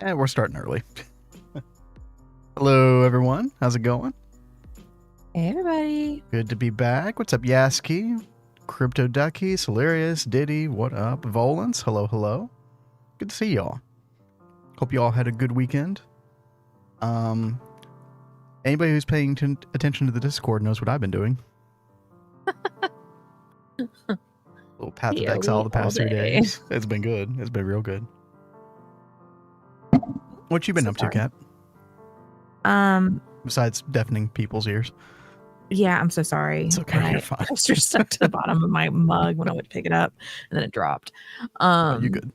And we're starting early. Hello, everyone. How's it going? Hey, everybody. Good to be back. What's up, Yaski? Crypto Ducky, Solarius, Diddy, what up? Volans, hello. Good to see y'all. Hope y'all had a good weekend. Anybody who's paying attention to the Discord knows what I've been doing. Little Path of Exile the past 3 days. It's been good. It's been real good. What you been up to, Kat? Besides deafening people's ears. Yeah, I'm so sorry. It's okay, you're fine. I was just stuck to the bottom of my mug when I went to pick it up, and then it dropped. You good?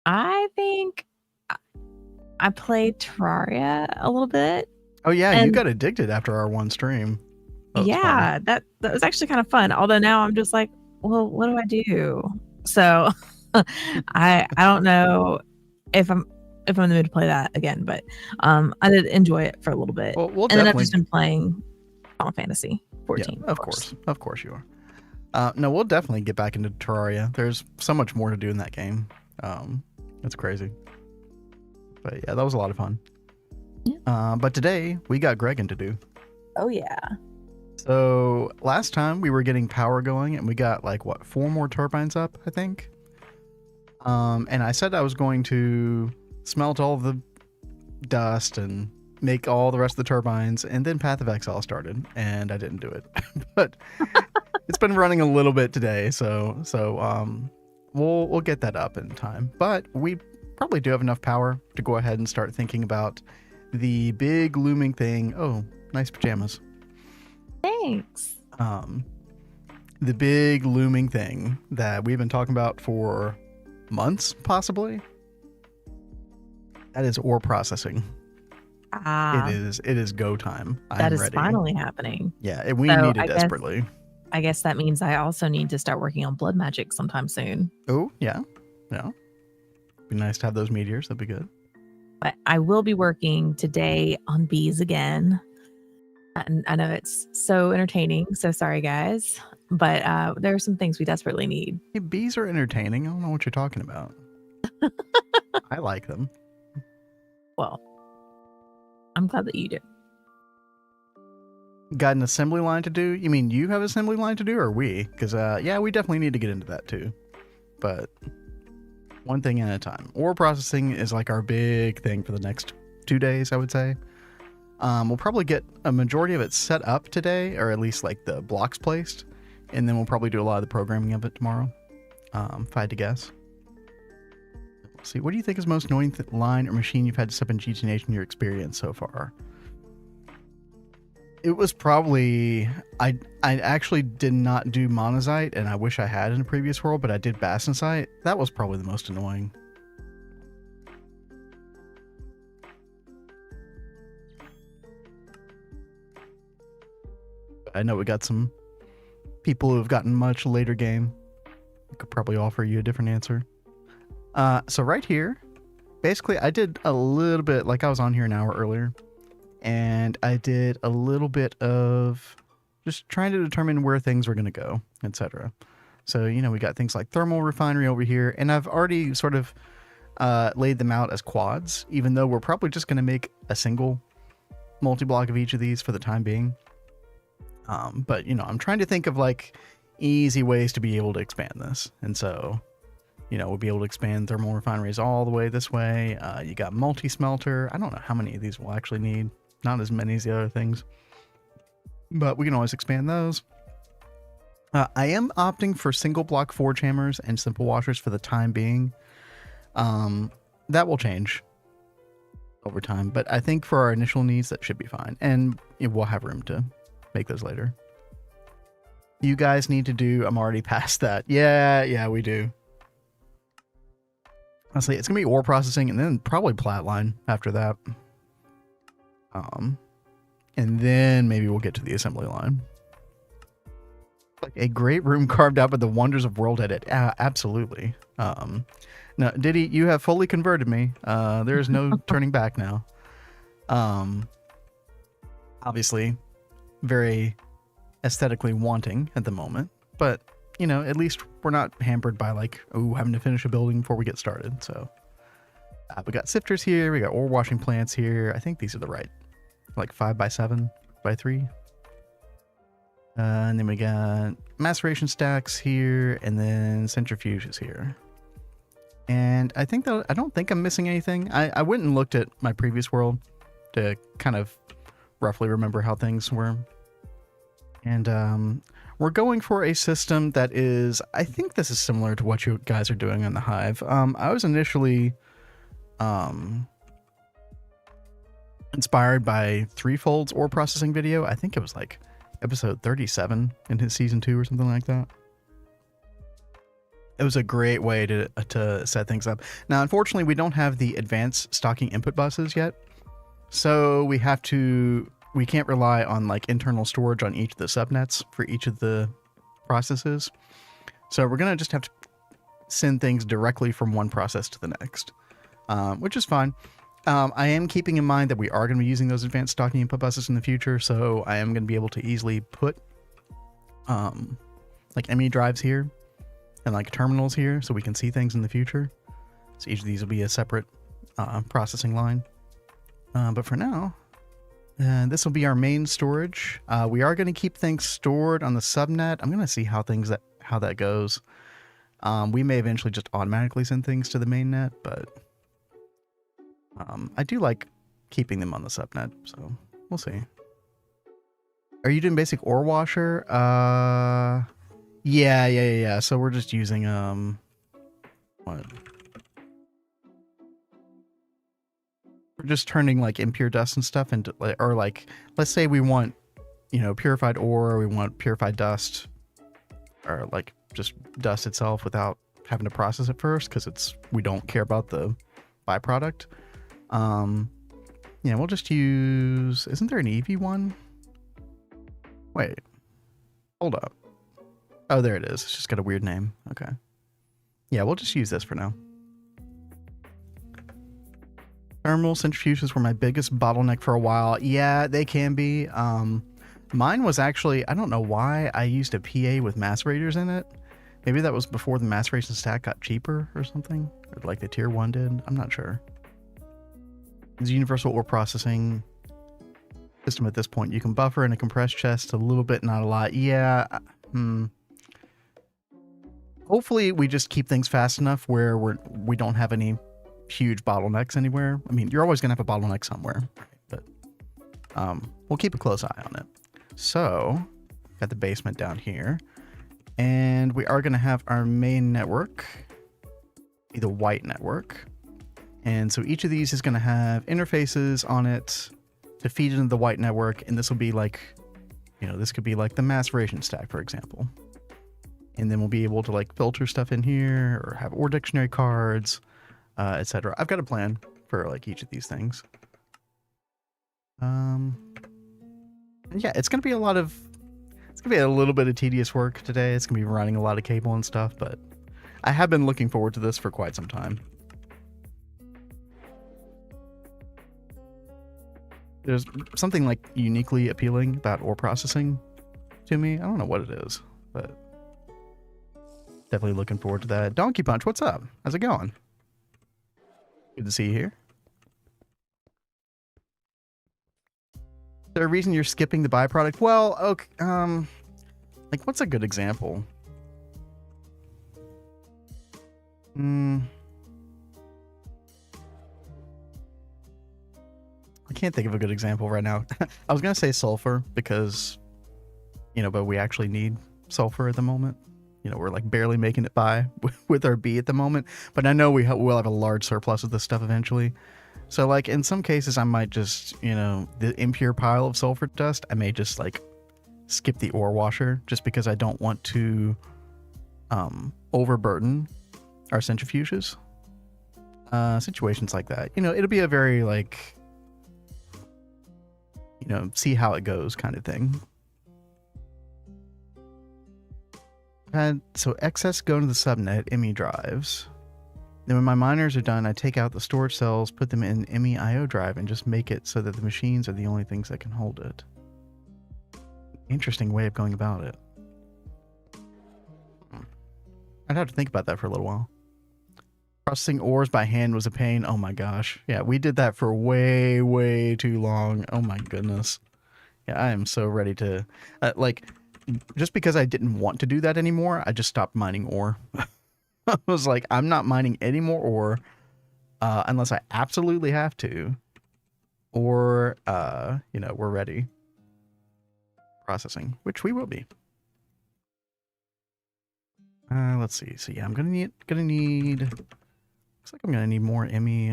I think I played Terraria a little bit. Oh yeah, you got addicted after our one stream. That was actually kind of fun. Although now I'm just like, well, what do I do? So I don't know if I'm in the mood to play that again, but I did enjoy it for a little bit. Well, and then I've just been playing Final Fantasy 14. Yeah, of course you are. No, we'll definitely get back into Terraria. There's so much more to do in that game. It's crazy. But yeah, that was a lot of fun. Yeah. But today we got Gregan to do. Oh yeah. So last time we were getting power going, and we got like 4 more turbines up, I think. And I said I was going to smelt all the dust and make all the rest of the turbines, and then Path of Exile started, and I didn't do it. But it's been running a little bit today, so we'll get that up in time. But we probably do have enough power to go ahead and start thinking about the big looming thing. Oh, nice pajamas. Thanks. The big looming thing that we've been talking about for months, possibly. That is ore processing. It is go time. That is ready. Finally happening. Yeah, we need it desperately. I guess that means I also need to start working on blood magic sometime soon. Oh, yeah. Be nice to have those meteors. That'd be good. But I will be working today on bees again. And I know it's so entertaining. So sorry, guys. But there are some things we desperately need. Hey, bees are entertaining. I don't know what you're talking about. I like them. Well, I'm glad that you do. Got an assembly line to do? You mean you have assembly line to do, or we? Because, yeah, we definitely need to get into that too. But one thing at a time. Ore processing is like our big thing for the next 2 days, I would say. We'll probably get a majority of it set up today, or at least like the blocks placed. And then we'll probably do a lot of the programming of it tomorrow, if I had to guess. Let's see, what do you think is the most annoying line or machine you've had to set up in GTNH in your experience so far? It was probably... I actually did not do monazite, and I wish I had in a previous world, but I did bastnasite. That was probably the most annoying. I know we got some people who have gotten much later game. I could probably offer you a different answer. So right here, basically I did a little bit, like I was on here an hour earlier, and I did a little bit of just trying to determine where things were going to go, etc. So, we got things like thermal refinery over here, and I've already sort of laid them out as quads, even though we're probably just going to make a single multi-block of each of these for the time being. But, I'm trying to think of like easy ways to be able to expand this. And so, we'll be able to expand thermal refineries all the way this way. You got multi-smelter. I don't know how many of these we'll actually need. Not as many as the other things. But we can always expand those. I am opting for single block forge hammers and simple washers for the time being. That will change over time. But I think for our initial needs, that should be fine. And we'll have room to make those later. You guys need to do... I'm already past that. Yeah, we do. Honestly, it's going to be ore processing and then probably plat line after that. And then maybe we'll get to the assembly line. Like a great room carved out by the wonders of world edit. Absolutely. Now, Diddy, you have fully converted me. There is no turning back now. Obviously, very aesthetically wanting at the moment, but at least we're not hampered by like, having to finish a building before we get started. So We got sifters here. We got ore washing plants here. I think these are the right, like 5x7 by 3. And then we got maceration stacks here, and then centrifuges here. And I think that I don't think I'm missing anything. I went and looked at my previous world to kind of roughly remember how things were. And we're going for a system that is, I think this is similar to what you guys are doing on the Hive. I was initially inspired by Threefold's ore processing video. I think it was like episode 37 in his season 2 or something like that. It was a great way to set things up. Now, unfortunately, we don't have the advanced stocking input buses yet. So we can't rely on like internal storage on each of the subnets for each of the processes. So we're going to just have to send things directly from one process to the next, which is fine. I am keeping in mind that we are going to be using those advanced stocking input buses in the future. So I am going to be able to easily put like ME drives here and like terminals here so we can see things in the future. So each of these will be a separate processing line. But for now, this will be our main storage. We are going to keep things stored on the subnet. I'm going to see how that goes. We may eventually just automatically send things to the main net, but I do like keeping them on the subnet, so we'll see. Are you doing basic ore washer? Yeah. So we're just using what? We're just turning like impure dust and stuff into, or like, let's say we want, purified ore, we want purified dust, or like just dust itself without having to process it first, because we don't care about the byproduct. We'll just use, isn't there an Eevee one? Wait, hold up. Oh, there it is. It's just got a weird name. Okay. Yeah, we'll just use this for now. Thermal centrifuges were my biggest bottleneck for a while. Yeah, they can be. Mine was actually, I don't know why I used a PA with macerators in it. Maybe that was before the maceration stack got cheaper or something, or like the tier 1 did. I'm not sure. It's universal ore processing system at this point. You can buffer in a compressed chest a little bit, not a lot. Yeah. Hopefully we just keep things fast enough where we don't have any huge bottlenecks anywhere. I mean, you're always gonna have a bottleneck somewhere, but we'll keep a close eye on it. So got the basement down here, and we are gonna have our main network be the white network, and so each of these is gonna have interfaces on it to feed into the white network, and this will be like, this could be like the maceration stack, for example. And then we'll be able to like filter stuff in here or have ore dictionary cards, etc. I've got a plan for like each of these things. Yeah, it's gonna be a little bit of tedious work today. It's gonna be running a lot of cable and stuff, but I have been looking forward to this for quite some time. There's something like uniquely appealing about ore processing to me. I don't know what it is, but definitely looking forward to that. Donkey Punch, what's up? How's it going? Good to see you here. Is there a reason you're skipping the byproduct? Well, okay, like what's a good example? I can't think of a good example right now. I was gonna say sulfur because, but we actually need sulfur at the moment. We're like barely making it by with our B at the moment, but I know we'll have a large surplus of this stuff eventually. So like in some cases I might just, the impure pile of sulfur dust, I may just like skip the ore washer just because I don't want to overburden our centrifuges. Situations like that. It'll be a very like, see how it goes kind of thing. And so excess go to the subnet, ME drives. Then when my miners are done, I take out the storage cells, put them in ME IO drive, and just make it so that the machines are the only things that can hold it. Interesting way of going about it. I'd have to think about that for a little while. Processing ores by hand was a pain. Oh my gosh. Yeah, we did that for way, way too long. Oh my goodness. Yeah, I am so ready to... like, just because I didn't want to do that anymore, I just stopped mining ore. I was like, I'm not mining any more ore unless I absolutely have to. Or, you know, we're ready. Processing, which we will be. Let's see. So yeah, I'm gonna need. Looks like I'm gonna need more ME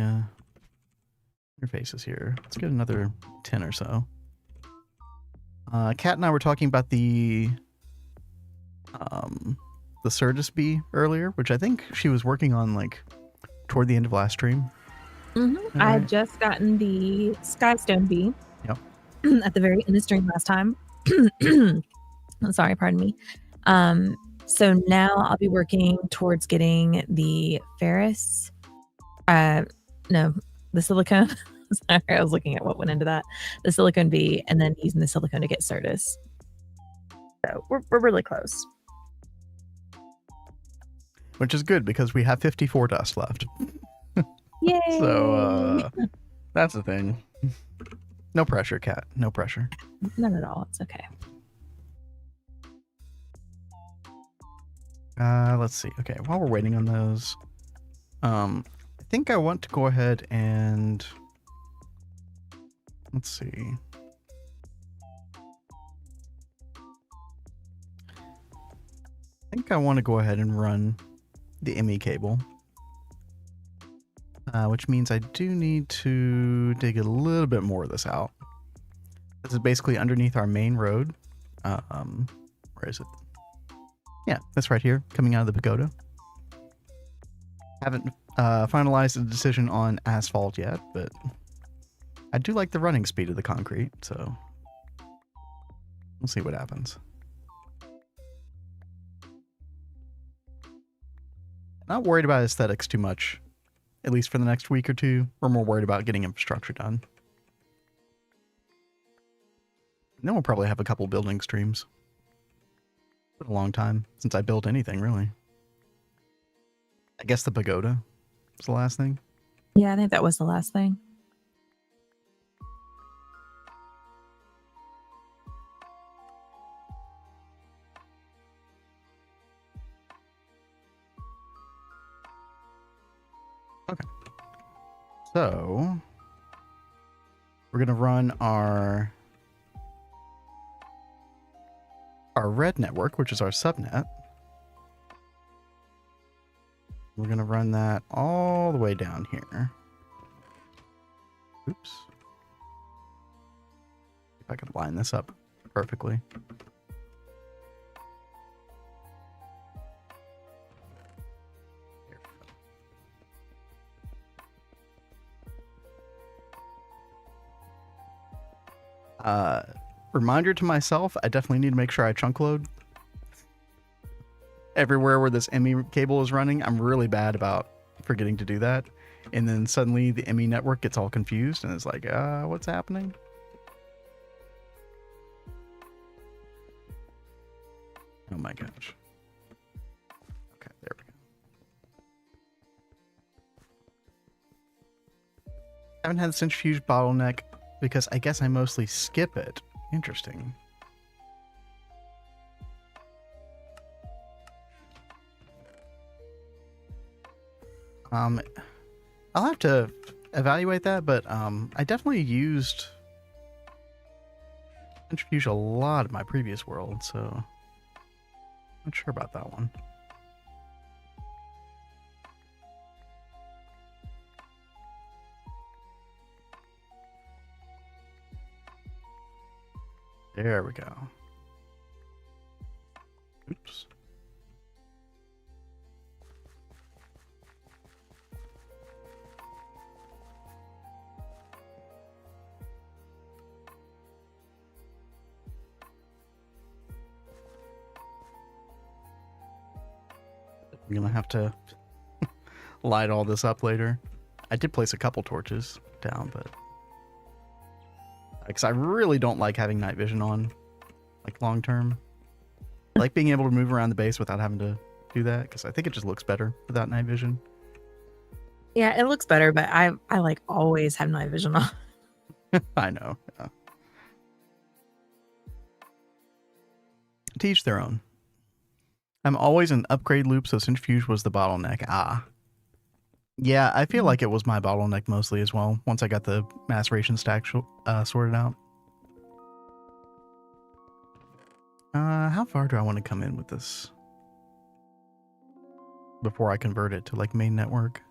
interfaces here. Let's get another 10 or so. Kat and I were talking about the Certus bee earlier, which I think she was working on like toward the end of last stream. Mm-hmm. I had just gotten the Skystone bee. Yep. At the very end of stream last time. I'm sorry, pardon me. So now I'll be working towards getting the ferrous. No, the silicone. Sorry, I was looking at what went into that. The silicone bee, and then using the silicone to get Certus. So we're really close. Which is good because we have 54 dust left. Yay! So that's the thing. No pressure, Kat. No pressure. None at all. It's okay. Let's see. Okay, while we're waiting on those, I think I want to go ahead and let's see. I think I want to go ahead and run the ME cable, which means I do need to dig a little bit more of this out. This is basically underneath our main road. Where is it? Yeah, that's right here, coming out of the pagoda. Haven't finalized the decision on asphalt yet, but I do like the running speed of the concrete, so we'll see what happens. Not worried about aesthetics too much, at least for the next week or two. We're more worried about getting infrastructure done. And then we'll probably have a couple building streams. It's been a long time since I built anything, really. I guess the pagoda was the last thing. Yeah, I think that was the last thing. Okay. So we're gonna run our red network, which is our subnet. We're gonna run that all the way down here. Oops. If I can line this up perfectly. Reminder to myself, I definitely need to make sure I chunk load everywhere where this ME cable is running. I'm really bad about forgetting to do that. And then suddenly the ME network gets all confused and it's like, what's happening? Oh my gosh. Okay, there we go. Haven't had the centrifuge bottleneck because I guess I mostly skip it. Interesting. I'll have to evaluate that, but I definitely used centrifuge a lot in my previous world, so not sure about that one. There we go. Oops. I'm gonna have to light all this up later. I did place a couple torches down, but because I really don't like having night vision on, like long term. I like being able to move around the base without having to do that, because I think it just looks better without night vision. Yeah, it looks better, but I like always have night vision on. I know. Yeah. To each their own. I'm always in upgrade loop, so centrifuge was the bottleneck. Ah. Yeah, I feel like it was my bottleneck mostly as well, once I got the maceration stack sorted out. How far do I want to come in with this? Before I convert it to like main network?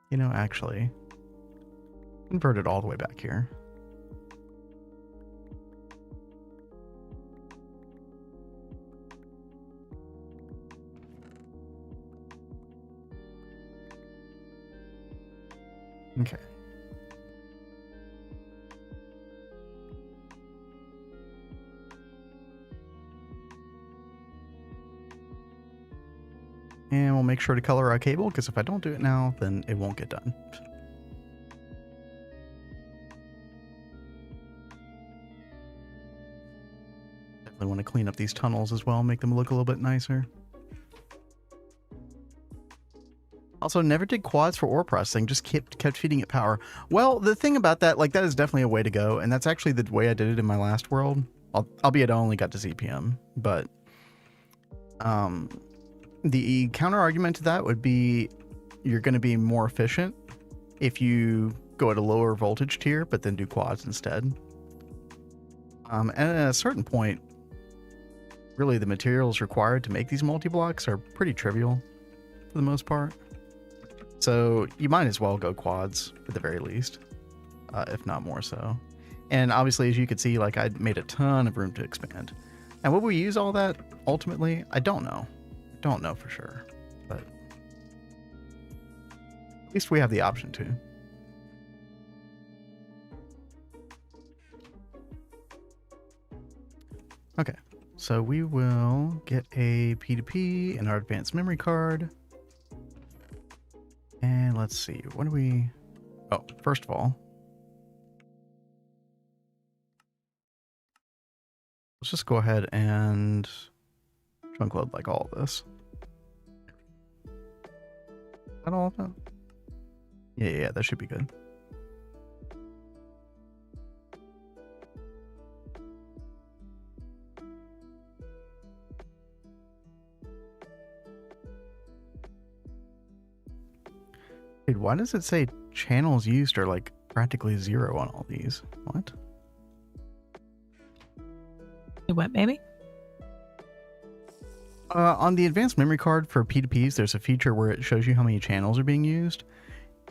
You know, actually, convert it all the way back here. Okay. And we'll make sure to color our cable, because if I don't do it now, then it won't get done. Definitely want to clean up these tunnels as well, make them look a little bit nicer. Also, never did quads for ore processing, just kept feeding it power. Well, the thing about that, like, that is definitely a way to go, and that's actually the way I did it in my last world. Albeit I only got to ZPM, but the counter argument to that would be you're going to be more efficient if you go at a lower voltage tier, but then do quads instead. And at a certain point, really the materials required to make these multi-blocks are pretty trivial for the most part. So you might as well go quads at the very least, if not more so. And obviously, as you can see, like, I made a ton of room to expand. And will we use all that ultimately? I don't know. Don't know for sure, but at least we have the option to. Okay, so we will get a P2P in our advanced memory card. And let's see, what do we... Oh, first of all, let's just go ahead and trunk load like all of this. Is that all of that? Yeah, that should be good. Dude, why does it say channels used are like practically 0 on all these? What? What, baby? On the advanced memory card for P2Ps, there's a feature where it shows you how many channels are being used.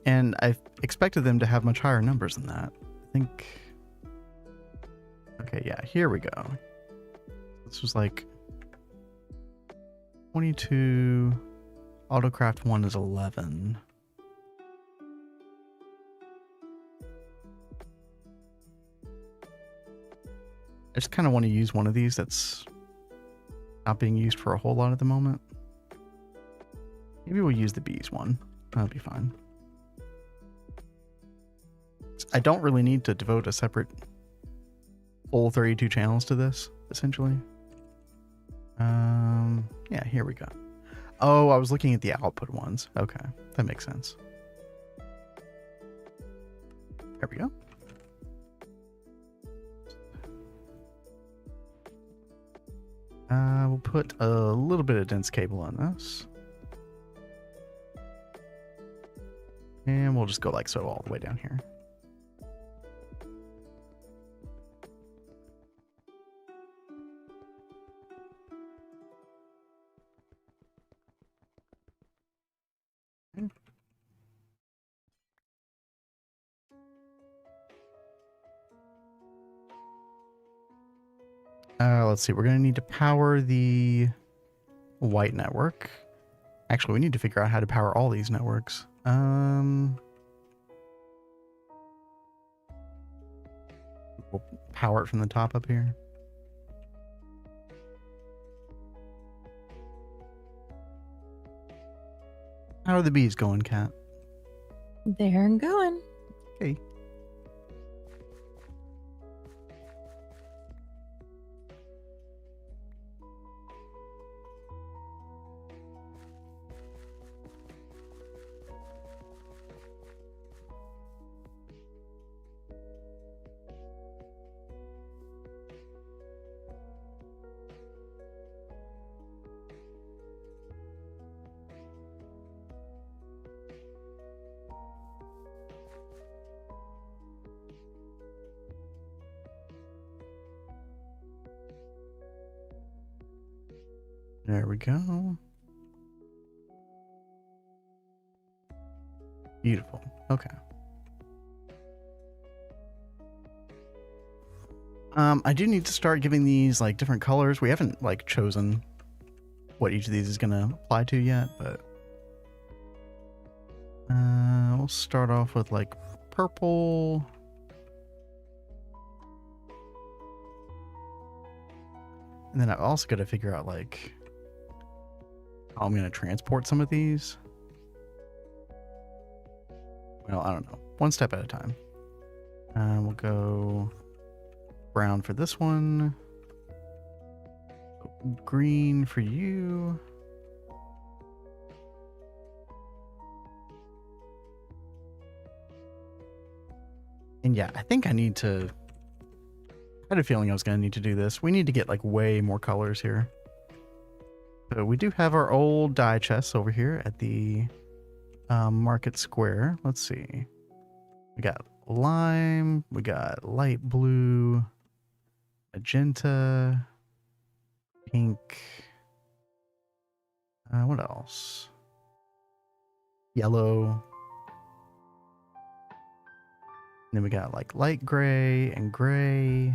And I expected them to have much higher numbers than that. I think... Okay, yeah, here we go. This was like 22. Autocraft 1 is 11. I just kind of want to use one of these that's not being used for a whole lot at the moment. Maybe we'll use the bees one. That'll be fine. I don't really need to devote a separate full 32 channels to this, essentially. Yeah, here we go. Oh, I was looking at the output ones. Okay, that makes sense. There we go. We'll put a little bit of dense cable on this. And we'll just go like so all the way down here. Let's see, we're going to need to power the white network. Actually, we need to figure out how to power all these networks. We'll power it from the top up here. How are the bees going, Kat? They're going. Okay. There we go. Beautiful. Okay. I do need to start giving these like different colors. We haven't like chosen what each of these is gonna apply to yet, but we'll start off with like purple. And then I've also got to figure out like how I'm gonna transport some of these. Well, I don't know. One step at a time. We'll go brown for this one. Green for you. And yeah, I think I need to... I had a feeling I was going to need to do this. We need to get like way more colors here. So we do have our old dye chests over here at the market square. Let's see. We got lime. We got light blue. Magenta. Pink. What else? Yellow. And then we got like light gray and gray.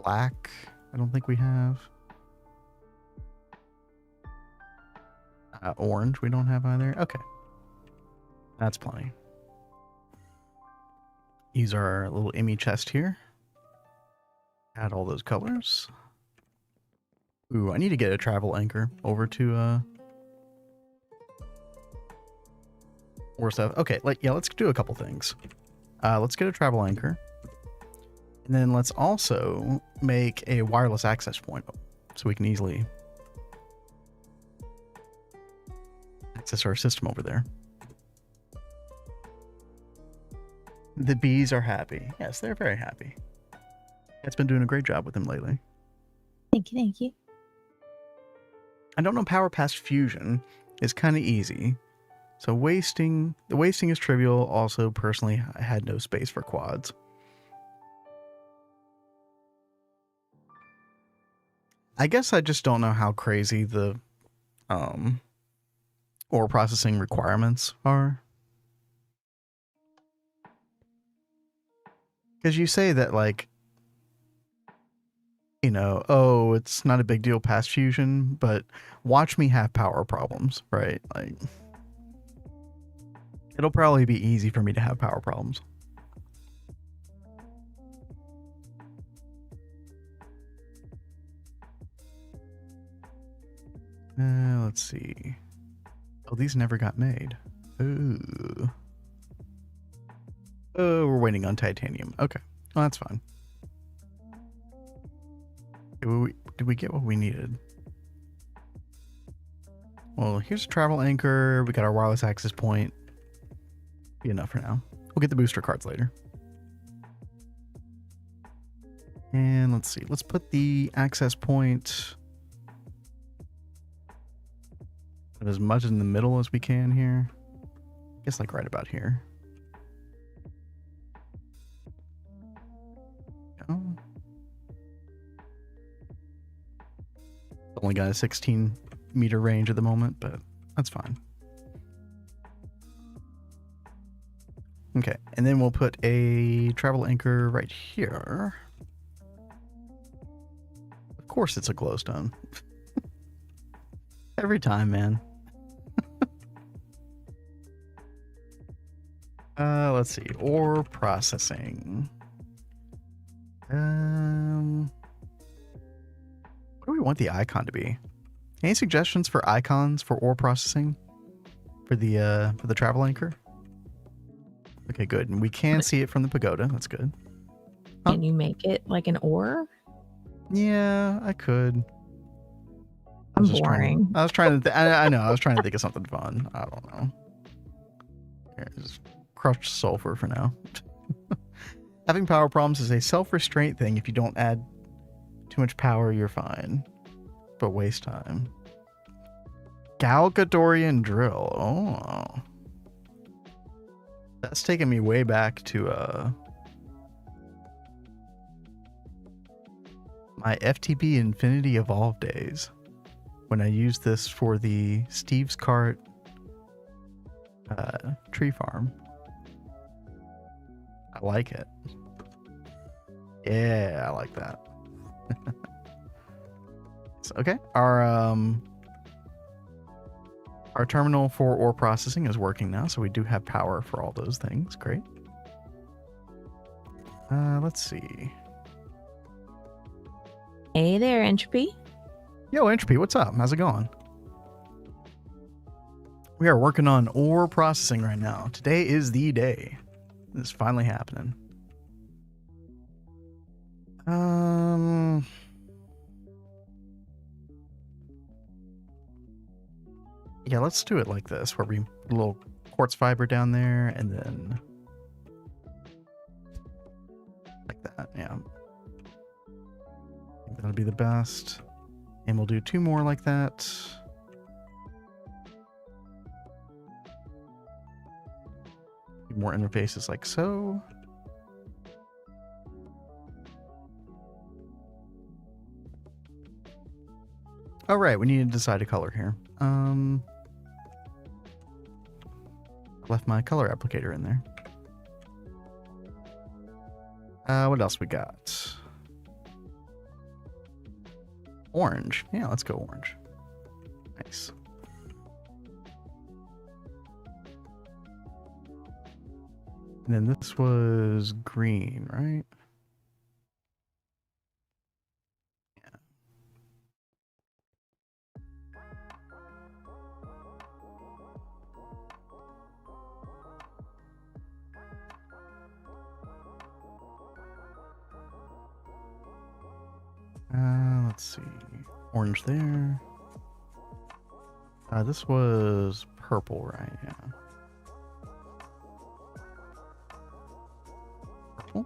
Black. I don't think we have. Orange we don't have either. Okay. That's plenty. Use our little Emmy chest here. Add all those colors. Ooh, I need to get a travel anchor over to more stuff. Okay, let's do a couple things. Let's get a travel anchor. And then let's also make a wireless access point so we can easily access our system over there. The bees are happy. Yes, they're very happy. It's been doing a great job with them lately. Thank you, thank you. I don't know, power past fusion is kind of easy. So the wasting is trivial. Also, personally, I had no space for quads. I guess I just don't know how crazy the ore processing requirements are. Because you say that like, you know, oh, it's not a big deal past fusion, but watch me have power problems, right? Like, it'll probably be easy for me to have power problems. Let's see. Oh, these never got made. Ooh. Oh, we're waiting on titanium. Okay. Well, that's fine. Did we get what we needed? Well, here's a travel anchor. We got our wireless access point. Be enough for now. We'll get the booster cards later. And let's see. Let's put the access point as much in the middle as we can here. I guess like right about here. Oh. Only got a 16-meter range at the moment, but that's fine. Okay, and then we'll put a travel anchor right here. Of course it's a glowstone. Every time, man. Let's see. Ore processing. What do we want the icon to be? Any suggestions for icons for ore processing? For the travel anchor? Okay, good. And we can see it from the pagoda. That's good. Huh? Can you make it like an ore? Yeah, I could. I'm boring. I was trying to. I know. I was trying to think of something fun. I don't know. Here, just crushed sulfur for now. Having power problems is a self-restraint thing. If you don't add too much power, you're fine. But waste time. Galgadorian drill. Oh. That's taking me way back to my FTP Infinity Evolve days. when I used this for the Steve's Cart tree farm. I like it. Yeah, I like that. So, okay, our terminal for ore processing is working now, so we do have power for all those things. Great. Let's see. Hey there, Entropy. Yo, Entropy, what's up? How's it going? We are working on ore processing right now. Today is the day. It's finally happening. Yeah, let's do it like this, where we put a little quartz fiber down there, and then like that. Yeah, I think that'll be the best. And we'll do 2 more like that. More interfaces like so. All right, we need to decide a color here. Left my color applicator in there. What else we got? Orange. Yeah, let's go orange. Nice. And then this was green, right? Let's see. Orange there. This was purple, right? Yeah. Purple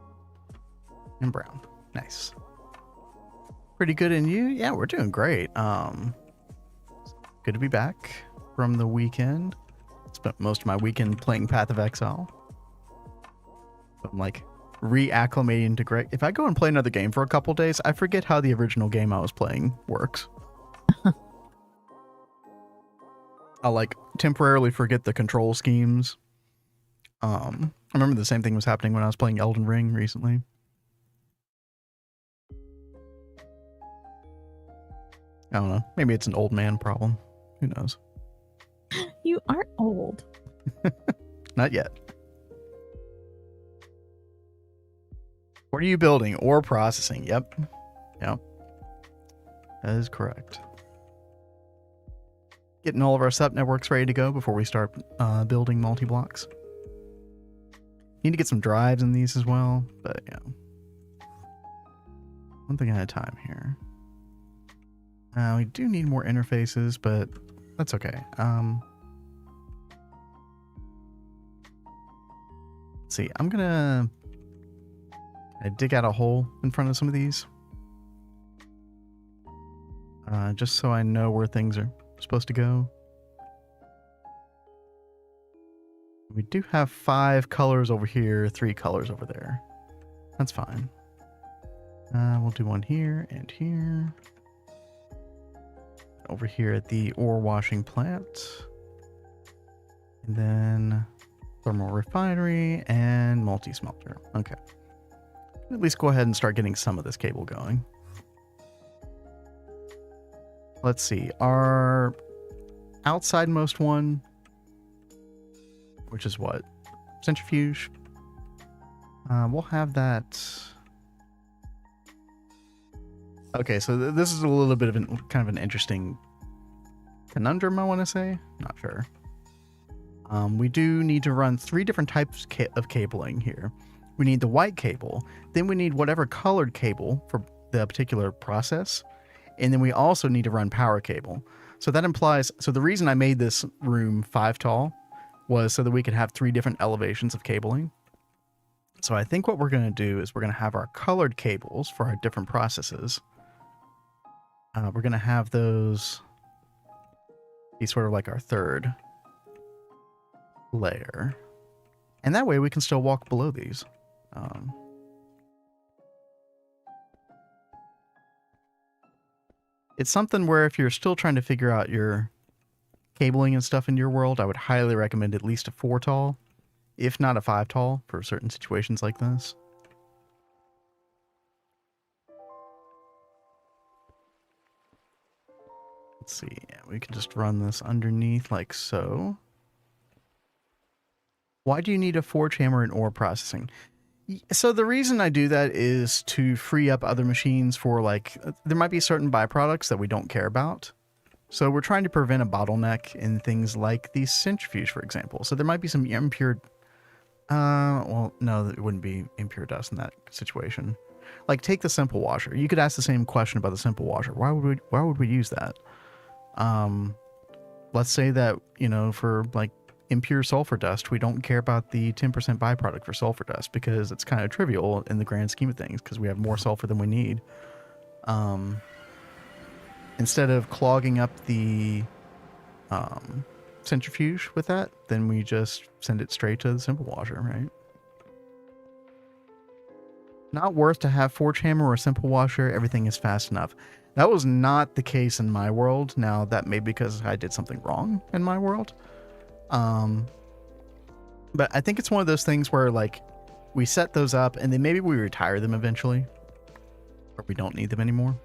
and brown. Nice. Pretty good in you? Yeah, we're doing great. Good to be back from the weekend. Spent most of my weekend playing Path of Exile. I'm like reacclimating to Greg. If I go and play another game for a couple days, I forget how the original game I was playing works. I'll like temporarily forget the control schemes. I remember the same thing was happening when I was playing Elden Ring recently. I don't know. Maybe it's an old man problem. Who knows? You aren't old. Not yet. What are you building? Ore processing. Yep. Yep. That is correct. Getting all of our sub networks ready to go before we start building multi-blocks. Need to get some drives in these as well, but yeah. One thing at a time here. We do need more interfaces, but that's okay. Let's see. I'm gonna dig out a hole in front of some of these. Just so I know where things are supposed to go. We do have 5 colors over here, 3 colors over there. That's fine. We'll do one here and here. Over here at the ore washing plant. And then thermal refinery and multi-smelter. Okay. At least go ahead and start getting some of this cable going. Let's see. Our outside-most one, which is what? Centrifuge. We'll have that. Okay, so this is a little bit of kind of an interesting conundrum, I want to say. Not sure. We do need to run 3 different types of cabling here. We need the white cable, then we need whatever colored cable for the particular process, and then we also need to run power cable. So that implies, so the reason I made this room 5 tall was so that we could have 3 different elevations of cabling. So I think what we're going to do is we're going to have our colored cables for our different processes. We're going to have those be sort of like our 3rd layer. And that way we can still walk below these. It's something where if you're still trying to figure out your cabling and stuff in your world, I would highly recommend at least a 4 tall, if not a 5 tall, for certain situations like this. Let's see, we can just run this underneath like so. Why do you need a forge hammer and ore processing? So the reason I do that is to free up other machines for, like, there might be certain byproducts that we don't care about. So we're trying to prevent a bottleneck in things like the centrifuge, for example. So there might be some impure, well, no, it wouldn't be impure dust in that situation. Like, take the simple washer. You could ask the same question about the simple washer. Why would we use that? Let's say that, you know, for like impure sulfur dust, we don't care about the 10% byproduct for sulfur dust because it's kind of trivial in the grand scheme of things because we have more sulfur than we need. Instead of clogging up the centrifuge with that, then we just send it straight to the simple washer, right? Not worth to have forge hammer or simple washer. Everything is fast enough. That was not the case in my world. Now, that may be because I did something wrong in my world. But I think it's one of those things where, like, we set those up and then maybe we retire them eventually, or we don't need them anymore.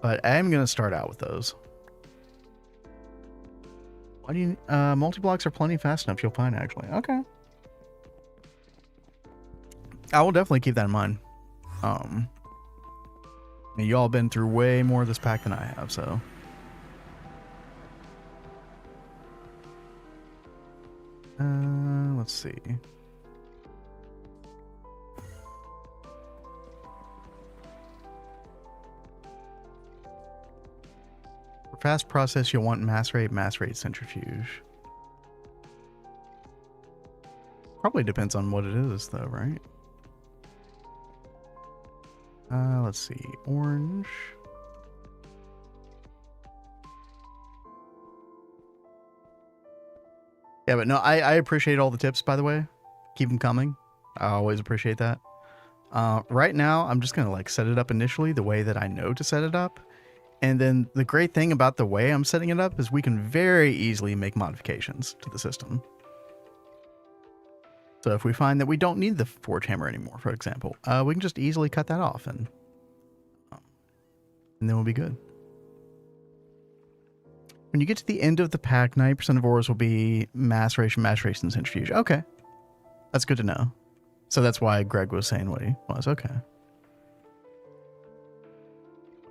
But I am going to start out with those. Why do you, multi-blocks are plenty fast enough, you'll find, actually. Okay. I will definitely keep that in mind. You all been through way more of this pack than I have, so. Let's see. For fast process, you'll want mass rate centrifuge. Probably depends on what it is, though, right? Let's see. Orange. Yeah, but no, I appreciate all the tips, by the way. Keep them coming. I always appreciate that. Right now, I'm just going to like set it up initially the way that I know to set it up. And then the great thing about the way I'm setting it up is we can very easily make modifications to the system. So if we find that we don't need the forge hammer anymore, for example, we can just easily cut that off and then we'll be good. When you get to the end of the pack, 90% of ores will be maceration, centrifuge. Okay. That's good to know. So that's why Greg was saying what he was. Okay.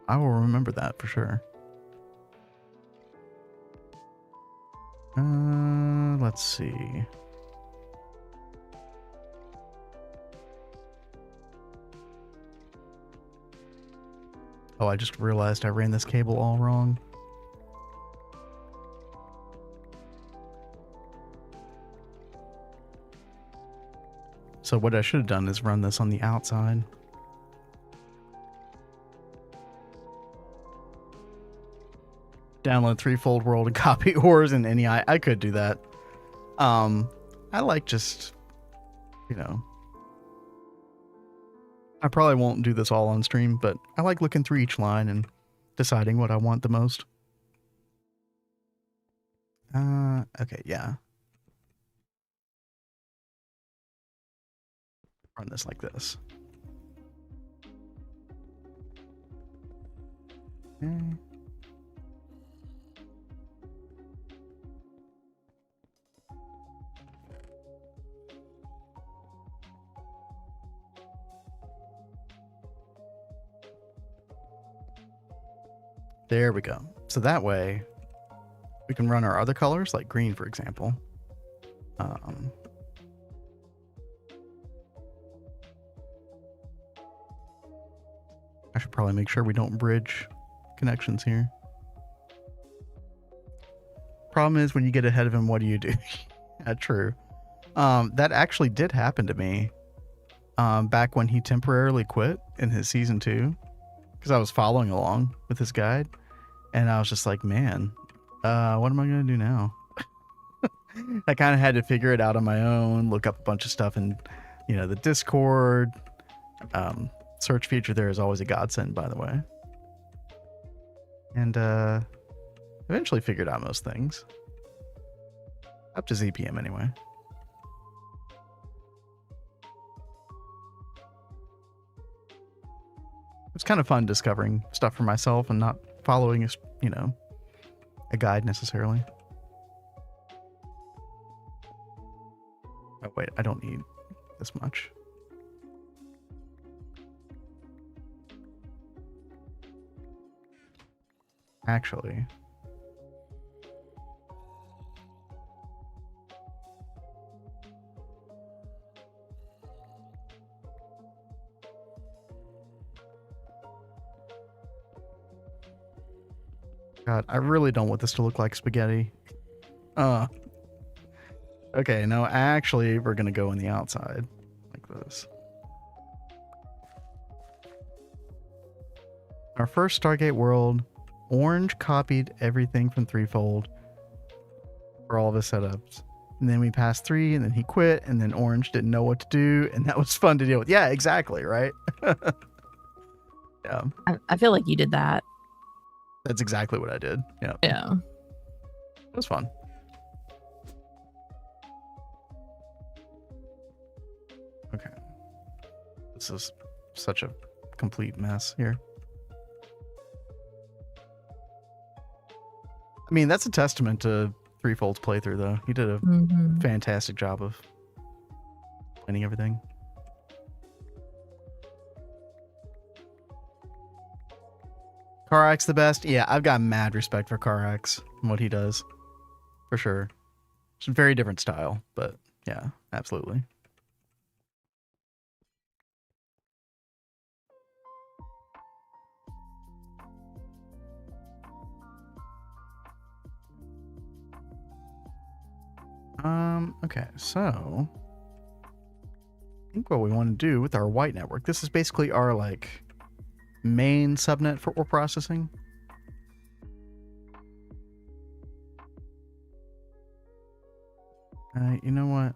I will remember that for sure. Let's see. Oh, I just realized I ran this cable all wrong. So what I should have done is run this on the outside. Download threefold world and copy ores in NEI. I could do that. I like just, you know, I probably won't do this all on stream, but I like looking through each line and deciding what I want the most. Okay, yeah. Run this like this. Okay. There we go. So that way we can run our other colors, like green, for example. I should probably make sure we don't bridge connections here. Problem is when you get ahead of him, what do you do? Yeah, true. That actually did happen to me back when he temporarily quit in his season 2, because I was following along with his guide and I was just like, man, what am I going to do now? I kind of had to figure it out on my own, look up a bunch of stuff in, you know, the Discord. Search feature there is always a godsend, by the way. And eventually figured out most things. Up to ZPM anyway. It's kind of fun discovering stuff for myself and not following, you know, a guide necessarily. Oh wait, I don't need this much. Actually, God, I really don't want this to look like spaghetti. Okay, no, actually, we're gonna go on the outside like this. Our first Stargate world, Orange copied everything from Threefold for all of his setups. And then we passed 3, and then he quit, and then Orange didn't know what to do, and that was fun to deal with. Yeah, exactly, right? Yeah. I feel like you did that. That's exactly what I did. Yeah. Yeah. It was fun. Okay. This is such a complete mess here. I mean, that's a testament to Threefold's playthrough, though. He did a fantastic job of planning everything. Karax the best? Yeah, I've got mad respect for Karax and what he does. For sure. It's a very different style, but yeah, absolutely. Okay, so I think what we want to do with our white network, this is basically our like main subnet for ore processing. You know what?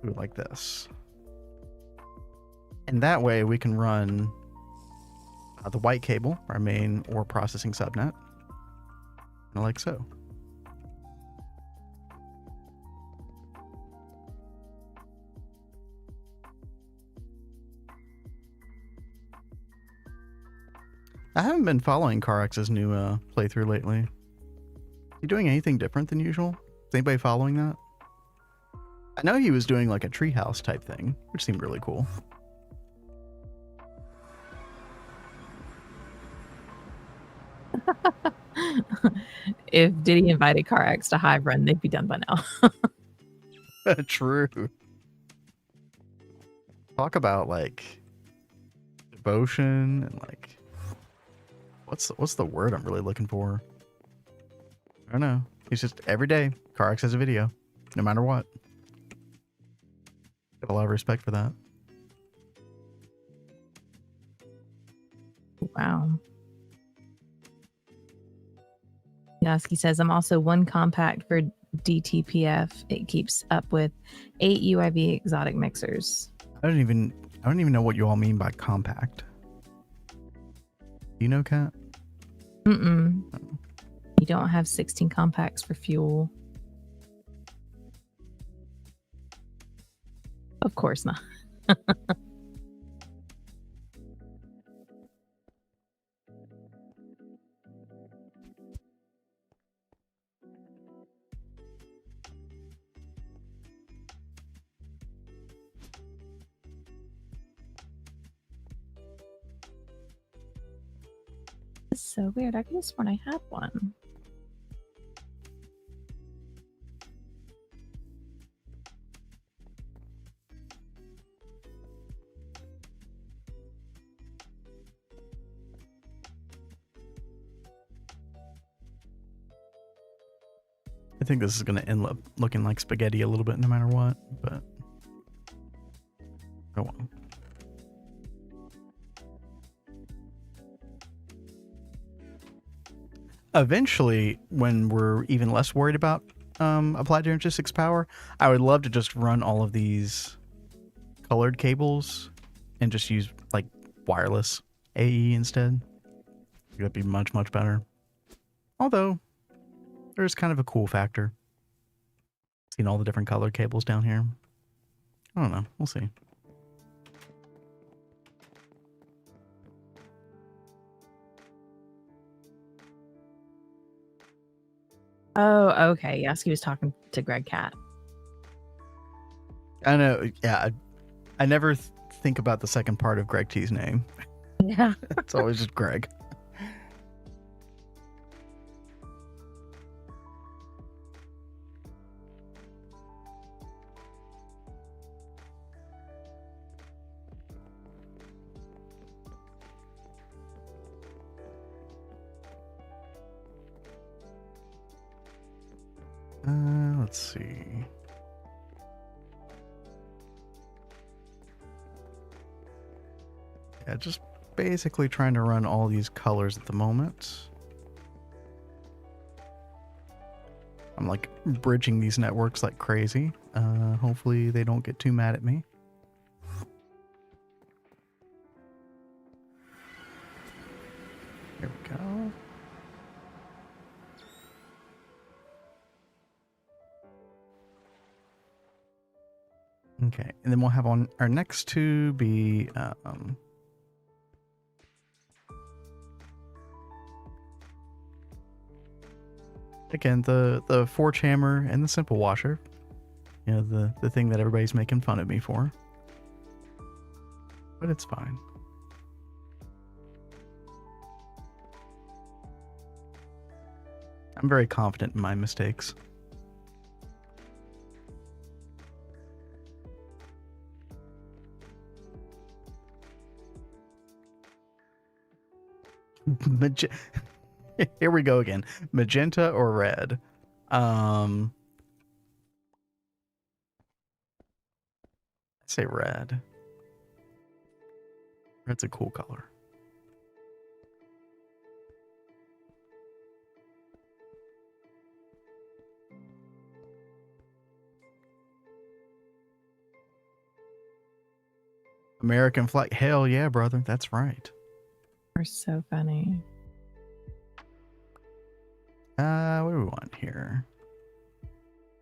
Do it like this. And that way we can run the white cable, our main ore processing subnet, like so. I haven't been following Karax's new playthrough lately. You doing anything different than usual? Is anybody following that? I know he was doing like a treehouse type thing, which seemed really cool. If Diddy invited CarX to Hive Run, they'd be done by now. True. Talk about like devotion and like what's the word I'm really looking for? I don't know. He's just every day CarX has a video, no matter what. Got a lot of respect for that. Wow. Yaski says, I'm also one compact for DTPF. It keeps up with 8 UIV exotic mixers. I don't even know what you all mean by compact. Do you know, Kat? Mm-mm. You don't have 16 compacts for fuel. Of course not. It's so weird. I could have sworn I had one. I think this is going to end up looking like spaghetti a little bit no matter what, but oh well. Eventually, when we're even less worried about applied logistics power, I would love to just run all of these colored cables and just use like wireless AE instead. That'd be much, much better. Although, there's kind of a cool factor. Seeing all the different colored cables down here. I don't know. We'll see. Oh, okay. Yes, he was talking to Gregtech. I know. Yeah. I never think about the second part of Greg T's name. Yeah. It's always just Greg. Let's see. Yeah, just basically trying to run all these colors at the moment. I'm like bridging these networks like crazy. Hopefully they don't get too mad at me. Here we go. Okay, and then we'll have on our next two be again the forge hammer and the simple washer. You know, the thing that everybody's making fun of me for. But it's fine. I'm very confident in my mistakes. Here we go again. Magenta or red? I say red. Red's a cool color. American flag. Hell yeah, brother. That's right. You're so funny. What do we want here?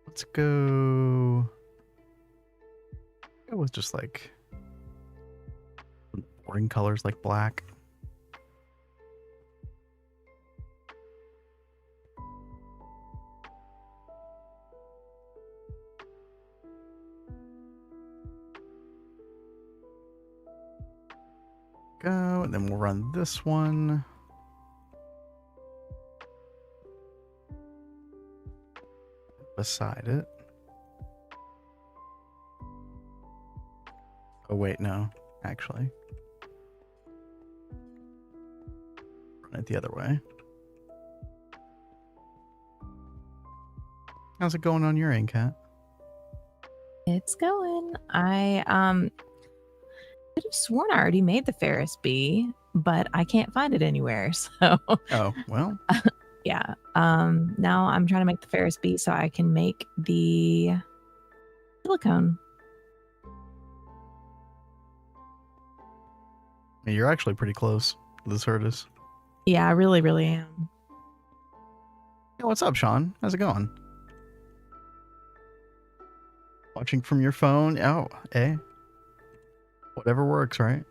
Let's go with just like boring colors like black. Go, and then we'll run this one. Beside it. Oh wait, no, actually. Run it the other way. How's it going on your end, Kat? It's going. I could have sworn I already made the Ferris bee, but I can't find it anywhere. So Oh, well. yeah. Now I'm trying to make the Ferris bee so I can make the silicone. You're actually pretty close, Liz Hurtis. Yeah, I really, really am. Hey, what's up, Sean? How's it going? Watching from your phone? Oh, eh? Whatever works, right?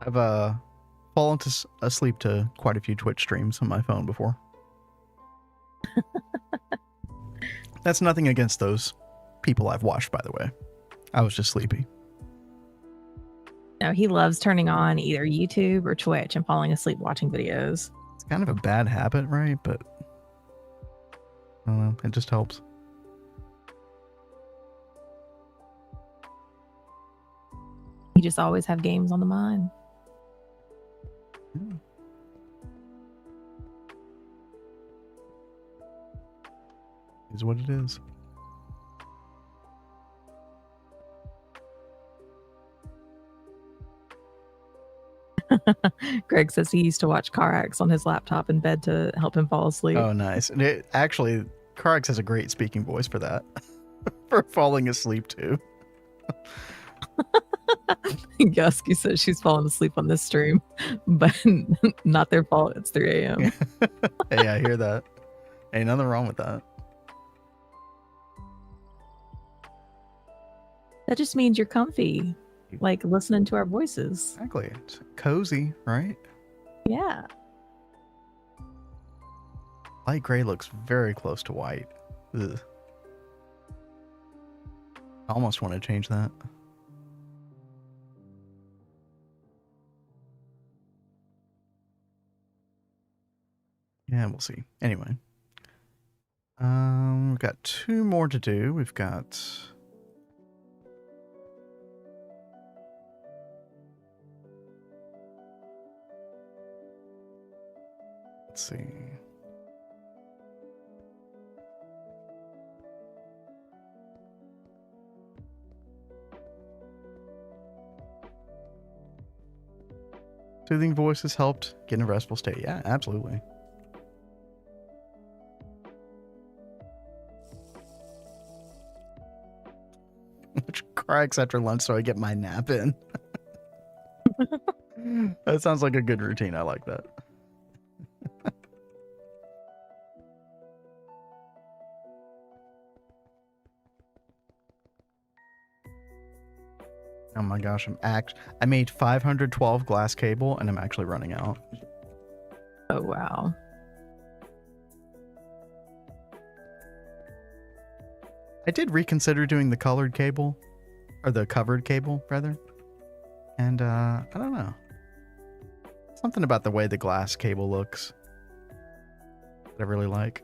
I've fallen asleep to quite a few Twitch streams on my phone before. That's nothing against those people I've watched, by the way. I was just sleepy. No, he loves turning on either YouTube or Twitch and falling asleep watching videos. It's kind of a bad habit, right? But I don't know. It just helps. You just always have games on the mind. Yeah. Is what it is. Greg says he used to watch CarX on his laptop in bed to help him fall asleep. Oh, nice. And actually, CarX has a great speaking voice for that. For falling asleep, too. Gusky says she's fallen asleep on this stream, but not their fault. It's 3 a.m. Hey, I hear that. Ain't nothing wrong with that. That just means you're comfy, like listening to our voices. Exactly. It's cozy, right? Yeah. Light gray looks very close to white. Ugh. I almost want to change that. Yeah, we'll see. Anyway. We've got 2 more to do. We've got... Let's see. Soothing voices helped get in a restful state. Yeah, absolutely. Which cracks after lunch so I get my nap in. That sounds like a good routine. I like that. Oh my gosh, I made 512 glass cable and I'm actually running out. Oh, wow. I did reconsider doing the colored cable, or the covered cable rather. And I don't know. Something about the way the glass cable looks that I really like.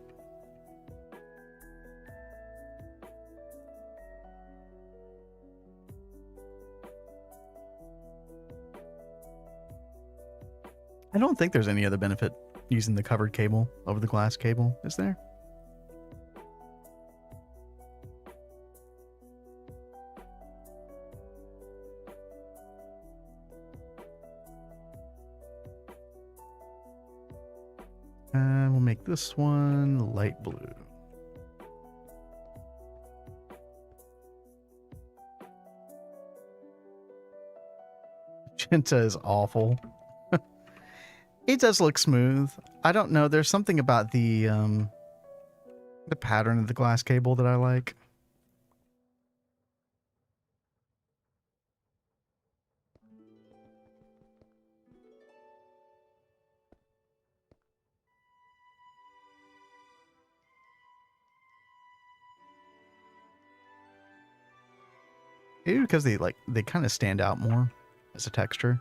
I don't think there's any other benefit using the covered cable over the glass cable, is there? We'll make this one light blue. Magenta is awful. It does look smooth. I don't know. There's something about the pattern of the glass cable that I like. Maybe because they kind of stand out more as a texture.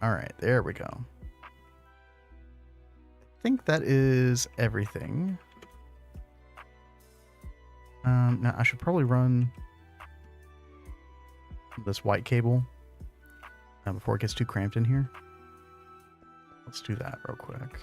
All right, there we go. I think that is everything. Now I should probably run this white cable before it gets too cramped in here. Let's do that real quick.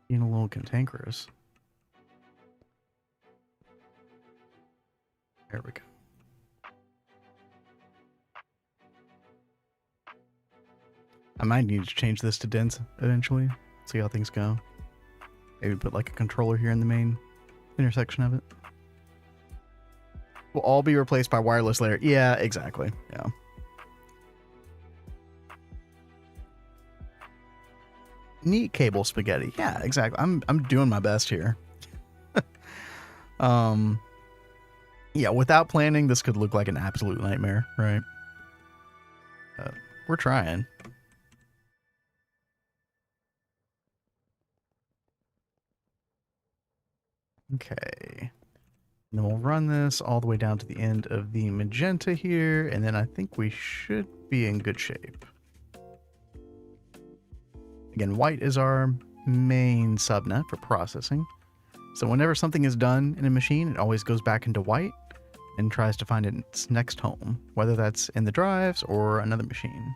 Being a little cantankerous. There we go. I might need to change this to dense eventually. See how things go. Maybe put like a controller here in the main intersection of it. Will all be replaced by wireless layer. Yeah, exactly. Yeah. Neat cable spaghetti. Yeah, exactly. I'm doing my best here. Yeah, without planning, this could look like an absolute nightmare, right? We're trying. Okay. And then we'll run this all the way down to the end of the magenta here, and then I think we should be in good shape. Again, white is our main subnet for processing. So whenever something is done in a machine, it always goes back into white and tries to find its next home, whether that's in the drives or another machine.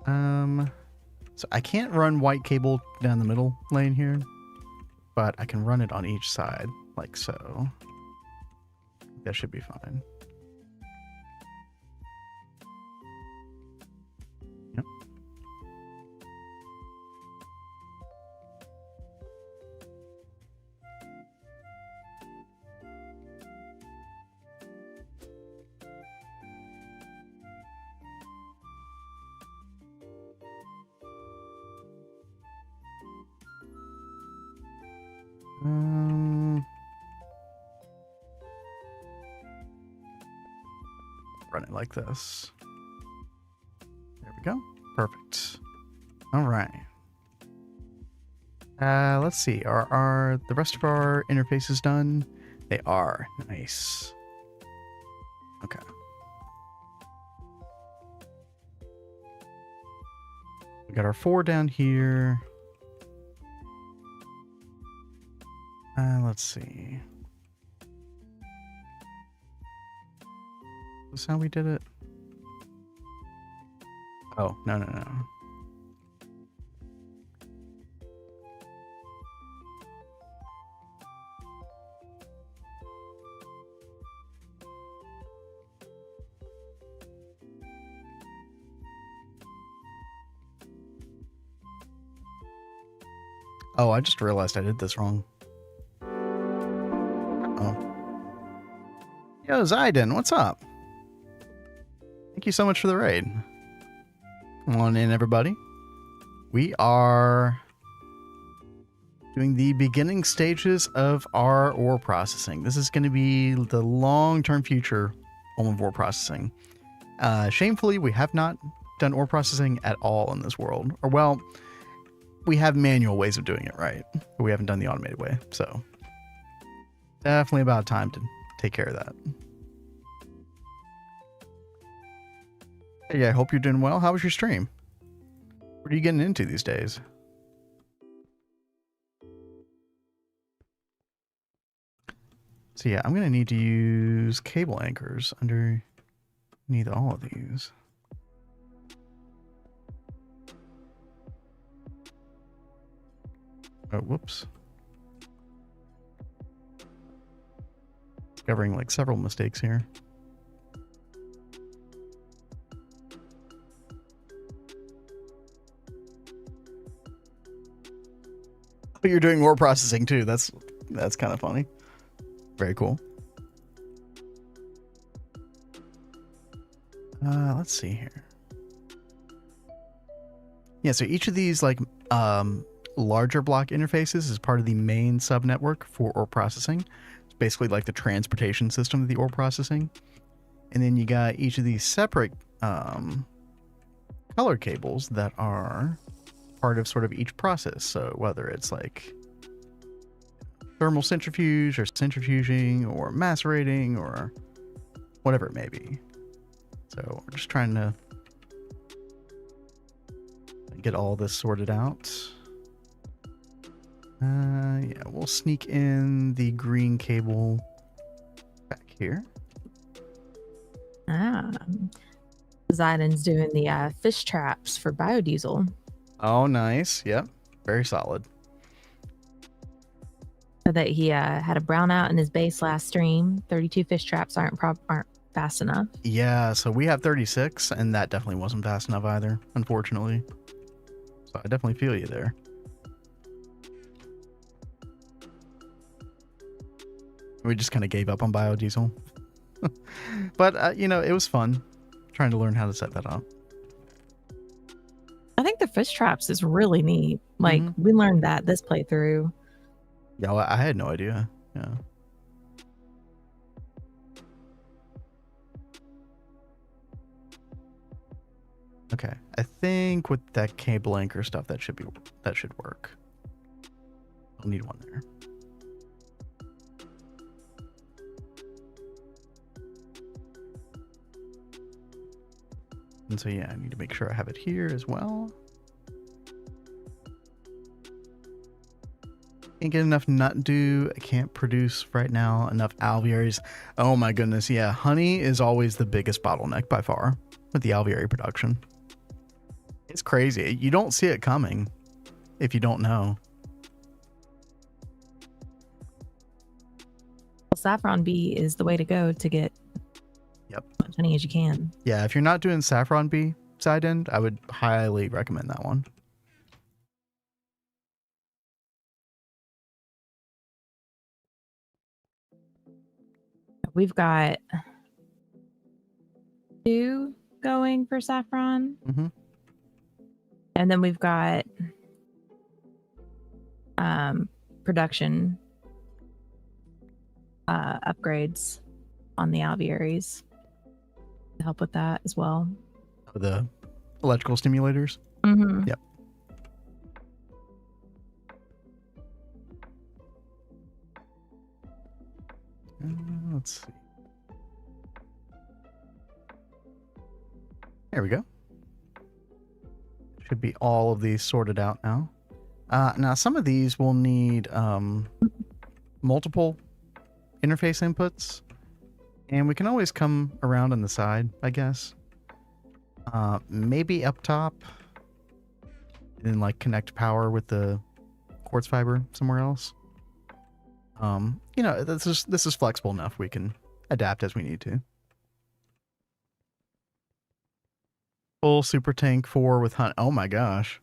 So I can't run white cable down the middle lane here, but I can run it on each side, like so. That should be fine. Yep. Run it like this. There we go. Perfect. All right. Let's see. Are the rest of our interfaces done? They are. Nice. Okay. We got our 4 down here. Let's see. Is this how we did it? Oh, no. Oh, I just realized I did this wrong. Yo, Zayden, what's up? Thank you so much for the raid. Come on in, everybody. We are doing the beginning stages of our ore processing. This is going to be the long-term future of ore processing. Shamefully, we have not done ore processing at all in this world. Or, well, we have manual ways of doing it, right? But we haven't done the automated way. So, definitely about time to take care of that. Hey, I hope you're doing well. How was your stream? What are you getting into these days? So yeah, I'm going to need to use cable anchors underneath all of these. Oh, whoops. Discovering like several mistakes here. But you're doing ore processing too. That's kind of funny. Very cool. Let's see here. Yeah, so each of these like larger block interfaces is part of the main subnetwork for ore processing. It's basically like the transportation system of the ore processing. And then you got each of these separate color cables that are part of sort of each process. So whether it's like thermal centrifuge or centrifuging or macerating or whatever it may be. So we're just trying to get all this sorted out. Yeah, we'll sneak in the green cable back here. Zayden's doing the fish traps for biodiesel. Oh, nice. Yep. Very solid. So that he had a brownout in his base last stream. 32 fish traps aren't fast enough. Yeah, so we have 36, and that definitely wasn't fast enough either, unfortunately. So I definitely feel you there. We just kind of gave up on biodiesel. But, you know, it was fun trying to learn how to set that up. I think the fish traps is really neat. Like, we learned that this playthrough. Yeah, well, I had no idea. Yeah. Okay, I think with that cable anchor stuff, that should work. I'll need one there. And so yeah, I need to make sure I have it here as well. Can't get enough nut dew. I can't produce right now enough alvearies. Oh my goodness, yeah. Honey is always the biggest bottleneck by far with the alveary production. It's crazy. You don't see it coming if you don't know. Well, saffron bee is the way to go to get Yep. as much honey as you can. Yeah, if you're not doing saffron bee side end, I would highly recommend that one. We've got 2 going for saffron. Mm-hmm. And then we've got production upgrades on the alvearies to help with that as well. The electrical stimulators. Mm-hmm. Yep. Let's see. There we go. Should be all of these sorted out now. Now, some of these will need multiple interface inputs, and we can always come around on the side, I guess. Maybe up top, and then like connect power with the quartz fiber somewhere else. You know, this is flexible enough. We can adapt as we need to. Full super tank 4 with honey. Oh my gosh.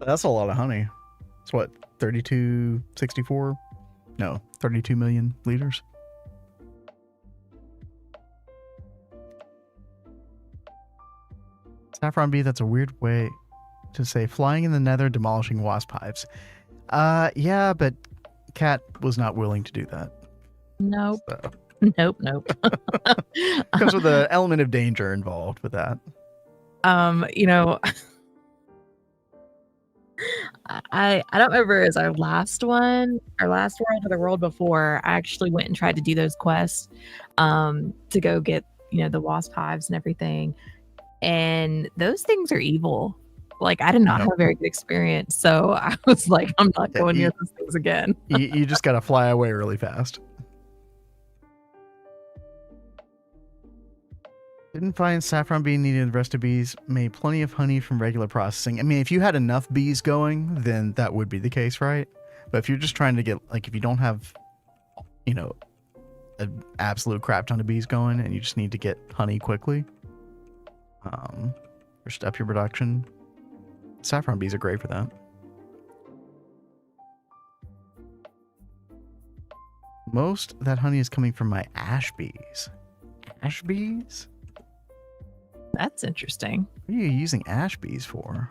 That's a lot of honey. It's what, 3264? No, 32 million liters. Saffron bee, that's a weird way to say flying in the nether, demolishing wasp hives. Yeah, but Cat was not willing to do that. Nope. So. Nope. Comes with an element of danger involved with that. You know, I don't remember as our last World or the world before, I actually went and tried to do those quests to go get, you know, the wasp hives and everything. And those things are evil. Like, I did not have a very good experience. So I was like, I'm not going near those things again. you just got to fly away really fast. Didn't find saffron bee needed. The rest of bees made plenty of honey from regular processing. I mean, if you had enough bees going, then that would be the case, right? But if you're just trying to get, like, if you don't have, you know, an absolute crap ton of bees going and you just need to get honey quickly, or step your production, saffron bees are great for that. Most of that honey is coming from my ash bees. Ash bees? That's interesting. What are you using ash bees for?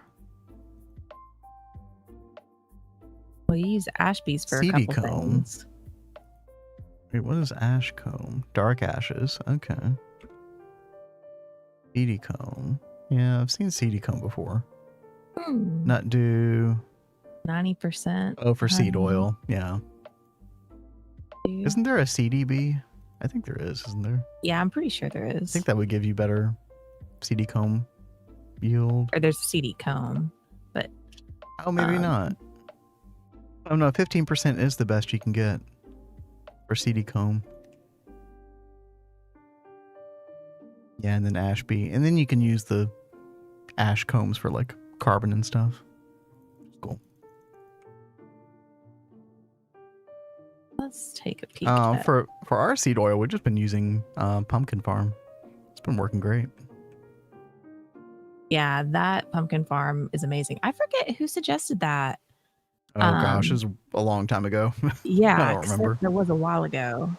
Well, you use ash bees for CD a couple comb. things. Wait, what is ash comb? Dark ashes. Okay. CD comb. Yeah, I've seen CD comb before. Nut dew. 90%. Oh, for seed honey. oil. Yeah. Isn't there a CD bee? I think there is, isn't there? Yeah, I'm pretty sure there is. I think that would give you better CD comb yield. Or there's a CD comb, but Oh, maybe not. Oh no, 15% is the best you can get for CD comb. Yeah, and then ash bee, and then you can use the ash combs for like carbon and stuff. Cool. let's take a peek. At For our seed oil, we've just been using pumpkin farm. It's been working great. Yeah, that pumpkin farm is amazing. I forget who suggested that. Oh gosh, it was a long time ago. Yeah, I don't remember. that was a while ago.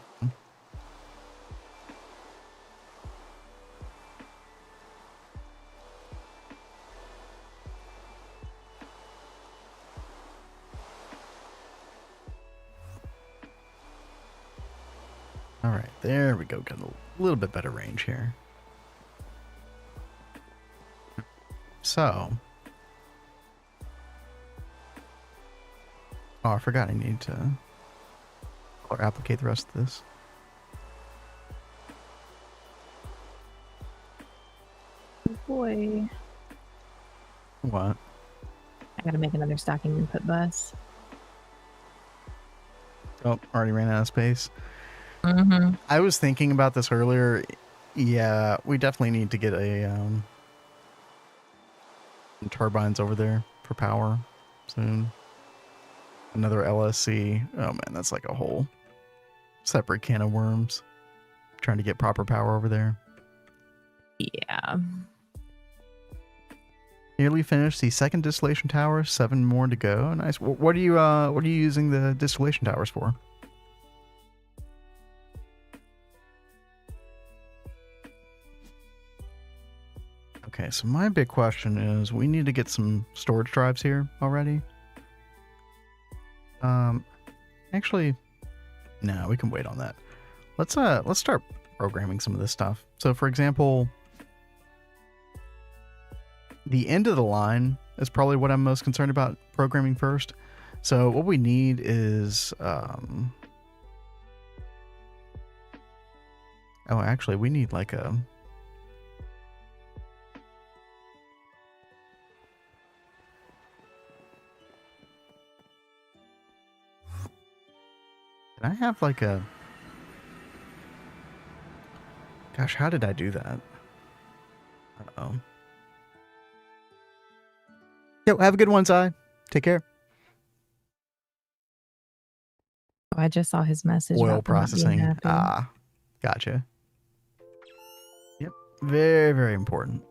All right, there we go. Got a little bit better range here. So, oh, I forgot I need to color applicate the rest of this. Oh boy. What? I gotta make another stocking input bus. Oh, already ran out of space. Mm-hmm. I was thinking about this earlier. Yeah, we definitely need to get a And turbines over there for power soon. Another LSC. Oh man, that's like a whole separate can of worms. Trying to get proper power over there. Yeah. Nearly finished the second distillation tower. 7 more to go. Nice. What are you using the distillation towers for? Okay, so my big question is we need to get some storage drives here already. Actually, no, we can wait on that. Let's start programming some of this stuff. So for example, the end of the line is probably what I'm most concerned about programming first. So what we need is oh, actually we need like a can I have like a... Gosh, how did I do that? Uh-oh. Yo, have a good one, Zai. Take care. Oh, I just saw his message. Oil about them not being processing. happy. Ah, gotcha. Yep, very, very important.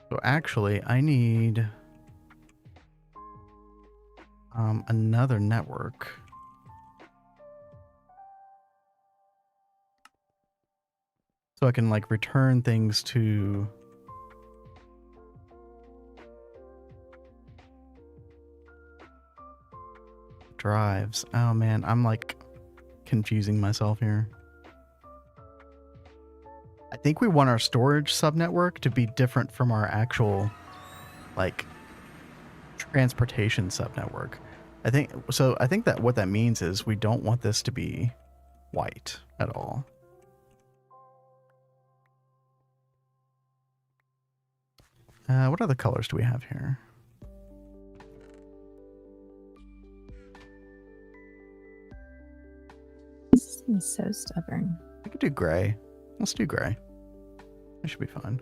So actually, I need another network. So I can like return things to drives. Oh man, I'm like confusing myself here. I think we want our storage subnetwork to be different from our actual like transportation subnetwork. I think that what that means is we don't want this to be white at all. What other colors do we have here? He's so stubborn. We could do gray. Let's do gray. It should be fine.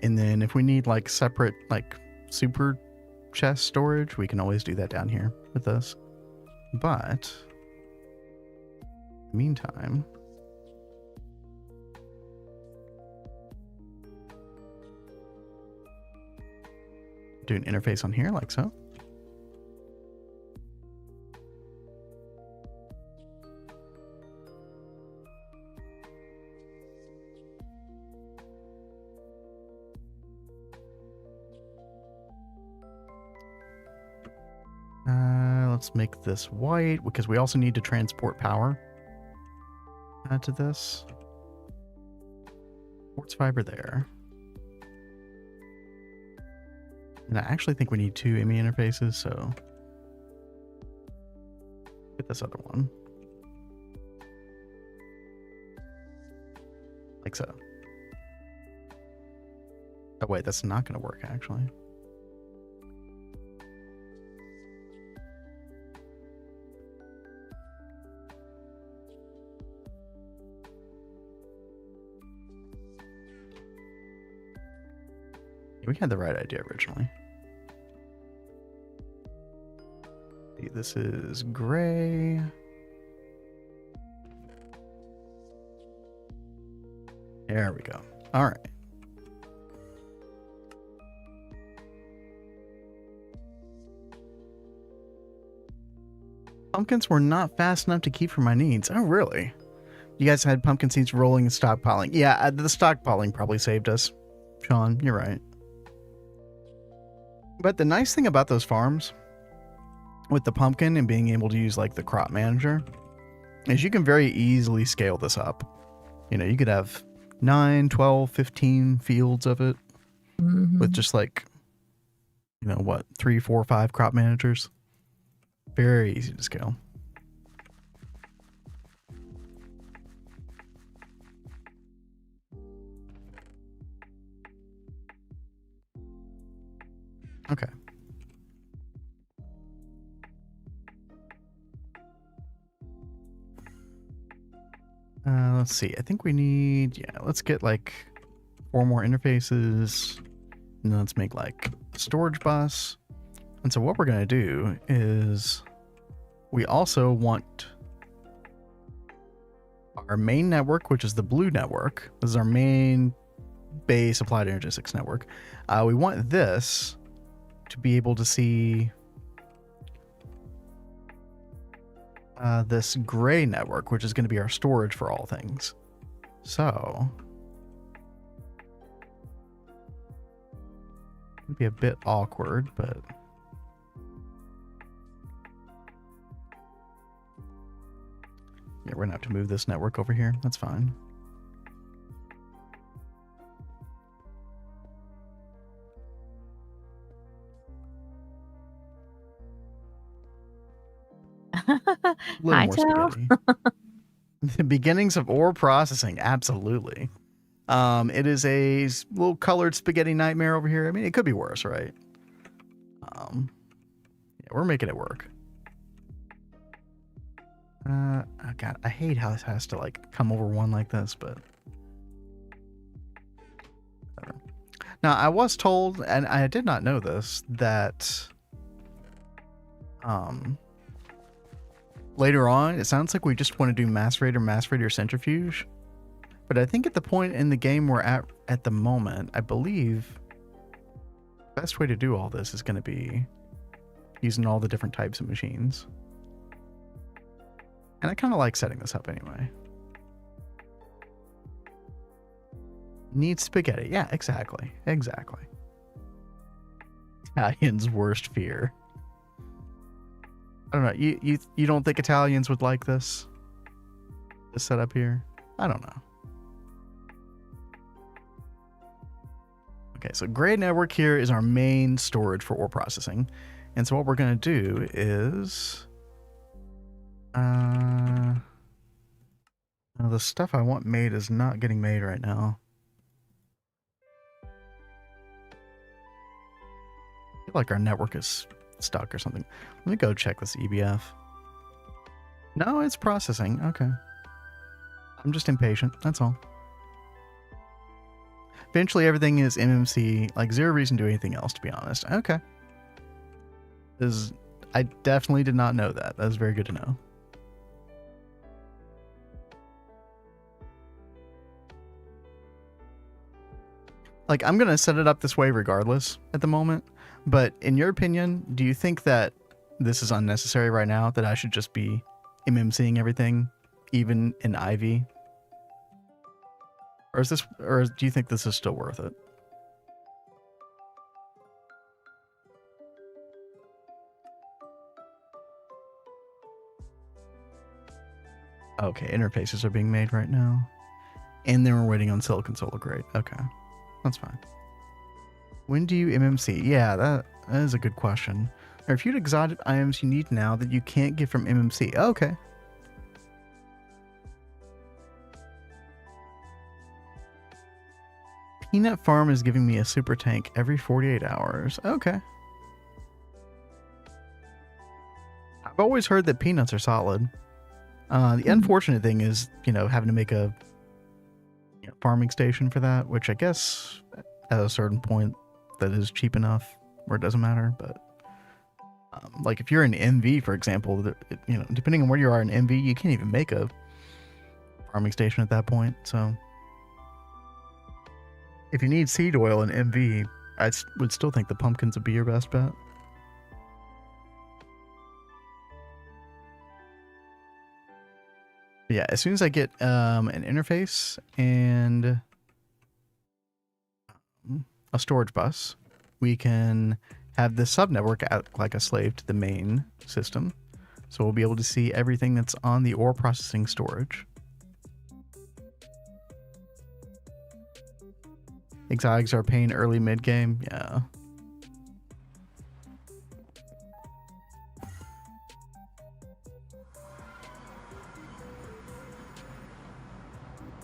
And then if we need like separate like super chest storage, we can always do that down here with this. But meantime, do an interface on here like so. Let's make this white because we also need to transport power to this. Quartz fiber there. And I actually think we need 2 IMI interfaces, so get this other one. Like so. Oh wait, that's not going to work actually. We had the right idea originally. This is gray. There we go. All right. Pumpkins were not fast enough to keep for my needs. Oh, really? You guys had pumpkin seeds rolling and stockpiling. Yeah, the stockpiling probably saved us. Sean, you're right. But the nice thing about those farms with the pumpkin and being able to use like the crop manager is you can very easily scale this up. You know, you could have 9, 12, 15 fields of it with just like, you know, what, 3, 4, 5 crop managers. Very easy to scale. Okay. Let's see. I think we need, yeah, let's get like 4 more interfaces. And then let's make like a storage bus. And so what we're going to do is we also want our main network, which is the blue network. This is our main base applied energistics network. We want this to be able to see this gray network, which is going to be our storage for all things. So it'd be a bit awkward, but yeah, we're gonna have to move this network over here. That's fine. A little Hi, more Tal. spaghetti. The beginnings of ore processing, absolutely. It is a little colored spaghetti nightmare over here. I mean, it could be worse, right? Yeah, we're making it work. Oh God, I hate how this has to like come over one like this, but whatever. Now, I was told, and I did not know this, that later on, it sounds like we just want to do macerator centrifuge. But I think at the point in the game we're at the moment, I believe the best way to do all this is going to be using all the different types of machines. And I kind of like setting this up anyway. Need spaghetti. Yeah, exactly. Exactly. Italians' worst fear. I don't know. You don't think Italians would like this setup here? I don't know. Okay, so gray network here is our main storage for ore processing. And so what we're going to do is the stuff I want made is not getting made right now. I feel like our network is stuck or something. Let me go check this EBF. No, it's processing. Okay. I'm just impatient. That's all. Eventually everything is MMC. Like, zero reason to do anything else, to be honest. Okay. I definitely did not know that. That was very good to know. Like, I'm going to set it up this way regardless at the moment. But in your opinion, do you think that this is unnecessary right now? That I should just be MMCing everything, even in Ivy? Or do you think this is still worth it? Okay, interfaces are being made right now. And then we're waiting on silicon solar grade. Okay, that's fine. When do you MMC? Yeah, that is a good question. There are a few exotic items you need now that you can't get from MMC. Okay. Peanut Farm is giving me a super tank every 48 hours. Okay. I've always heard that peanuts are solid. The unfortunate thing is, you know, having to make a farming station for that, which I guess at a certain point that is cheap enough where it doesn't matter. But like if you're in MV, for example, depending on where you are in MV, you can't even make a farming station at that point. So if you need seed oil in MV, I would still think the pumpkins would be your best bet. But yeah, as soon as I get an interface and a storage bus, we can have the subnetwork act like a slave to the main system. So we'll be able to see everything that's on the ore processing storage. Exotics are paying early mid game. Yeah.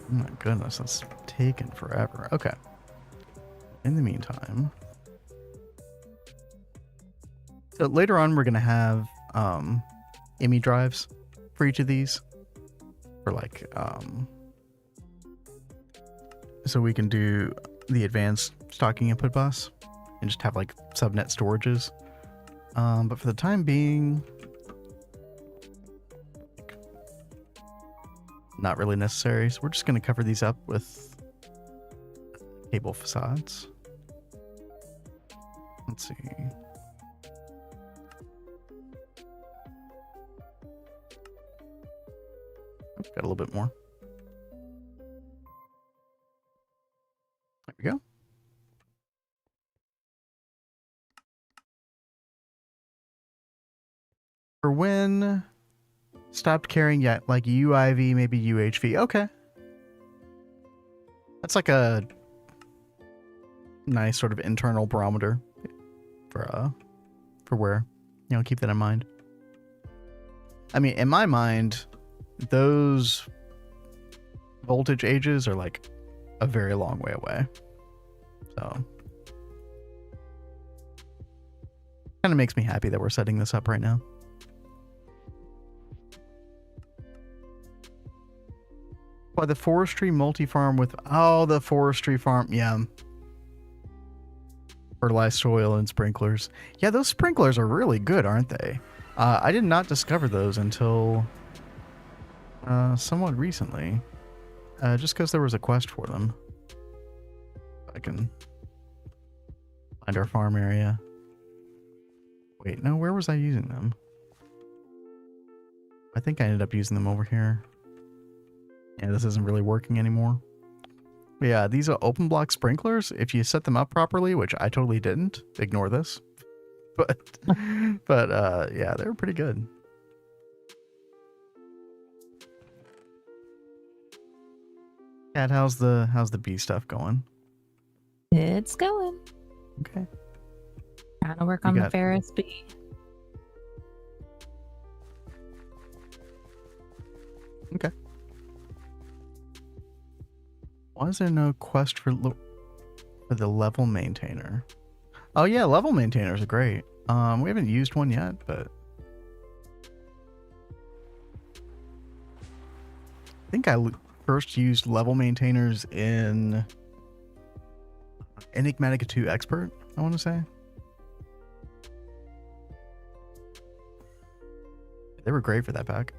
Oh my goodness, that's taken forever. Okay. In the meantime, so later on we're gonna have IMI drives for each of these, for like so we can do the advanced stocking input bus and just have like subnet storages. But for the time being, not really necessary. So we're just going to cover these up with cable facades. Let's see. Oh, got a little bit more. There we go. For when stopped carrying yet, like UIV, maybe UHV. Okay. That's like a nice sort of internal barometer for where, you know, keep that in mind. I mean, in my mind, those voltage ages are like a very long way away. So kind of makes me happy that we're setting this up right now. Why the forestry multi-farm with the forestry farm, yeah. Fertilized soil and sprinklers. Yeah, those sprinklers are really good, aren't they? I did not discover those until somewhat recently. Just because there was a quest for them. I can find our farm area. Wait, no, where was I using them? I think I ended up using them over here. Yeah, this isn't really working anymore. But yeah, these are open block sprinklers. If you set them up properly, which I totally didn't, ignore this. But yeah, they were pretty good. Cat, how's the bee stuff going? It's going. Okay. Trying to work on the Ferris bee. Okay. Why is there no quest for the level maintainer? Oh yeah, level maintainers are great. We haven't used one yet, but I think I first used level maintainers in Enigmatica 2 Expert, I want to say. They were great for that pack.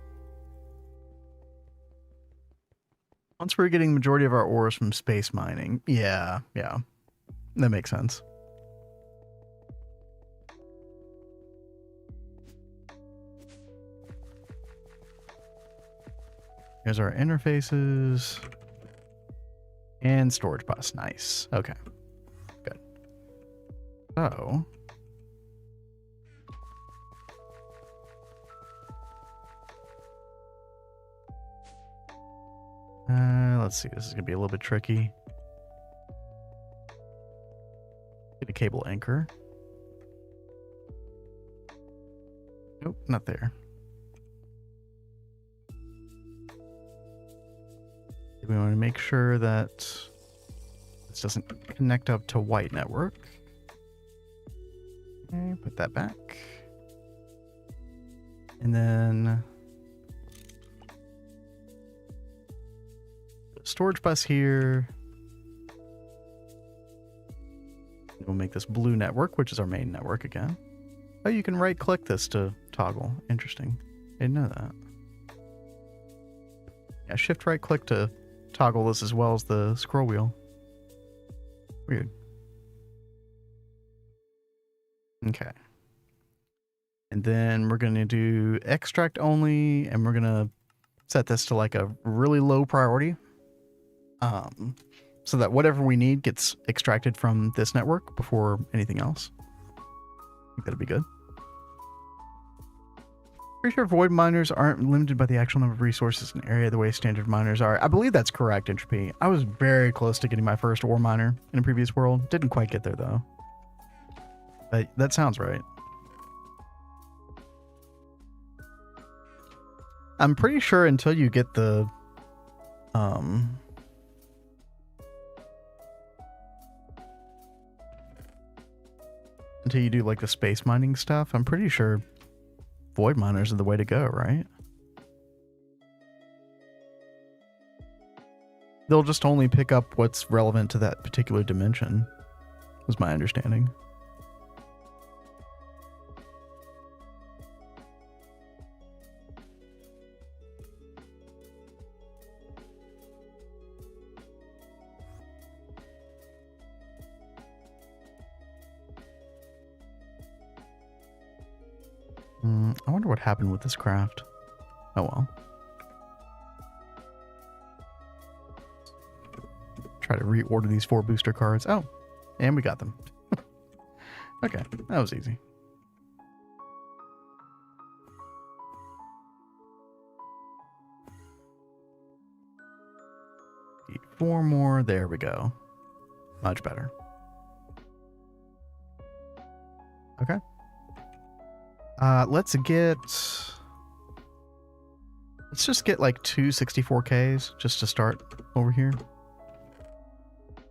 Once we're getting the majority of our ores from space mining. Yeah. That makes sense. Here's our interfaces. And storage bus. Nice. Okay. Good. So let's see. This is gonna be a little bit tricky. Get a cable anchor. Nope, not there. We want to make sure that this doesn't connect up to white network. Okay, put that back. And then storage bus here. We'll make this blue network, which is our main network again. Oh, you can right click this to toggle. Interesting. I didn't know that. Yeah, shift right click to toggle this as well as the scroll wheel. Weird. Okay. And then we're going to do extract only, and we're going to set this to like a really low priority. So that whatever we need gets extracted from this network before anything else. think that'd be good. Pretty sure void miners aren't limited by the actual number of resources in an area the way standard miners are. I believe that's correct, Entropy. I was very close to getting my first ore miner in a previous world. Didn't quite get there, though. But that sounds right. I'm pretty sure until you get the... until you do, like, the space mining stuff, I'm pretty sure void miners are the way to go, right? They'll just only pick up what's relevant to that particular dimension, was my understanding. I wonder what happened with this craft. Oh well. Try to reorder these 4 booster cards. Oh, and we got them. Okay, that was easy. 4 more. There we go. Much better. Okay. Let's just get like 2 64Ks just to start over here.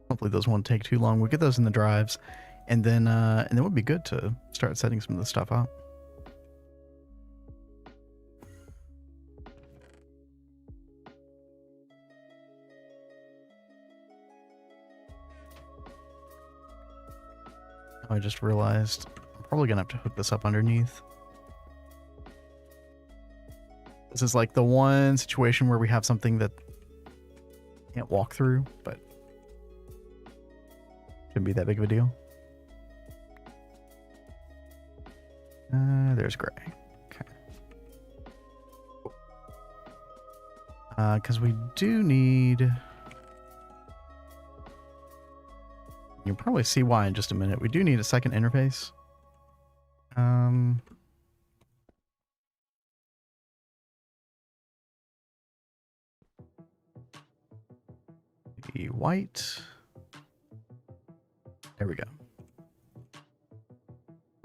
Hopefully those won't take too long. We'll get those in the drives, and then we'll be good to start setting some of the stuff up. I just realized I'm probably gonna have to hook this up underneath. This is like the one situation where we have something that can't walk through, but shouldn't be that big of a deal. There's gray. Okay. Because we do need... You'll probably see why in just a minute. We do need a second interface. The white. There we go.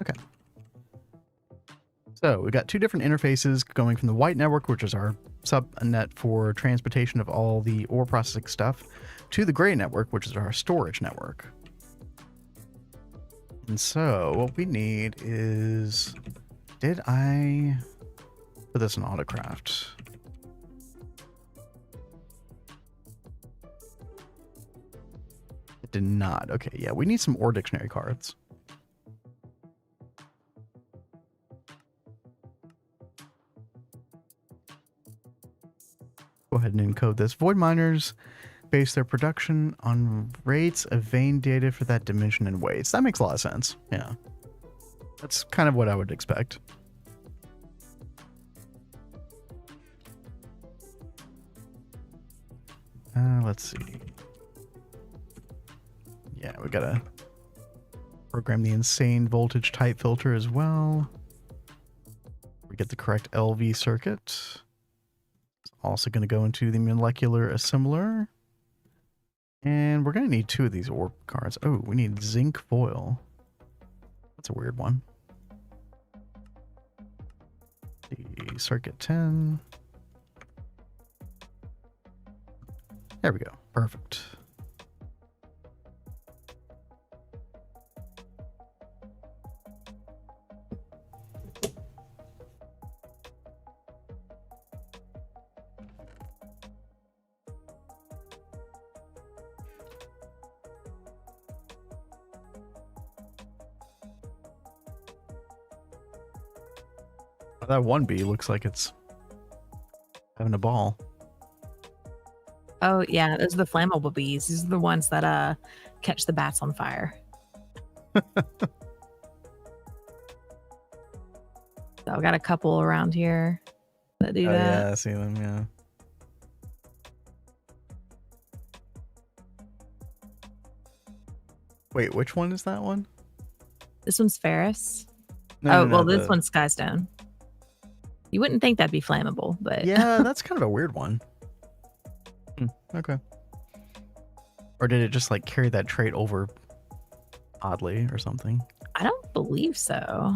Okay. So we got 2 different interfaces going from the white network, which is our subnet for transportation of all the ore processing stuff, to the gray network, which is our storage network. And so what we need is, did I put this in Autocraft? It did not. Okay, yeah, we need some ore dictionary cards. Go ahead and encode this. Void miners base their production on rates of vein data for that dimension and weights. That makes a lot of sense. Yeah. That's kind of what I would expect. Let's see. Yeah, we gotta program the insane voltage type filter as well. We get the correct LV circuit. It's also going to go into the molecular assembler. And we're going to need 2 of these ore cards. Oh, we need zinc foil. That's a weird one. The circuit 10. There we go. Perfect. That 1B looks like it's having a ball. Oh yeah, those are the flammable bees. These are the ones that catch the bats on fire. So I've got a couple around here that do that. Yeah, I see them, yeah. Wait, which one is that one? This one's Ferris. No, Oh, no, well, no. this one's Skystone. You wouldn't think that'd be flammable, but Yeah, that's kind of a weird one. Okay. Or did it just like carry that trait over oddly or something? I don't believe so.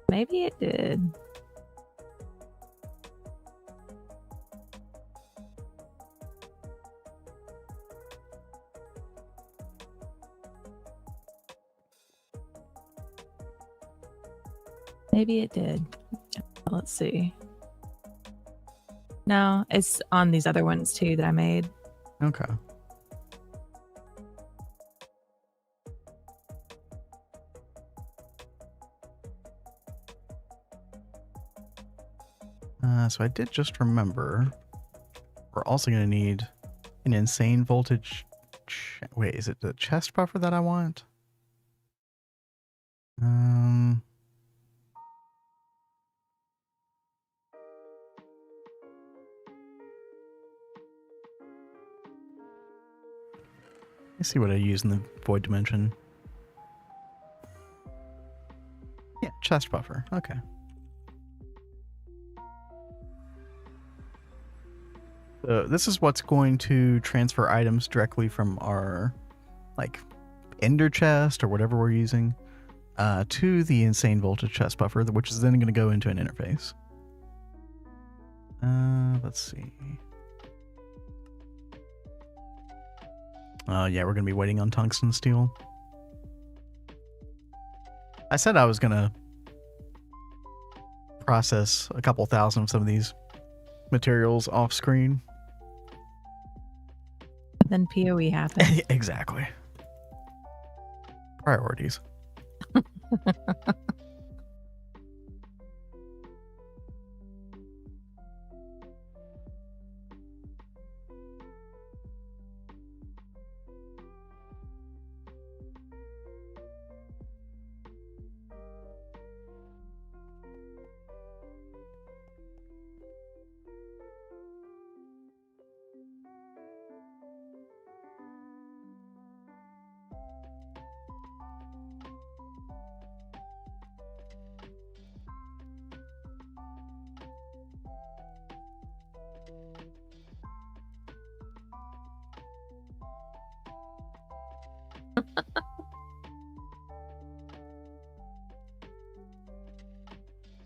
Maybe it did. Maybe it did. Let's see. No, it's on these other ones too that I made. Okay. So I did just remember we're also going to need an insane voltage. Wait, is it the chest buffer that I want? Let's see what I use in the void dimension. Yeah, chest buffer. Okay. So this is what's going to transfer items directly from our like ender chest or whatever we're using to the insane voltage chest buffer, which is then going to go into an interface. Let's see. Yeah, we're going to be waiting on tungsten steel. I said I was going to process a couple thousand of some of these materials off screen. Then PoE happened. Exactly. Priorities.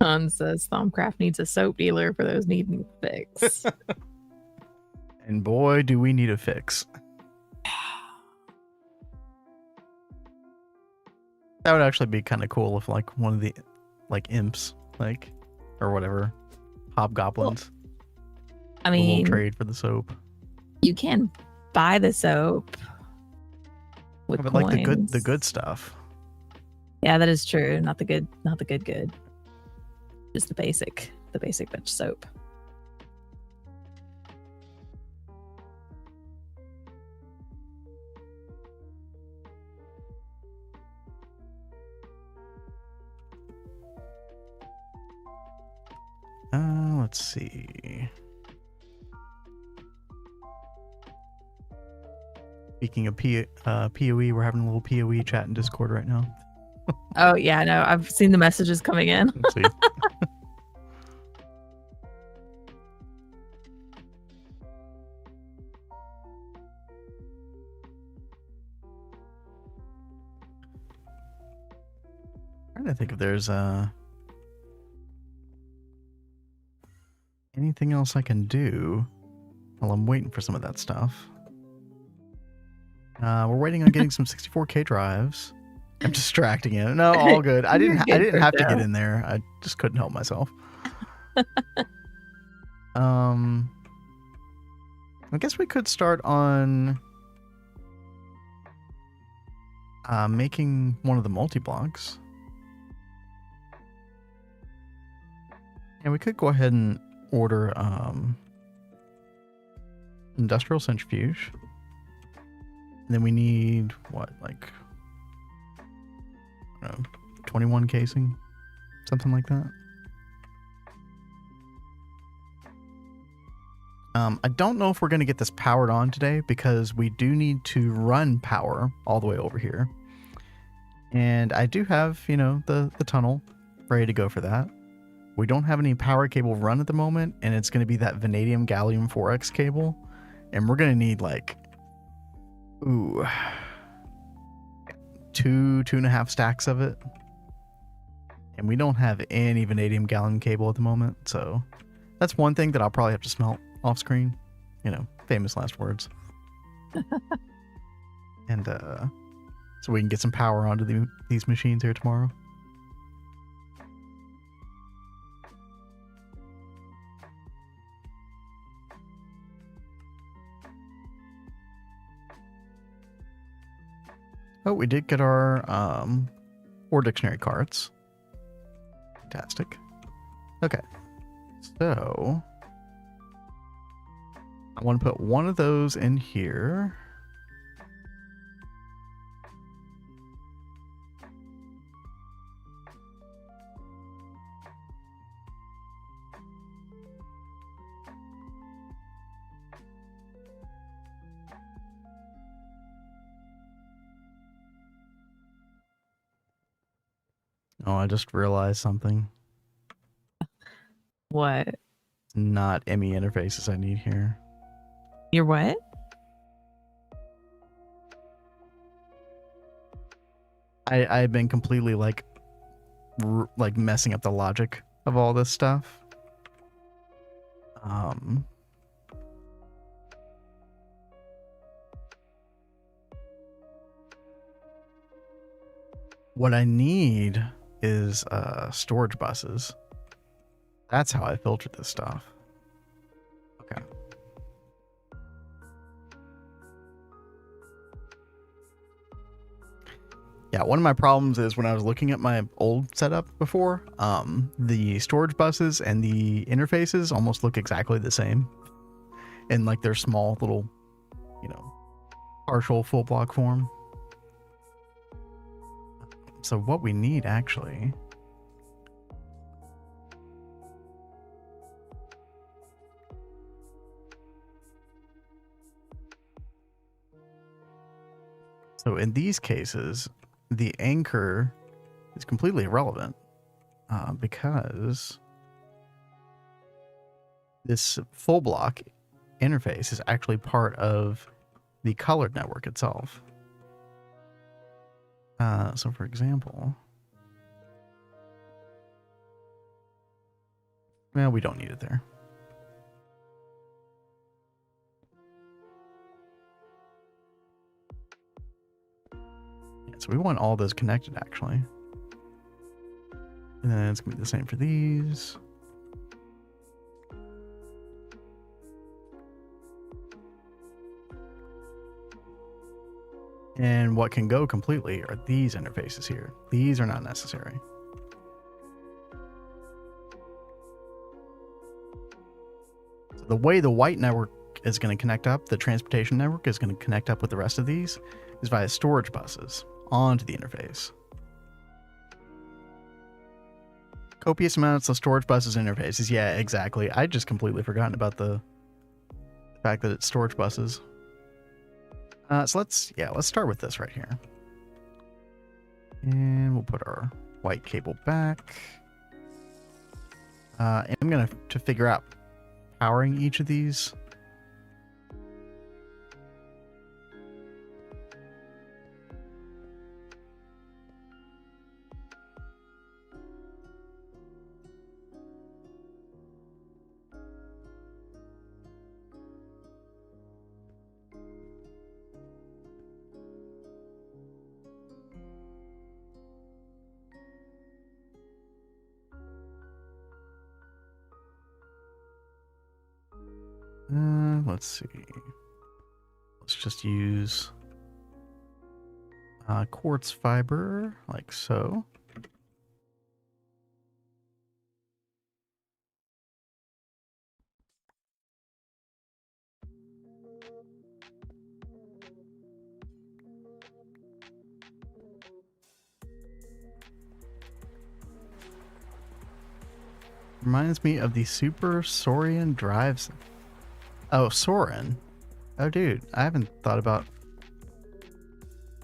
Hans says Thumbcraft needs a soap dealer for those needing fix. And boy, do we need a fix. That would actually be kind of cool if like one of the like imps, like, or whatever, hobgoblins. I mean, trade for the soap. You can buy the soap with But coins. like the good stuff. Yeah, that is true. Not the good. Just the basic bitch soap. Let's see. Speaking of PoE, we're having a little PoE chat in Discord right now. Oh yeah, no, I've seen the messages coming in. Let's see. Trying to think if there's anything else I can do while I'm waiting for some of that stuff. We're waiting on getting some 64K drives. I'm distracting you. No, all good. I didn't have to get in there. I just couldn't help myself. I guess we could start on making one of the multi-blocks. And we could go ahead and order industrial centrifuge. And then we need what, like, I don't know, 21 casing, something like that. I don't know if we're going to get this powered on today because we do need to run power all the way over here. And I do have, you know, the tunnel ready to go for that. We don't have any power cable run at the moment, and it's going to be that vanadium gallium 4x cable. And we're going to need like, ooh, 2.5 stacks of it. And we don't have any vanadium gallium cable at the moment. So that's one thing that I'll probably have to smelt off screen. You know, famous last words. And so we can get some power onto these machines here tomorrow. Oh, we did get our ore dictionary cards. Fantastic. Okay. So I want to put one of those in here. Oh, I just realized something. What? Not ME interfaces I need here. You're what? I've been completely like messing up the logic of all this stuff. What I need is storage buses. That's how I filtered this stuff. Okay. Yeah, one of my problems is when I was looking at my old setup before, the storage buses and the interfaces almost look exactly the same. In like their small little, you know, partial full block form. So what we need actually so in these cases, the anchor is completely irrelevant because this full block interface is actually part of the colored network itself. So for example, well, we don't need it there. Yeah, so we want all those connected actually. And then it's gonna be the same for these. And what can go completely are these interfaces here. These are not necessary. So the way the white network is going to connect up, the transportation network is going to connect up with the rest of these, is via storage buses onto the interface. Copious amounts of storage buses interfaces. Yeah, exactly. I just completely forgotten about the fact that it's storage buses. So let's start with this right here. And we'll put our white cable back. And I'm going to figure out powering each of these. Let's see. Let's just use quartz fiber like so. Reminds me of the Super Saurian drives. Oh, Soren. Oh, dude, I haven't thought about.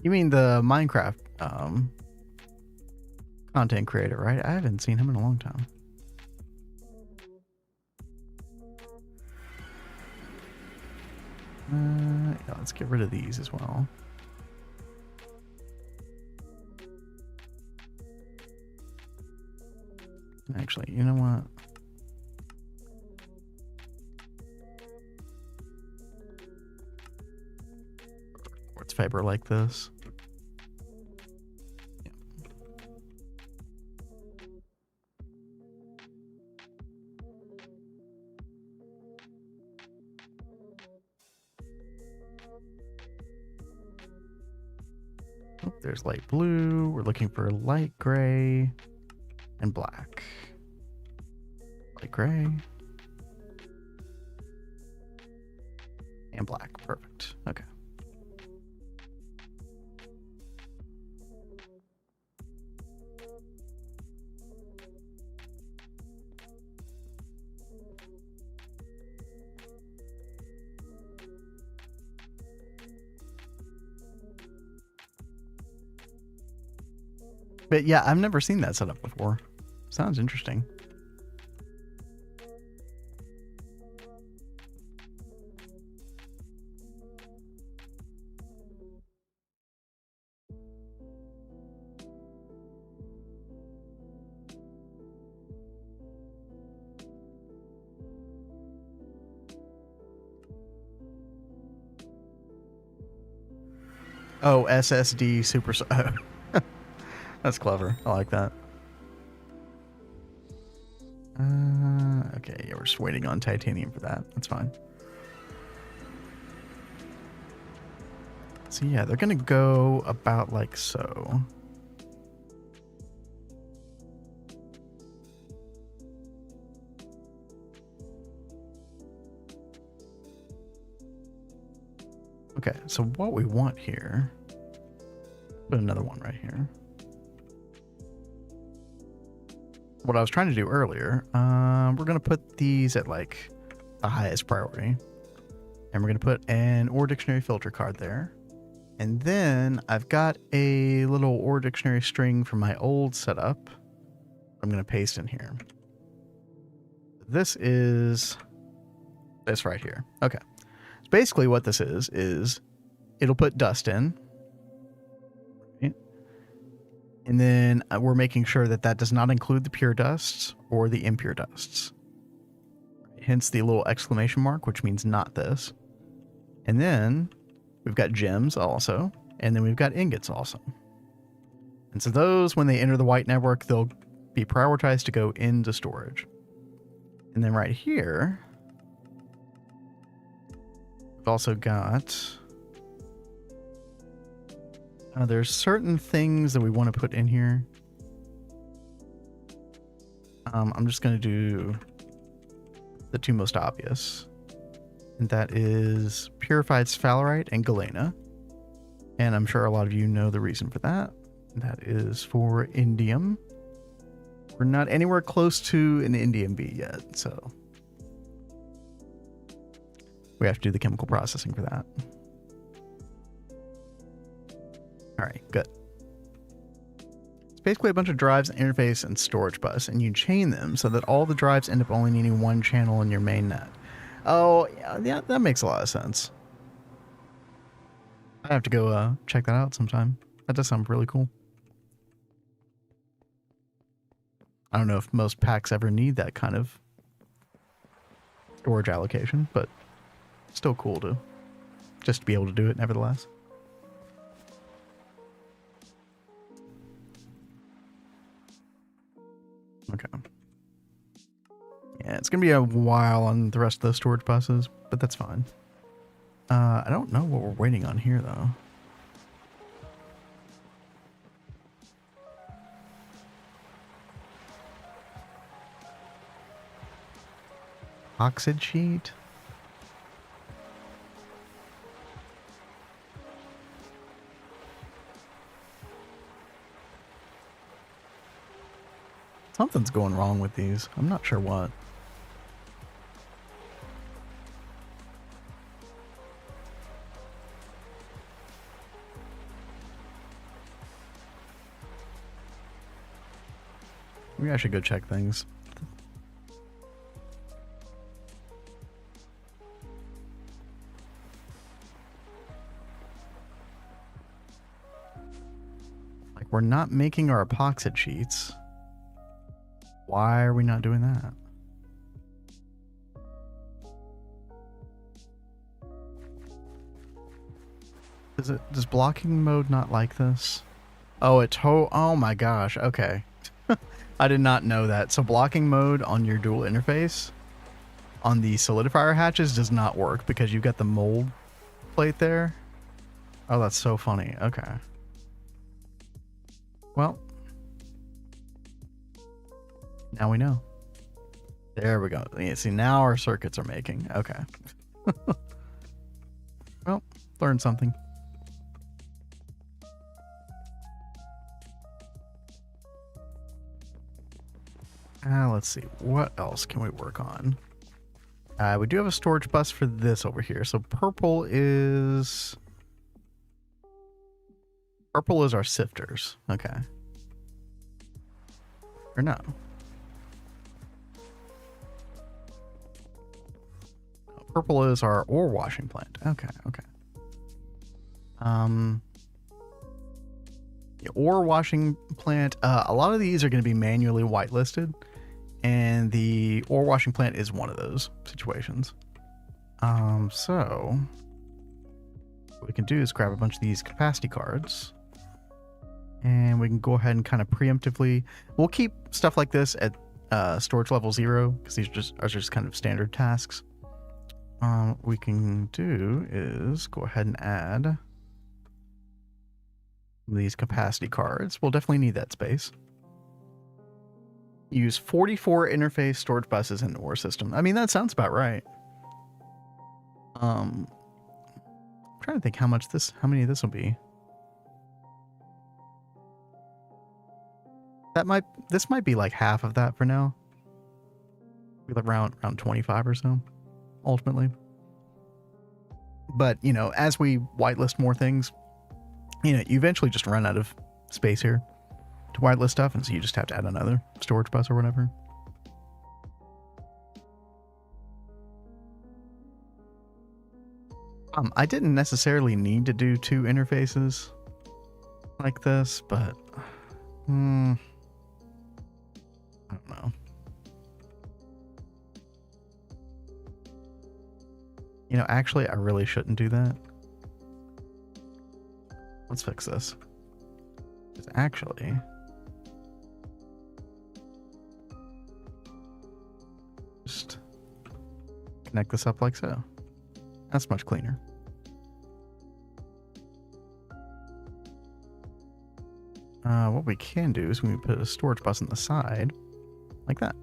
You mean the Minecraft content creator, right? I haven't seen him in a long time. Yeah, let's get rid of these as well. Actually, you know what? Quartz fiber like this. Yeah. Oh, there's light blue. We're looking for light gray and black. Light gray and black. Perfect. Okay. But yeah, I've never seen that setup before. Sounds interesting. Oh, SSD super. That's clever. I like that. Okay, yeah, we're just waiting on titanium for that. That's fine. So yeah, they're gonna go about like so. Okay, so what we want here, put another one right here. What I was trying to do earlier, we're going to put these at like the highest priority. And we're going to put an OR dictionary filter card there. And then I've got a little OR dictionary string from my old setup. I'm going to paste in here. This is this right here. Okay. So basically what this is it'll put dust in. Right? And then we're making sure that that does not include the pure dusts or the impure dusts. Hence the little exclamation mark, which means not this. And then we've got gems also. And then we've got ingots also. And so those, when they enter the white network, they'll be prioritized to go into storage. And then right here, we've also got... there's certain things that we want to put in here. I'm just going to do the two most obvious. And that is purified sphalerite and galena. And I'm sure a lot of you know the reason for that. That is for indium. We're not anywhere close to an indium B yet, so we have to do the chemical processing for that. All right, good. It's basically a bunch of drives, interface, and storage bus, and you chain them so that all the drives end up only needing one channel in your main net. Oh, yeah, that makes a lot of sense. I have to go check that out sometime. That does sound really cool. I don't know if most packs ever need that kind of storage allocation, but still cool to just be able to do it nevertheless. Okay. Yeah, it's going to be a while on the rest of the storage buses, but that's fine. I don't know what we're waiting on here, though. Oxide sheet? Something's going wrong with these. I'm not sure what. Maybe I should go check things. Like, we're not making our epoxid sheets. Why are we not doing that? Does blocking mode not like this? Oh, oh my gosh. Okay. I did not know that. So blocking mode on your dual interface on the solidifier hatches does not work because you've got the mold plate there. Oh, that's so funny. Okay. Well, now we know. There we go. Yeah, see, now our circuits are making. Okay. Well, learned something. Let's see. What else can we work on? We do have a storage bus for this over here. So purple is our sifters. Okay. Or no. Purple is our ore washing plant. Okay, okay. The ore washing plant, a lot of these are going to be manually whitelisted, and the ore washing plant is one of those situations. So what we can do is grab a bunch of these capacity cards, and we can go ahead and kind of preemptively, we'll keep stuff like this at storage level 0 because these are just kind of standard tasks. What we can do is go ahead and add these capacity cards. We'll definitely need that space. Use 44 interface storage buses in the ore system. I mean, that sounds about right. I'm trying to think how many of this will be. This might be like half of that for now. Be around 25 or so, ultimately. But, you know, as we whitelist more things, you know, you eventually just run out of space here to whitelist stuff, and so you just have to add another storage bus or whatever. I didn't necessarily need to do 2 interfaces like this, but I don't know. You know, actually, I really shouldn't do that. Let's fix this. Because actually, just connect this up like so. That's much cleaner. What we can do is we can put a storage bus on the side, like that.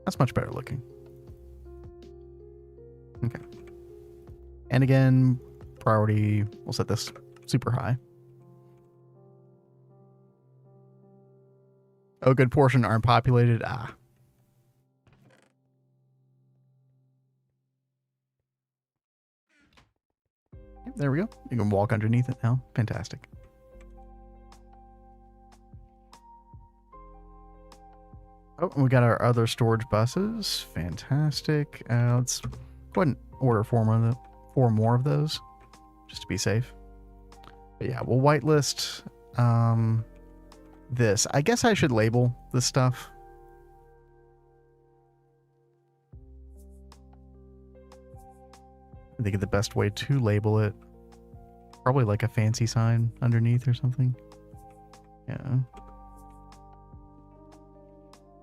That's much better looking. Okay. And again, priority, we'll set this super high. A good portion aren't populated. There we go. You can walk underneath it now. Fantastic. Oh, we got our other storage buses. Fantastic. Let's go ahead and order 4 more of those, just to be safe. But yeah, we'll whitelist this. I guess I should label this stuff. I think the best way to label it, probably like a fancy sign underneath or something. Yeah.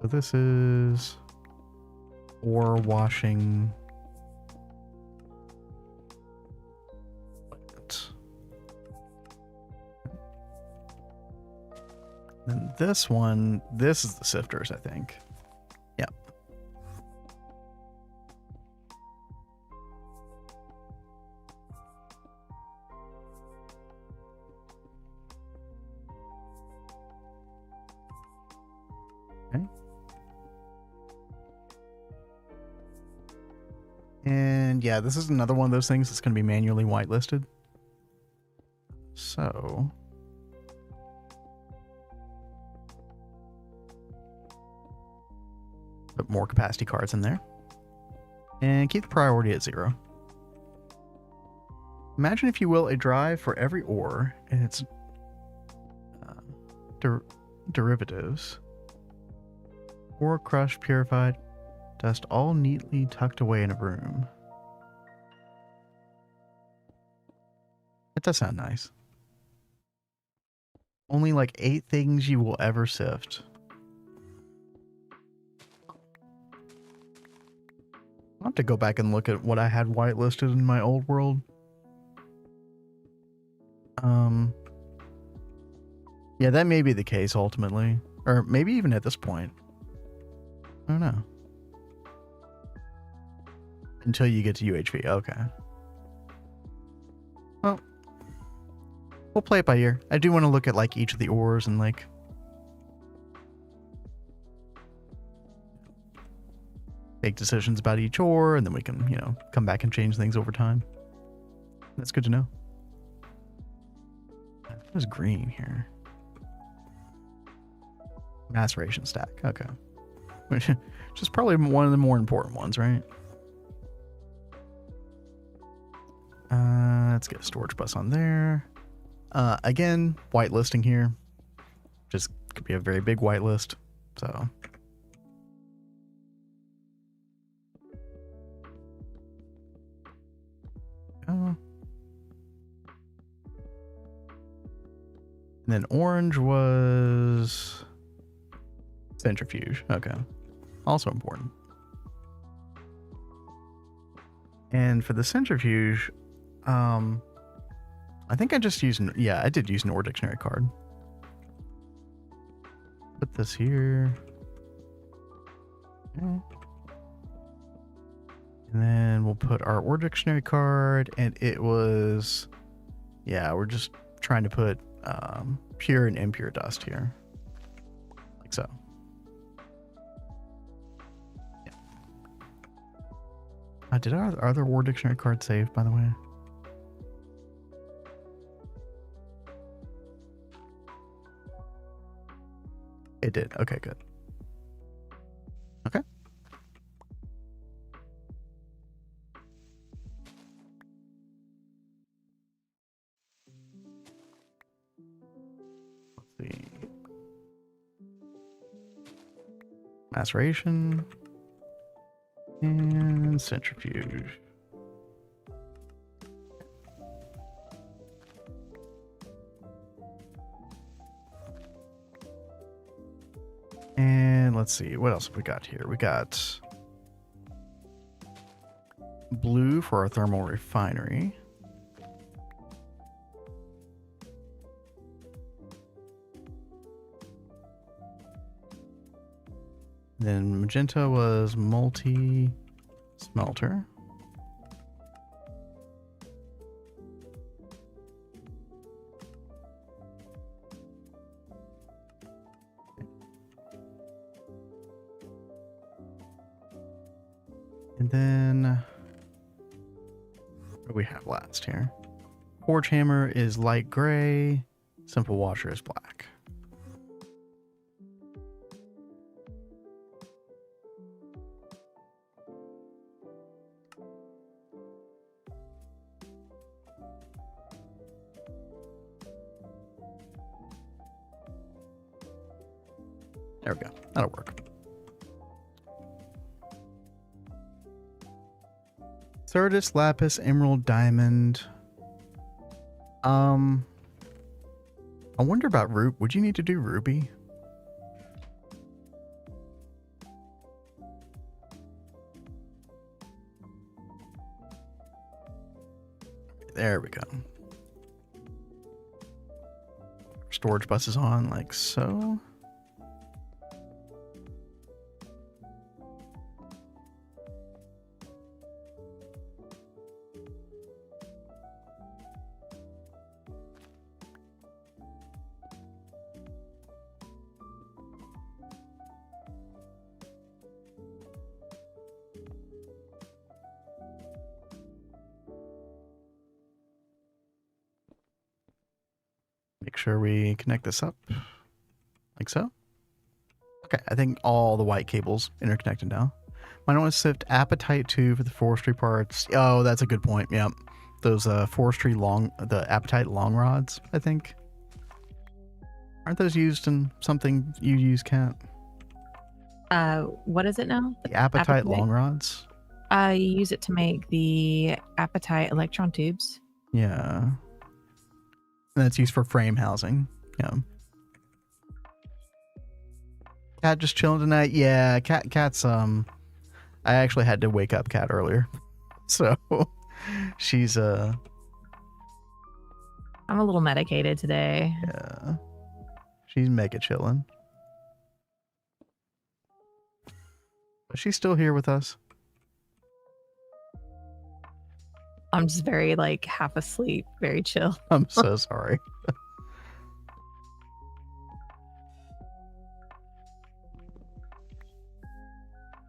So this is ore washing. And this one, this is the sifters, I think. Yep. Okay. And yeah, this is another one of those things that's going to be manually whitelisted. So Put more capacity cards in there. And keep the priority at 0. Imagine, if you will, a drive for every ore and its derivatives. Ore, crushed, purified, dust, all neatly tucked away in a room. It does sound nice. Only like 8 things you will ever sift. I'll have to go back and look at what I had whitelisted in my old world. Yeah, that may be the case ultimately. Or maybe even at this point. I don't know. Until you get to UHV. Okay. Well, we'll play it by ear. I do want to look at like each of the ores and like make decisions about each ore, and then we can, you know, come back and change things over time. That's good to know. There's green here. Maceration stack. Okay. Which is probably one of the more important ones, right? Let's get a storage bus on there. Again, whitelisting here. Just could be a very big whitelist. So. Oh. And then orange was centrifuge. Okay. Also important. And for the centrifuge, I think I just used, I did use an ore dictionary card. Put this here. Okay. And then we'll put our ore dictionary card, and it was, we're just trying to put pure and impure dust here. Like so. Yeah. Did our other ore dictionary card save, by the way? It did. Okay, good. Okay. Let's see. Maceration and centrifuge. And let's see, what else have we got here? We got blue for our thermal refinery. Then magenta was multi-smelter. And then what do we have last here? Forge hammer is light gray. Simple washer is black. There we go. That'll work. Certus, lapis, emerald, diamond. I wonder about ruby. Would you need to do ruby? There we go. Storage bus is on like so. Make sure we connect this up like so. Okay, I think all the white cables interconnected now. Might want to sift apatite 2 for the forestry parts. Oh, that's a good point. Yep. Those the apatite long rods, I think. Aren't those used in something you use, Kat? What is it now? The apatite long rods? You use it to make the apatite electron tubes. Yeah. And that's used for frame housing. Yeah. Cat just chilling tonight. Yeah, Cat's I actually had to wake up Cat earlier. So she's I'm a little medicated today. Yeah. She's mega chilling. But she's still here with us. I'm just very like half asleep, very chill. I'm so sorry.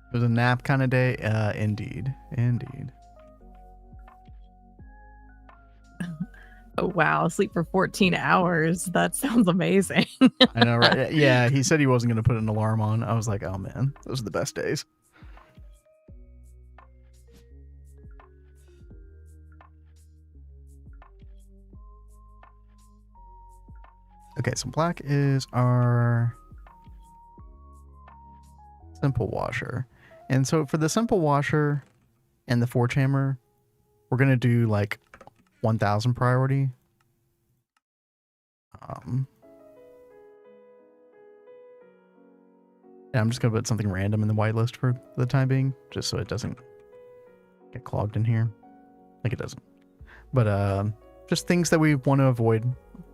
It was a nap kind of day. Indeed. Oh wow, sleep for 14 hours. That sounds amazing. I know, right? Yeah, he said he wasn't going to put an alarm on. I was like, oh man, those are the best days. Okay, so black is our simple washer. And so for the simple washer and the forge hammer, we're going to do like 1000 priority. And I'm just going to put something random in the whitelist for the time being, just so it doesn't get clogged in here. Like it doesn't. But just things that we want to avoid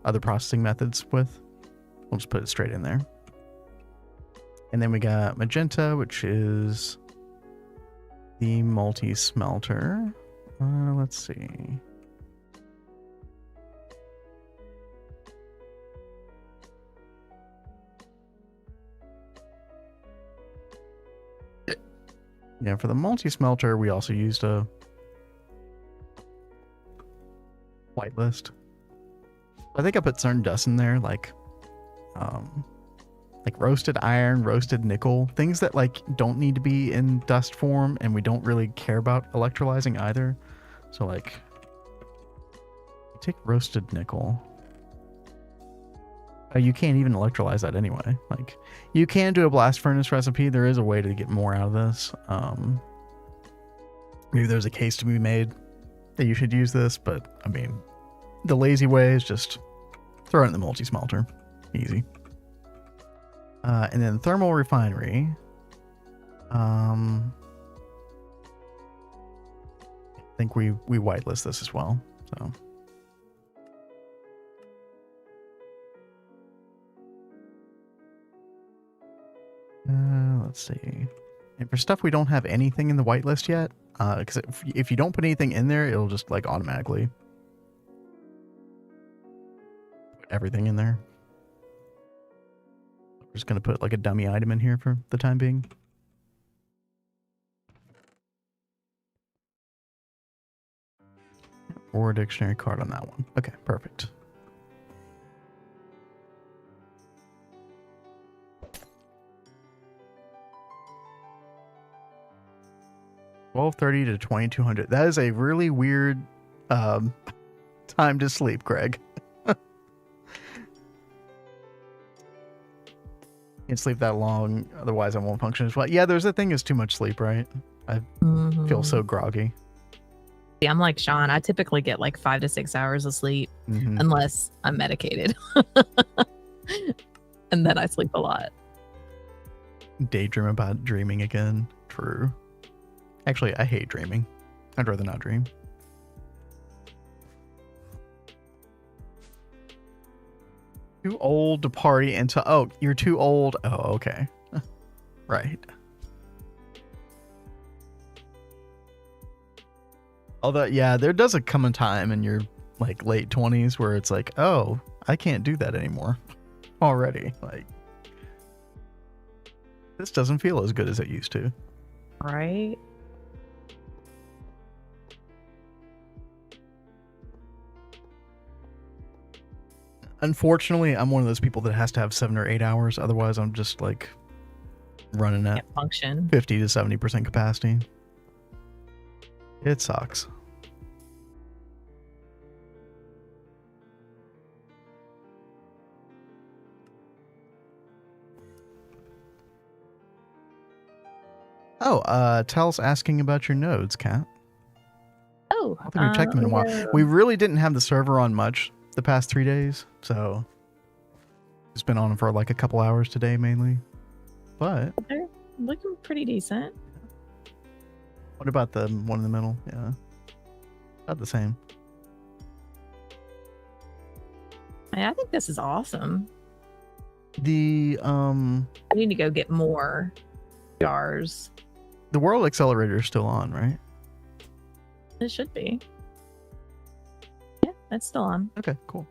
other processing methods with. We'll just put it straight in there. And then we got magenta, which is the multi-smelter. Let's see. Yeah, for the multi-smelter, we also used a whitelist. I think I put certain dust in there, like roasted iron, roasted nickel, things that like don't need to be in dust form, and we don't really care about electrolyzing either. So like, take roasted nickel. You can't even electrolyze that anyway. Like, you can do a blast furnace recipe. There is a way to get more out of this. Maybe there's a case to be made that you should use this, but I mean, the lazy way is just throw it in the multi-smelter. Easy. And then thermal refinery. I think we whitelist this as well. So. Let's see. And for stuff we don't have anything in the whitelist yet, because if you don't put anything in there, it'll just like automatically put everything in there. We're just going to put like a dummy item in here for the time being. Or a dictionary card on that one. Okay, perfect. $12:30 to 2200. That is a really weird time to sleep, Greg. Can't sleep that long, otherwise I won't function as well. Yeah, there's a thing is too much sleep, right? I feel so groggy. Yeah, I'm like Sean. I typically get like 5 to 6 hours of sleep unless I'm medicated. And then I sleep a lot. Daydream about dreaming again. True. Actually, I hate dreaming. I'd rather not dream. Too old to party until... Oh, you're too old. Oh, okay. Right. Although, yeah, there does come a time in your like late 20s where it's like, oh, I can't do that anymore already. Like, this doesn't feel as good as it used to. Right? Unfortunately, I'm one of those people that has to have 7 or 8 hours. Otherwise, I'm just like running at Can't function. 50 to 70% capacity. It sucks. Oh, Tel's asking about your nodes, Kat. Oh, I don't think we've checked them in a while. no. We really didn't have the server on much the past 3 days, so it's been on for like a couple hours today mainly. But They're looking pretty decent. what about the one in the middle? Yeah, about the same. I think this is awesome. The I need to go get more jars. the World Accelerator is still on, right? It should be. Yeah, that's still on. Okay, cool.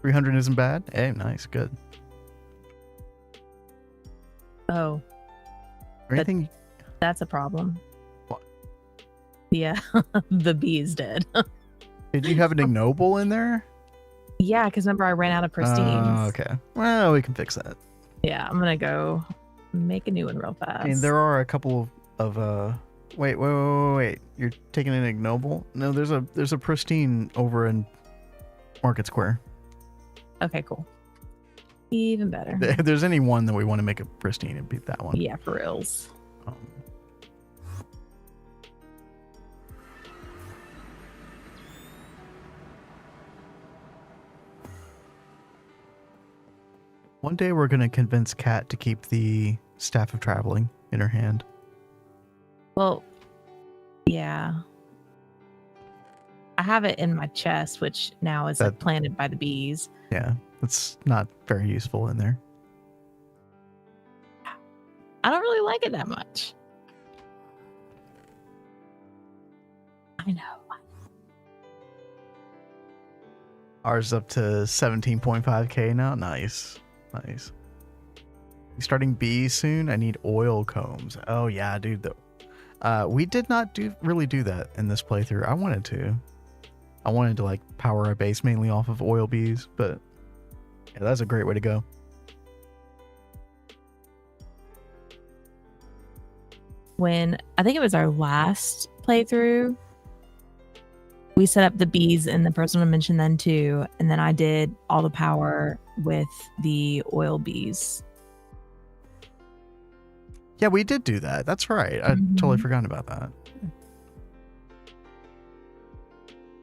300 isn't bad. Hey, nice, good. Oh, Anything? that's a problem. What? Yeah, the bee is dead. Did you have an ignoble in there? Yeah, because remember I ran out of pristines. Okay. Well, we can fix that. Yeah, I'm gonna go make a new one real fast. I mean, there are a couple of Wait. You're taking an ignoble? No, there's a pristine over in Market Square. Okay, cool. Even better. If there's any one that we want to make a pristine, it'd be that one. Yeah, for reals. One day we're gonna convince Kat to keep the Staff of Traveling in her hand. Well, yeah. I have it in my chest, which now is like planted by the bees. Yeah, that's not very useful in there. I don't really like it that much. I know. Ours is up to 17.5k now. Nice. Nice. You starting bees soon? I need oil combs. Oh yeah, dude. Though, we did not really do that in this playthrough. I wanted to. I wanted to like power our base mainly off of oil bees, but yeah, that's a great way to go. When I think it was our last playthrough, we set up the bees in the personal dimension then too, and then I did all the power with the oil bees. Yeah, we did do that. That's right. I totally forgot about that.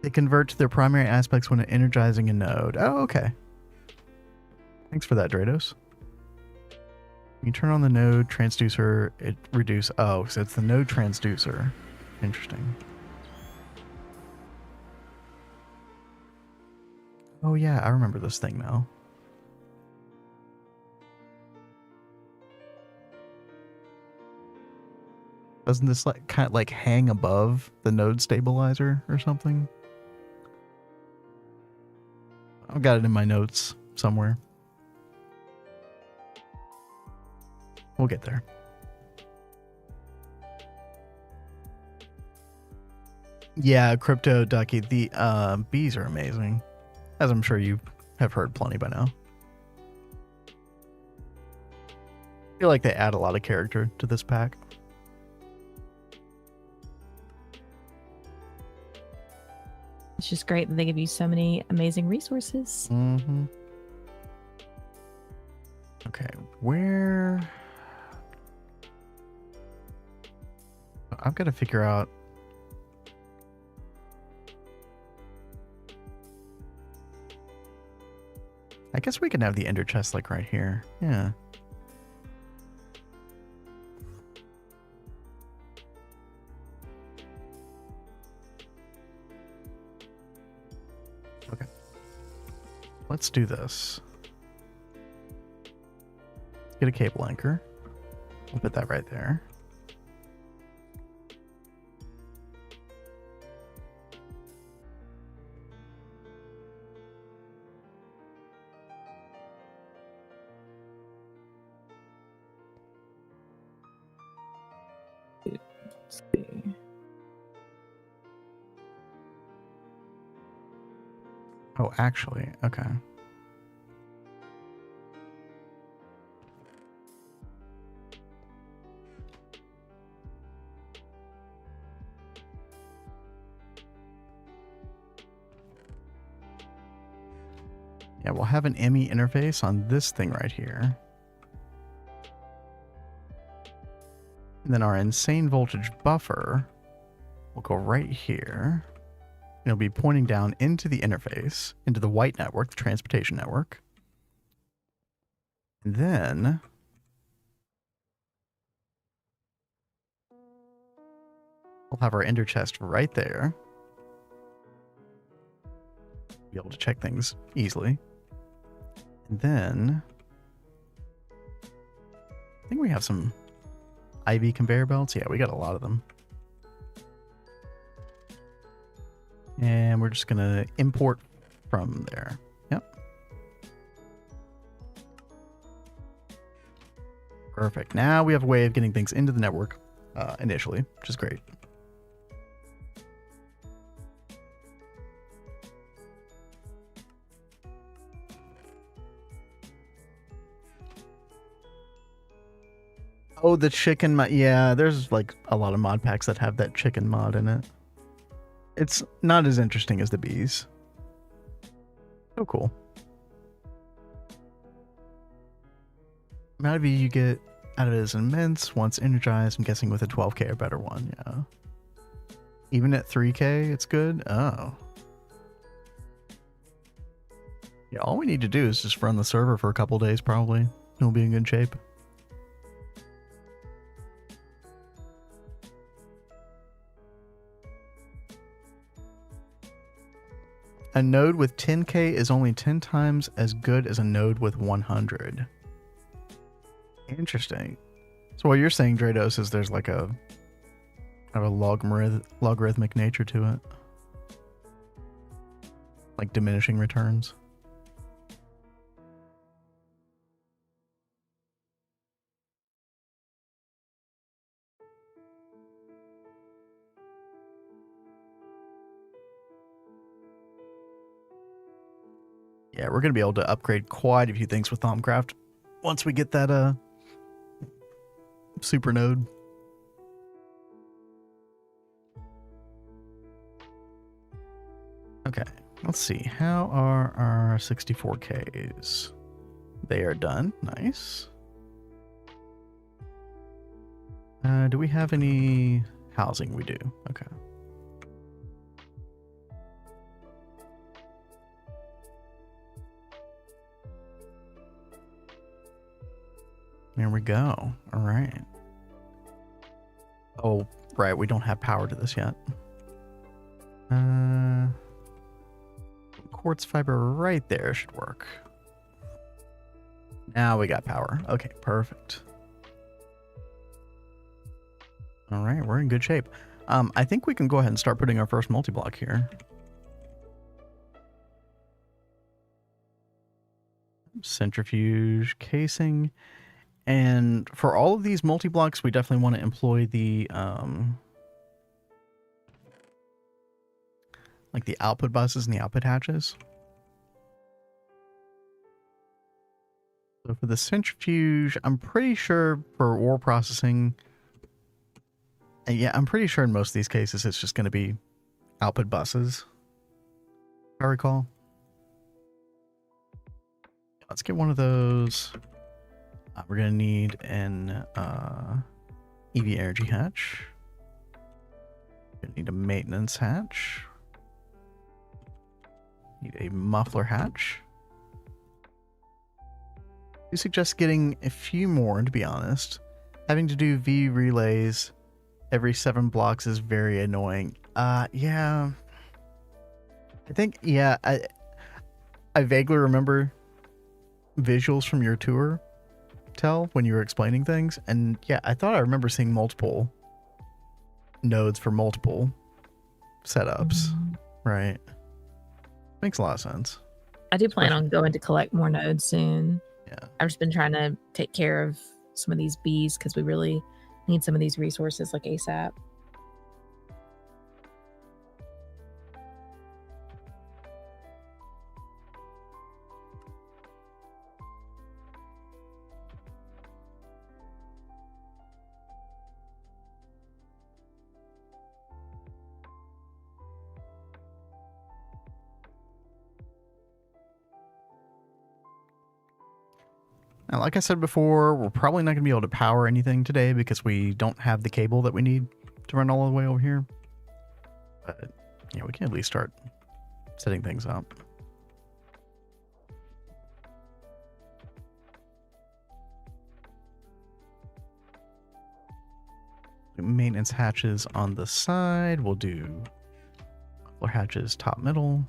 They convert to their primary aspects when energizing a node. Oh, okay. Thanks for that, Drados. You turn on the node transducer, it reduce. Oh, so it's the node transducer. Interesting. Oh yeah, I remember this thing now. Doesn't this like kind of like hang above the node stabilizer or something? I've got it in my notes somewhere. We'll get there. Yeah, Crypto Ducky. The bees are amazing, as I'm sure you have heard plenty by now. I feel like they add a lot of character to this pack. It's just great that they give you so many amazing resources. Mm-hmm. Okay, where... I've got to figure out... I guess we can have the ender chest like right here. Yeah. Okay. Let's do this. Get a cable anchor. We'll put that right there. Let's see. Oh, actually, okay. Yeah, we'll have an ME interface on this thing right here. And then our insane voltage buffer will go right here. It'll be pointing down into the interface, into the white network, the transportation network. And then we'll have our ender chest right there. Be able to check things easily. And then I think we have some IV conveyor belts. Yeah, we got a lot of them. And we're just going to import from there. Yep. Perfect. Now we have a way of getting things into the network initially, which is great. Oh, the chicken mod. Yeah, there's like a lot of mod packs that have that chicken mod in it. It's not as interesting as the bees. So cool. The amount of you get out of it is immense. Once energized, I'm guessing with a 12k or better one, yeah. Even at 3k, it's good? Oh. Yeah, all we need to do is just run the server for a couple days, probably. It'll be in good shape. A node with 10k is only 10 times as good as a node with 100. Interesting. So what you're saying, Drados, is there's like a kind of a logarithmic nature to it. Like diminishing returns. Yeah, we're going to be able to upgrade quite a few things with Thaumcraft once we get that super node. Okay, let's see. How are our 64Ks? They are done. Nice. Do we have any housing? We do. Okay. There we go. All right. Oh, right. We don't have power to this yet. Quartz fiber right there should work. Now we got power. Okay, perfect. All right, we're in good shape. I think we can go ahead and start putting our first multi-block here. Centrifuge casing. And for all of these multi-blocks, we definitely want to employ the like the output buses and the output hatches. So for the centrifuge, I'm pretty sure for ore processing, and yeah, I'm pretty sure in most of these cases it's just going to be output buses, if I recall. Let's get one of those. We're going to need an EV energy hatch. We're going to need a maintenance hatch. Need a muffler hatch. I suggest getting a few more, to be honest. Having to do V relays every 7 blocks is very annoying. Yeah. I think, yeah, I vaguely remember visuals from your tour, Tell, when you were explaining things. And yeah, I thought I remember seeing multiple nodes for multiple setups. Right. Makes a lot of sense. I do plan on going to collect more nodes soon. Yeah. I've just been trying to take care of some of these bees because we really need some of these resources like ASAP. Now, like I said before, we're probably not going to be able to power anything today because we don't have the cable that we need to run all the way over here. But, yeah, we can at least start setting things up. Maintenance hatches on the side. We'll do muffler hatches top middle.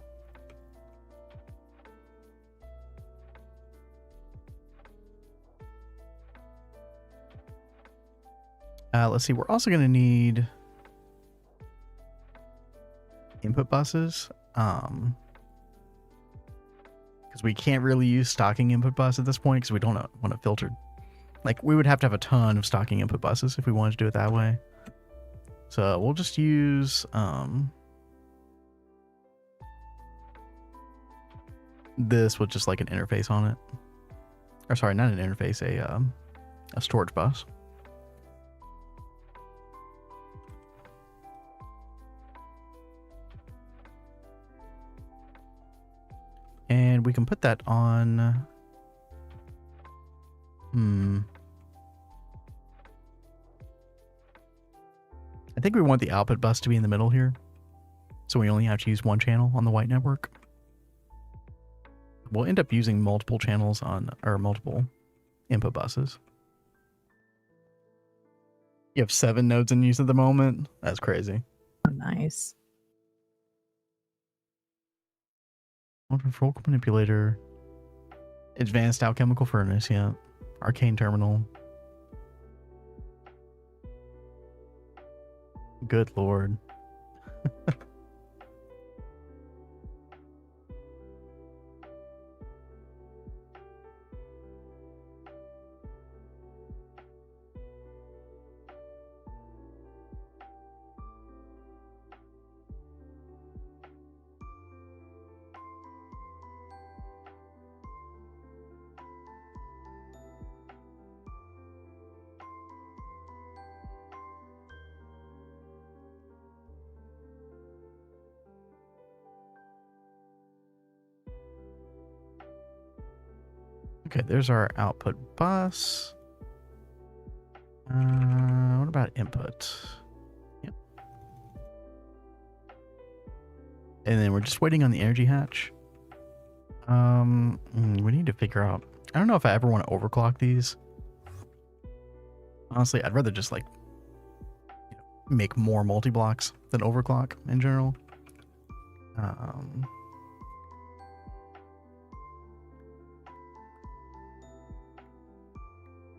Let's see, we're also going to need input buses. Because we can't really use stocking input bus at this point because we don't want it filtered. Like, we would have to have a ton of stocking input buses if we wanted to do it that way. So we'll just use this with just like an interface on it. Or sorry, not an interface, a storage bus. And we can put that on... I think we want the output bus to be in the middle here. So we only have to use one channel on the white network. We'll end up using multiple channels on, or multiple input buses. You have 7 nodes in use at the moment? That's crazy. Nice. Control manipulator. Advanced alchemical furnace, yeah. Arcane terminal. Good lord. Okay, there's our output bus. What about input? Yep. And then we're just waiting on the energy hatch. We need to figure out... I don't know if I ever want to overclock these. Honestly, I'd rather just like make more multi-blocks than overclock in general.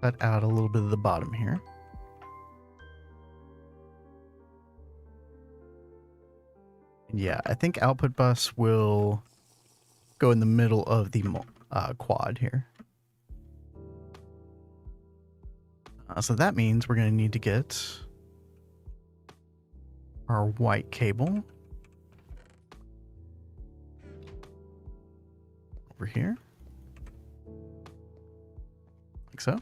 Cut out a little bit of the bottom here. Yeah, I think output bus will go in the middle of the quad here. So that means we're going to need to get our white cable over here, like so.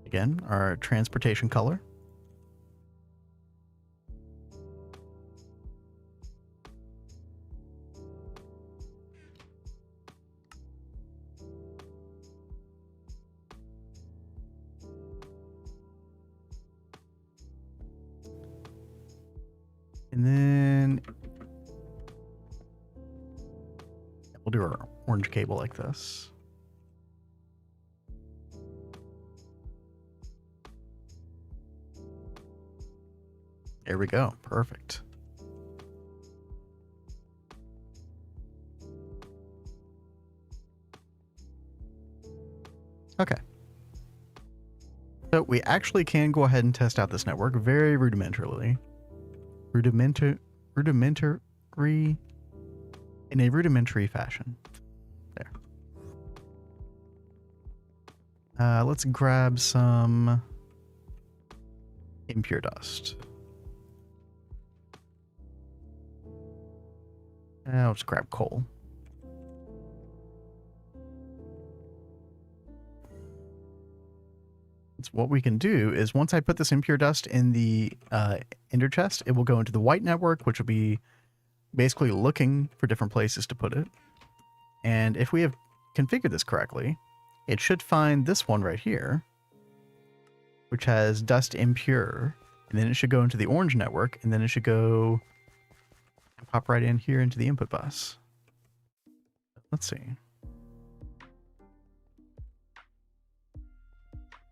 Again, our transportation color. And then we'll do our orange cable like this. There we go. Perfect. Okay. So we actually can go ahead and test out this network very rudimentarily. Rudimentary in a rudimentary fashion. There. Let's grab some impure dust. I'll just grab coal. So what we can do is once I put this impure dust in the ender chest, it will go into the white network, which will be basically looking for different places to put it. And if we have configure this correctly, it should find this one right here, which has dust impure, and then it should go into the orange network, and then it should go and pop right in here into the input bus. Let's see.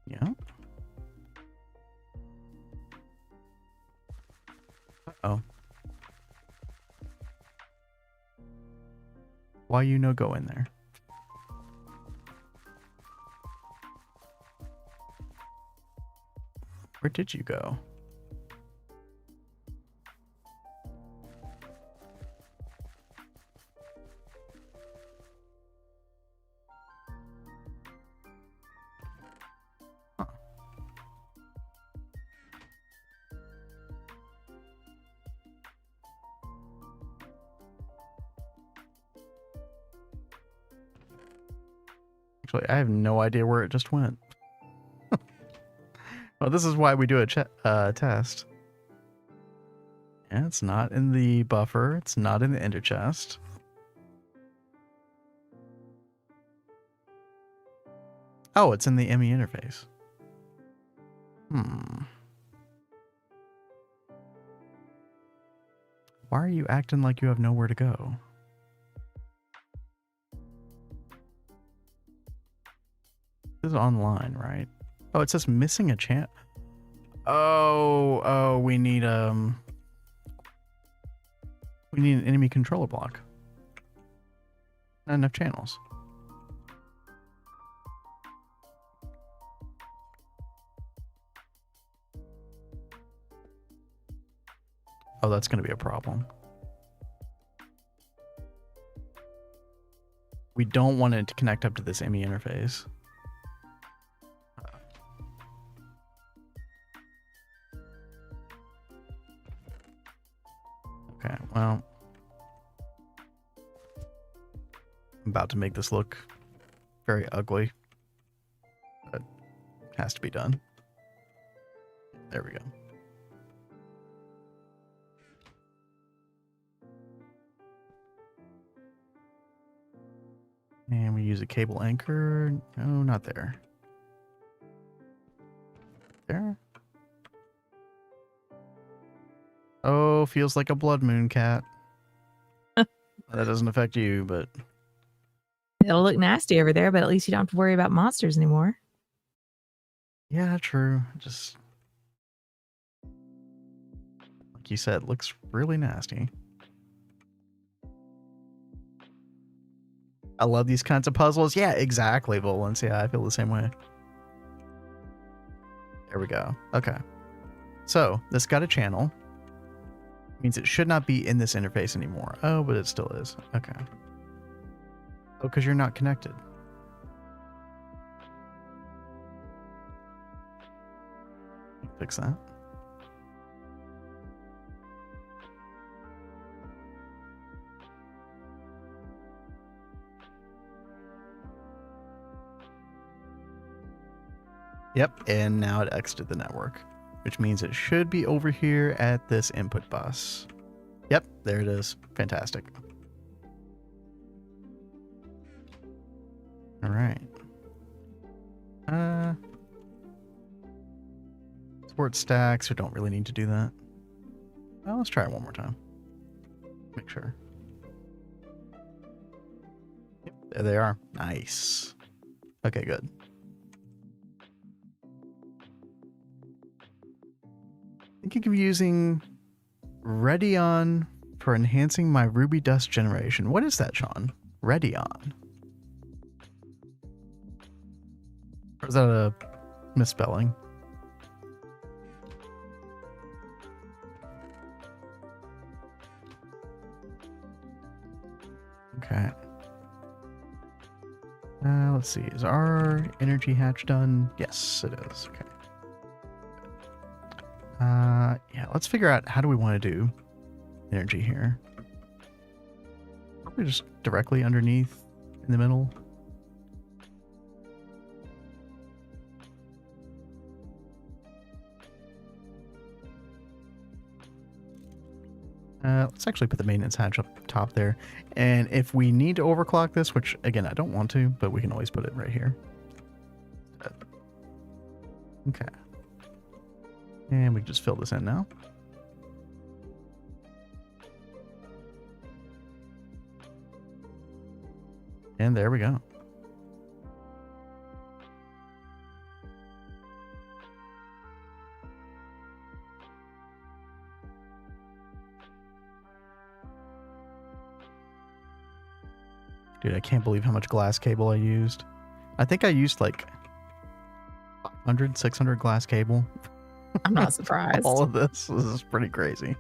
Yeah. Uh-oh. Why you no go in there? Where did you go? Huh. Actually, I have no idea where it just went. Well, this is why we do a test. Yeah, it's not in the buffer. It's not in the ender chest. Oh, it's in the ME interface. Why are you acting like you have nowhere to go? This is online, right? Oh, it says missing a channel. Oh, we need an enemy controller block. Not enough channels. Oh, that's going to be a problem. We don't want it to connect up to this ME interface. Okay, well, I'm about to make this look very ugly, but it has to be done. There we go. And we use a cable anchor. No, not there. There. Oh, feels like a blood moon, cat. That doesn't affect you, but... It'll look nasty over there, but at least you don't have to worry about monsters anymore. Yeah, true. Just... like you said, looks really nasty. I love these kinds of puzzles. Yeah, exactly, Volans. Yeah, I feel the same way. There we go. Okay. So, this got a channel. Means it should not be in this interface anymore. Oh, but it still is. Okay. Oh, because you're not connected. Fix that. Yep, and now it exited the network, which means it should be over here at this input bus. Yep, there it is. Fantastic. All right. Support stacks. We don't really need to do that. Well, let's try it one more time. Make sure. Yep, there they are. Nice. Okay, good. Thinking of using Redion for enhancing my ruby dust generation. What is that, Sean? Redion. Or is that a misspelling? Okay. Let's see. Is our energy hatch done? Yes, it is. Okay. Yeah, let's figure out how do we want to do energy here. Probably just directly underneath in the middle. Let's actually put the maintenance hatch up top there. And if we need to overclock this, which again, I don't want to, but we can always put it right here. Okay. And we can just fill this in now. And there we go. Dude, I can't believe how much glass cable I used. I think I used like 500, 600 glass cable. I'm not surprised. All of this is pretty crazy.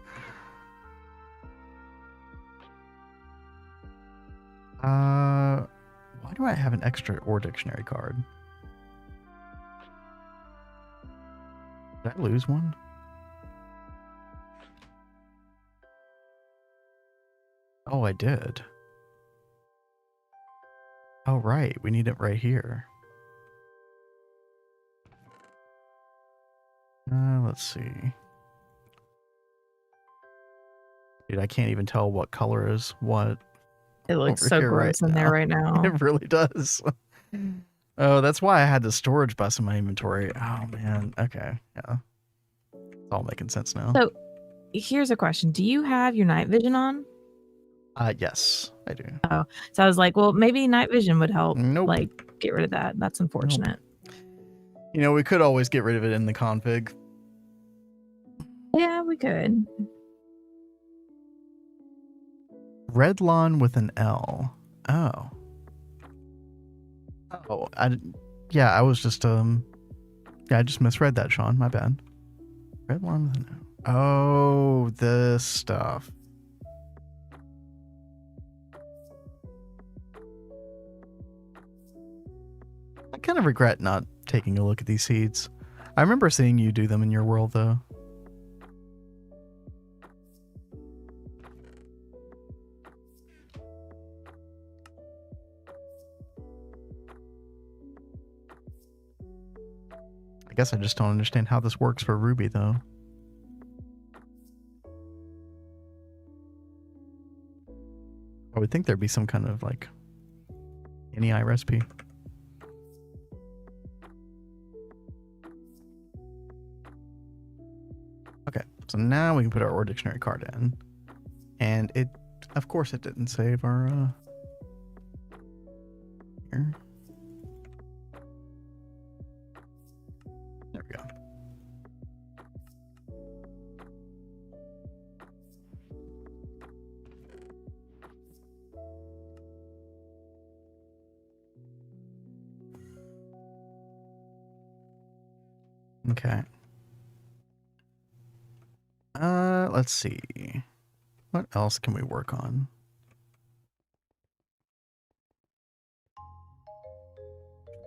Why do I have an extra or dictionary card? Did I lose one? Oh, I did. Oh, right. We need it right here. Let's see. Dude, I can't even tell what color is what. It looks over so here gross right in there now. right now. It really does. Oh, that's why I had the storage bus in my inventory. Oh, man. Okay. Yeah. It's all making sense now. So here's a question. Do you have your night vision on? Yes, I do. Oh, so I was like, well, maybe night vision would help. Nope. Like, get rid of that. That's unfortunate. You know, we could always get rid of it in the config. Yeah, we could. Red lawn with an L. Oh. Oh, yeah, I was just, yeah, I just misread that, Sean. My bad. Red lawn with an L. Oh, this stuff. I kind of regret not taking a look at these seeds. I remember seeing you do them in your world, though. I guess I just don't understand how this works for Ruby, though. I would think there'd be some kind of, like, NEI recipe. Okay, so now we can put our OR dictionary card in. And it, of course, it didn't save our, here. There we go. Okay. Let's see. What else can we work on?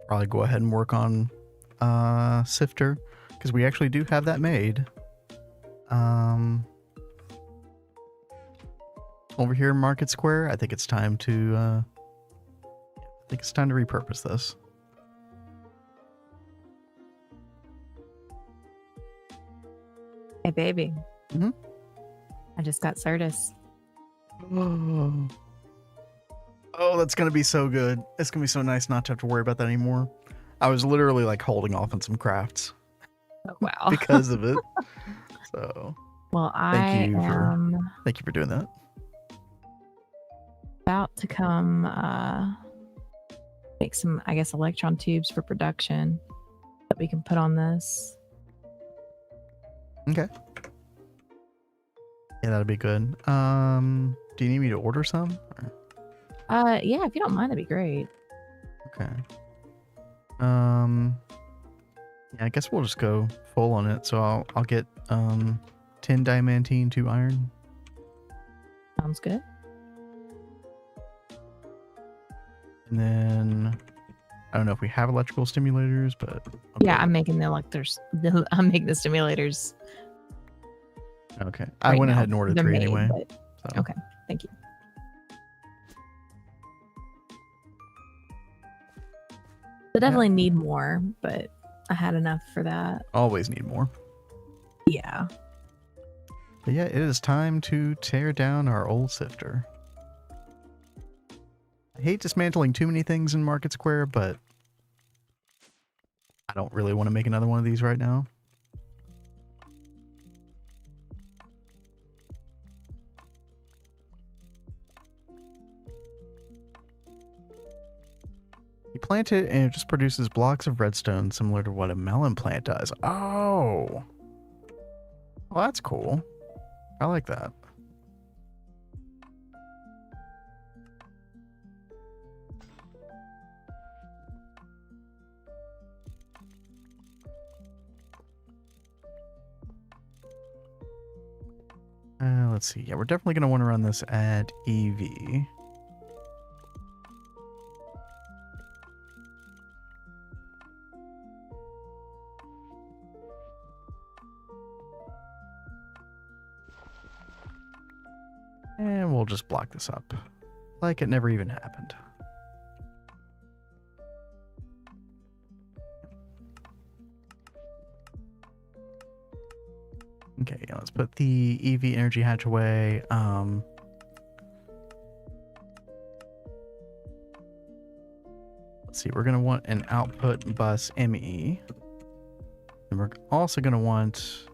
Probably go ahead and work on Sifter, because we actually do have that made. Over here in Market Square, I think it's time to repurpose this. Hey, baby. Mm-hmm. I just got Certus. Oh, that's going to be so good. It's going to be so nice not to have to worry about that anymore. I was literally like holding off on some crafts. Oh, wow. Because of it. So, well, thank you am for doing that. about to come make some, I guess, electron tubes for production that we can put on this. Okay. Yeah, that'd be good. Do you need me to order some? Or? Yeah, if you don't mind, that'd be great. Okay. Yeah, I guess we'll just go full on it. So I'll get 10 diamantine, 2 iron. Sounds good. And then I don't know if we have electrical stimulators, but yeah, I'm making the I'm making the stimulators. Okay. I went ahead and ordered 3 anyway. So. Okay, thank you. I definitely need more, but I had enough for that. Always need more. Yeah. But yeah, it is time to tear down our old sifter. I hate dismantling too many things in Market Square, but I don't really want to make another one of these right now. You plant it and it just produces blocks of redstone similar to what a melon plant does. Oh! Well, that's cool. I like that. Let's see. Yeah, we're definitely going to want to run this at EV. And we'll just block this up like it never even happened. Okay, yeah, let's put the EV energy hatch away. Let's see, we're going to want an output bus ME. And we're also going to want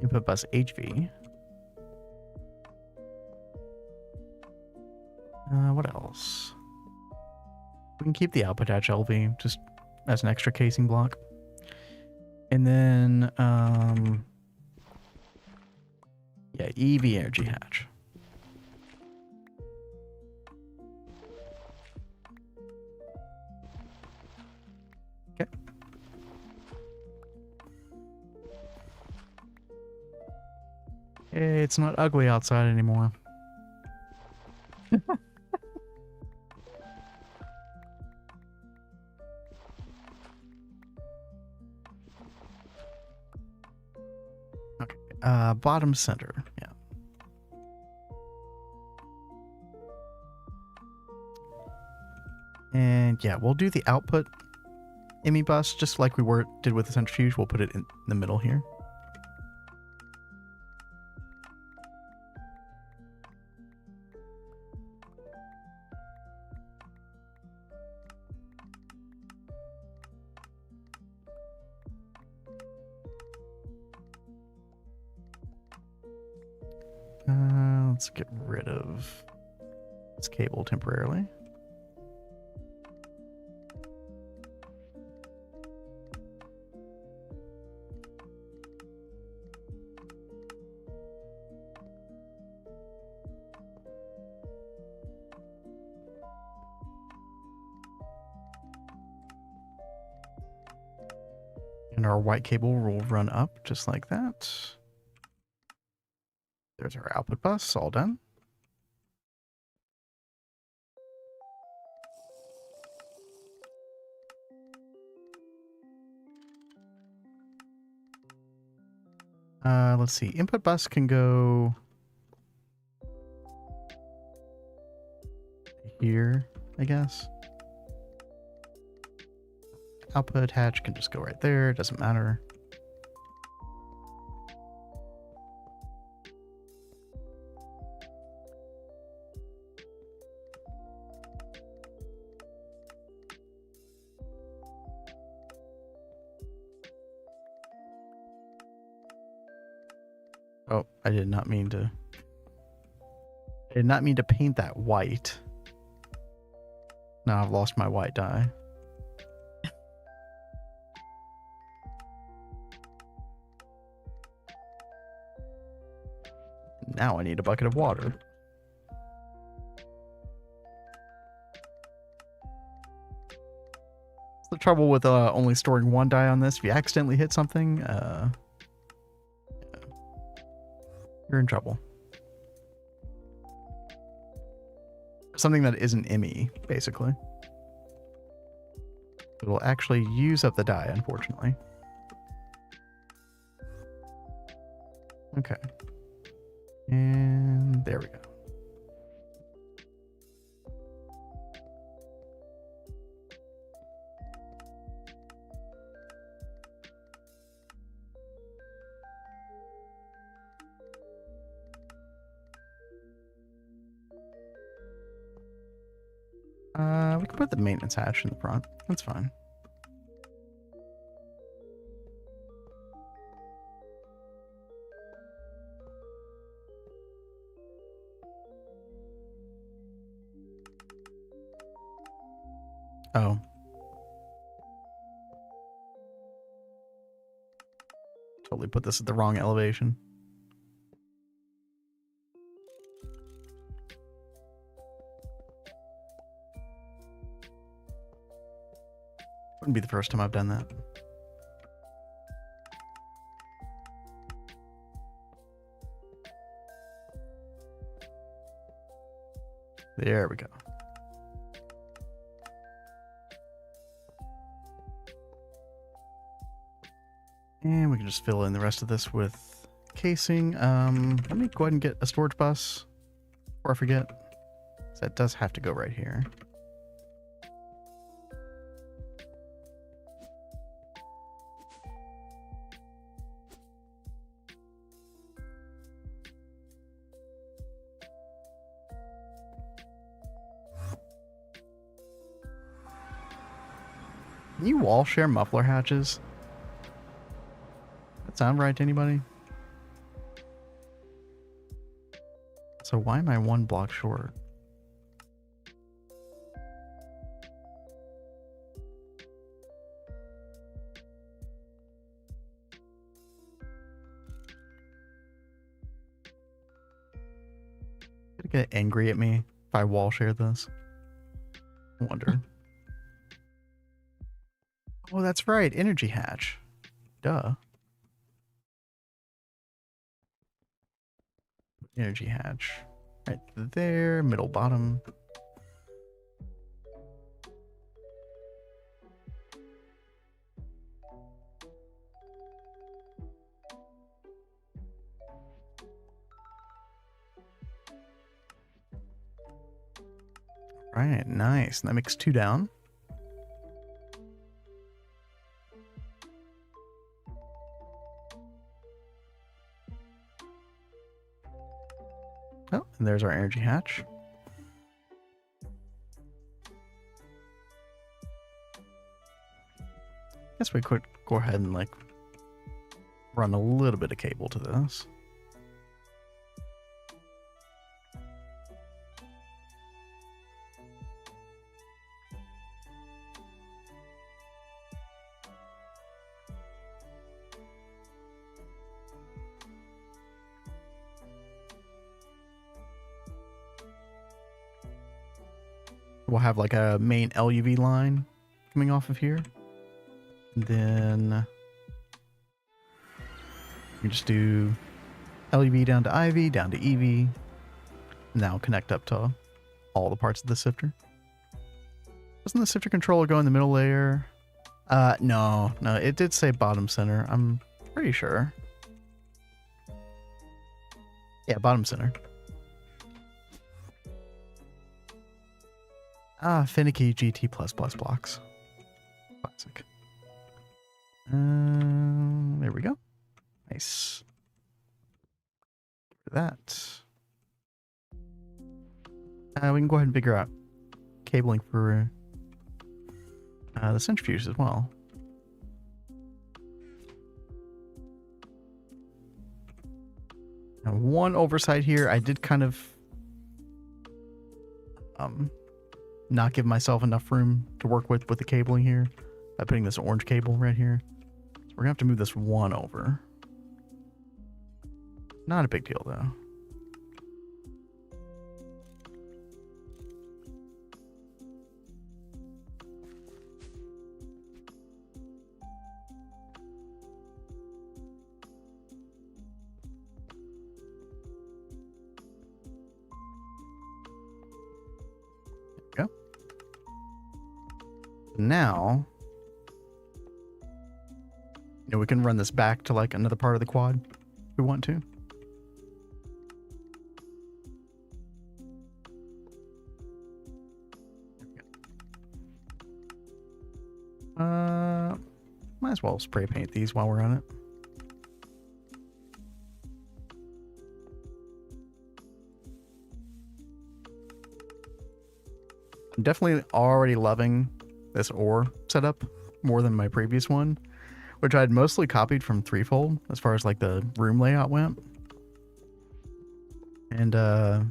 input bus HV. What else? We can keep the output hatch LV just as an extra casing block. And then, yeah, EV energy hatch. Okay. It's not ugly outside anymore. Okay. Bottom center. Yeah. And yeah, we'll do the output ME bus just like we did with the centrifuge. We'll put it in the middle here. Let's get rid of this cable temporarily. And our white cable will run up just like that. There's our output bus, all done. Let's see. Input bus can go here, I guess. Output hatch can just go right there. Doesn't matter. Oh, I did not mean to. I did not mean to paint that white. Now I've lost my white dye. Now I need a bucket of water. That's the trouble with only storing one dye on this. If you accidentally hit something, you're in trouble. Something that isn't ME, basically. It will actually use up the dye, unfortunately. Okay. And there we go. We can put the maintenance hatch in the front. That's fine. Oh. Totally put this at the wrong elevation. Wouldn't be the first time I've done that. There we go. And we can just fill in the rest of this with casing. Let me go ahead and get a storage bus before I forget. That does have to go right here. Can you wall share muffler hatches? That sound right to anybody? So why am I 1 block short? Gonna get angry at me if I wall share this. I wonder. Oh, that's right. Energy hatch. Duh. Energy hatch. Right there. Middle bottom. Right. Nice. And that makes 2 down. Oh, and there's our energy hatch. Guess we could go ahead and like run a little bit of cable to this. We'll have like a main LUV line coming off of here. And then we just do LUV down to IV, down to EV. Now connect up to all the parts of the sifter. Doesn't the sifter controller go in the middle layer? No, it did say bottom center. I'm pretty sure. Yeah, bottom center. Finicky GT++ blocks. Classic. There we go. Nice. That. We can go ahead and figure out cabling for the centrifuge as well. Now, one oversight here, I did kind of not give myself enough room to work with the cabling here by putting this orange cable right here. So we're gonna have to move this one over. Not a big deal though. Now, we can run this back to like another part of the quad if we want to. Might as well spray paint these while we're on it. I'm definitely already loving this ore setup more than my previous one, which I'd mostly copied from Threefold as far as like the room layout went. And there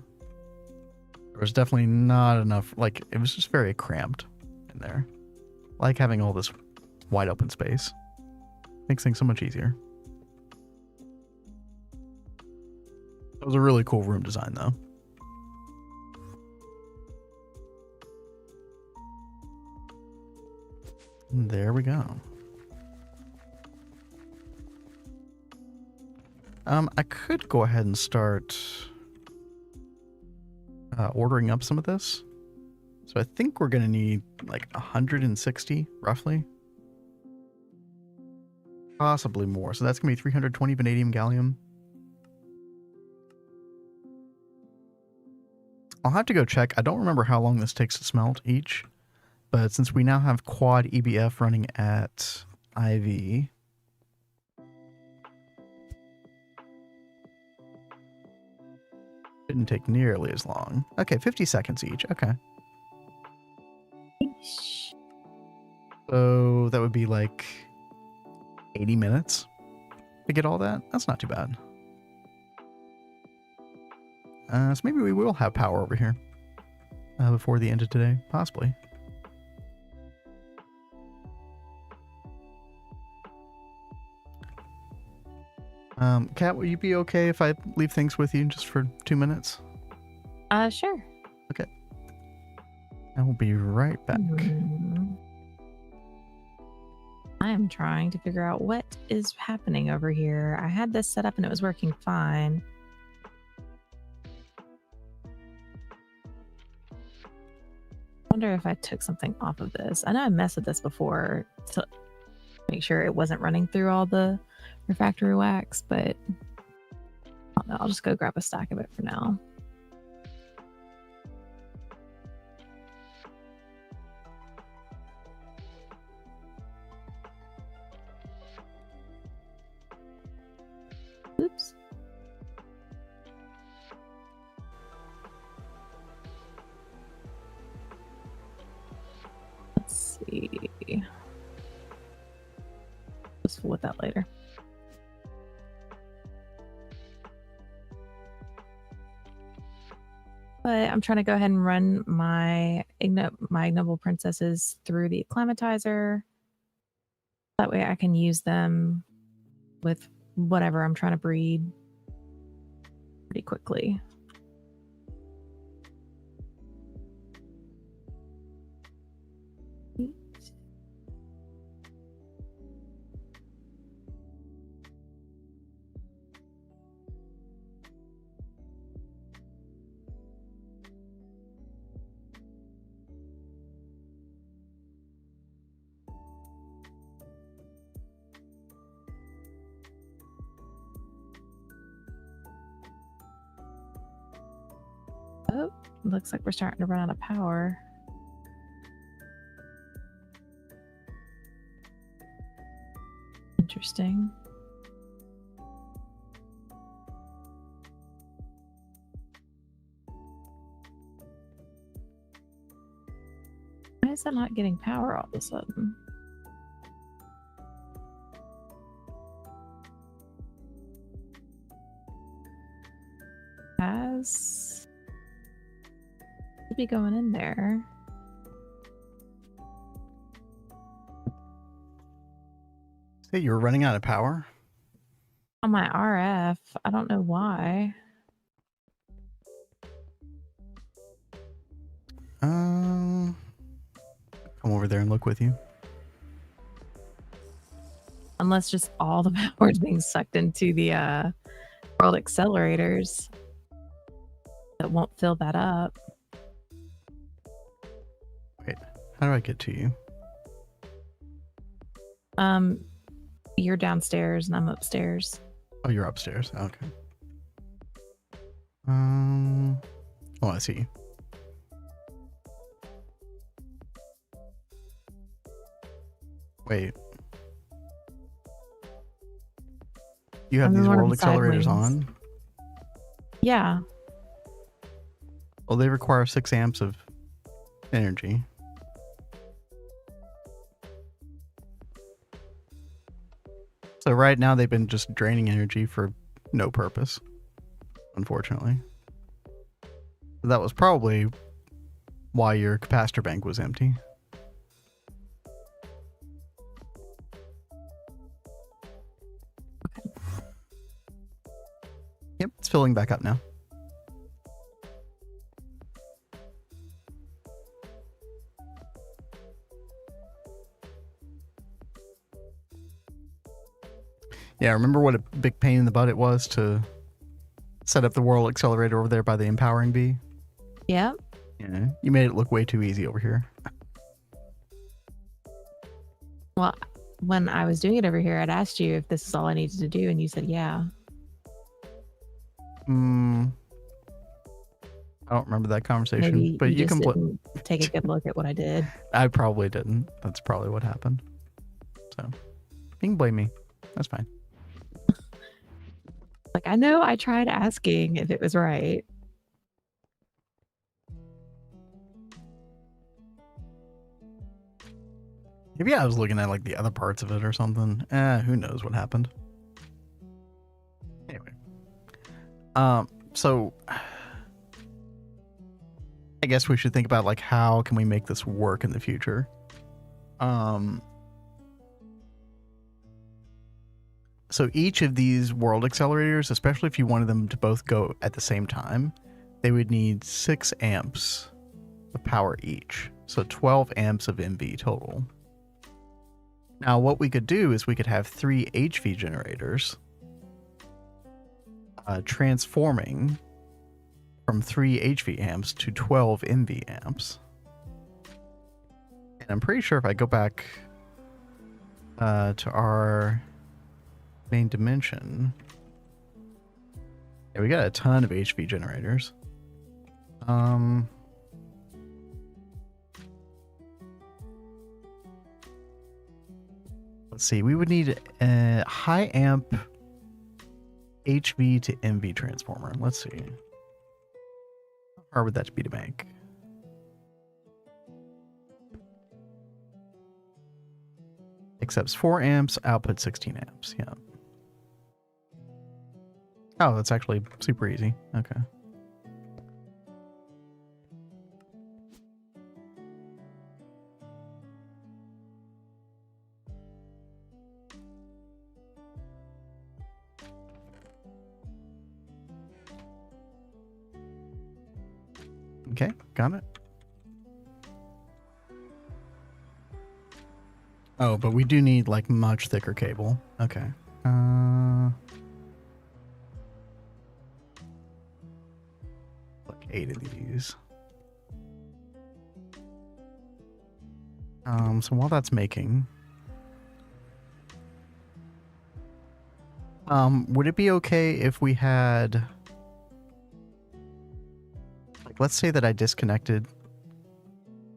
was definitely not enough, like it was just very cramped in there. Like having all this wide open space. Makes things so much easier. It was a really cool room design though. And there we go. I could go ahead and start ordering up some of this. So I think we're going to need like 160 roughly. Possibly more. So that's going to be 320 vanadium gallium. I'll have to go check. I don't remember how long this takes to smelt each. But since we now have quad EBF running at IV, didn't take nearly as long. Okay, 50 seconds each. Okay. So that would be like 80 minutes to get all that. That's not too bad. So maybe we will have power over here before the end of today. Possibly. Kat, will you be okay if I leave things with you just for 2 minutes? Sure. Okay. I will be right back. I am trying to figure out what is happening over here. I had this set up and it was working fine. I wonder if I took something off of this. I know I messed with this before to make sure it wasn't running through all the refractory wax, but I don't know. I'll just go grab a stack of it for now. Oops. Let's see. Let's fool with that later. But I'm trying to go ahead and run my ignoble princesses through the acclimatizer. That way I can use them with whatever I'm trying to breed pretty quickly. Oh, looks like we're starting to run out of power. Interesting. Why is that not getting power all of a sudden? Has to be going in there. Say you were running out of power? On my RF, I don't know why. Come over there and look with you. Unless just all the power is being sucked into the world accelerators. That won't fill that up. Wait, how do I get to you? You're downstairs and I'm upstairs. Oh, you're upstairs. Okay. Oh, I see you. Wait. You have these world accelerators on? Yeah. Well, they require 6 amps of energy. So right now they've been just draining energy for no purpose, unfortunately. That was probably why your capacitor bank was empty. Yep, it's filling back up now. Yeah, remember what a big pain in the butt it was to set up the world accelerator over there by the empowering bee? Yeah. Yeah, you made it look way too easy over here. Well, when I was doing it over here, I'd asked you if this is all I needed to do, and you said yeah. I don't remember that conversation, Maybe but you you just can. didn't take a good look at what I did. I probably didn't. That's probably what happened. So you can blame me. That's fine. Like, I know I tried asking if it was right. Maybe I was looking at like the other parts of it or something. Who knows what happened. Anyway. So I guess we should think about like how can we make this work in the future. So each of these world accelerators, especially if you wanted them to both go at the same time, they would need 6 amps of power each. So 12 amps of MV total. Now what we could do is we could have 3 HV generators transforming from 3 HV amps to 12 MV amps. And I'm pretty sure if I go back to our main dimension, yeah, we got a ton of HV generators. Let's see, we would need a high amp HV to MV transformer. Let's see. How hard would that be to make? Accepts 4 amps, output 16 amps. Yeah. Oh, that's actually super easy. Okay. Okay, got it. Oh, but we do need like much thicker cable. Okay. Like 8 of these. So while that's making, would it be okay if we had, like, let's say that I disconnected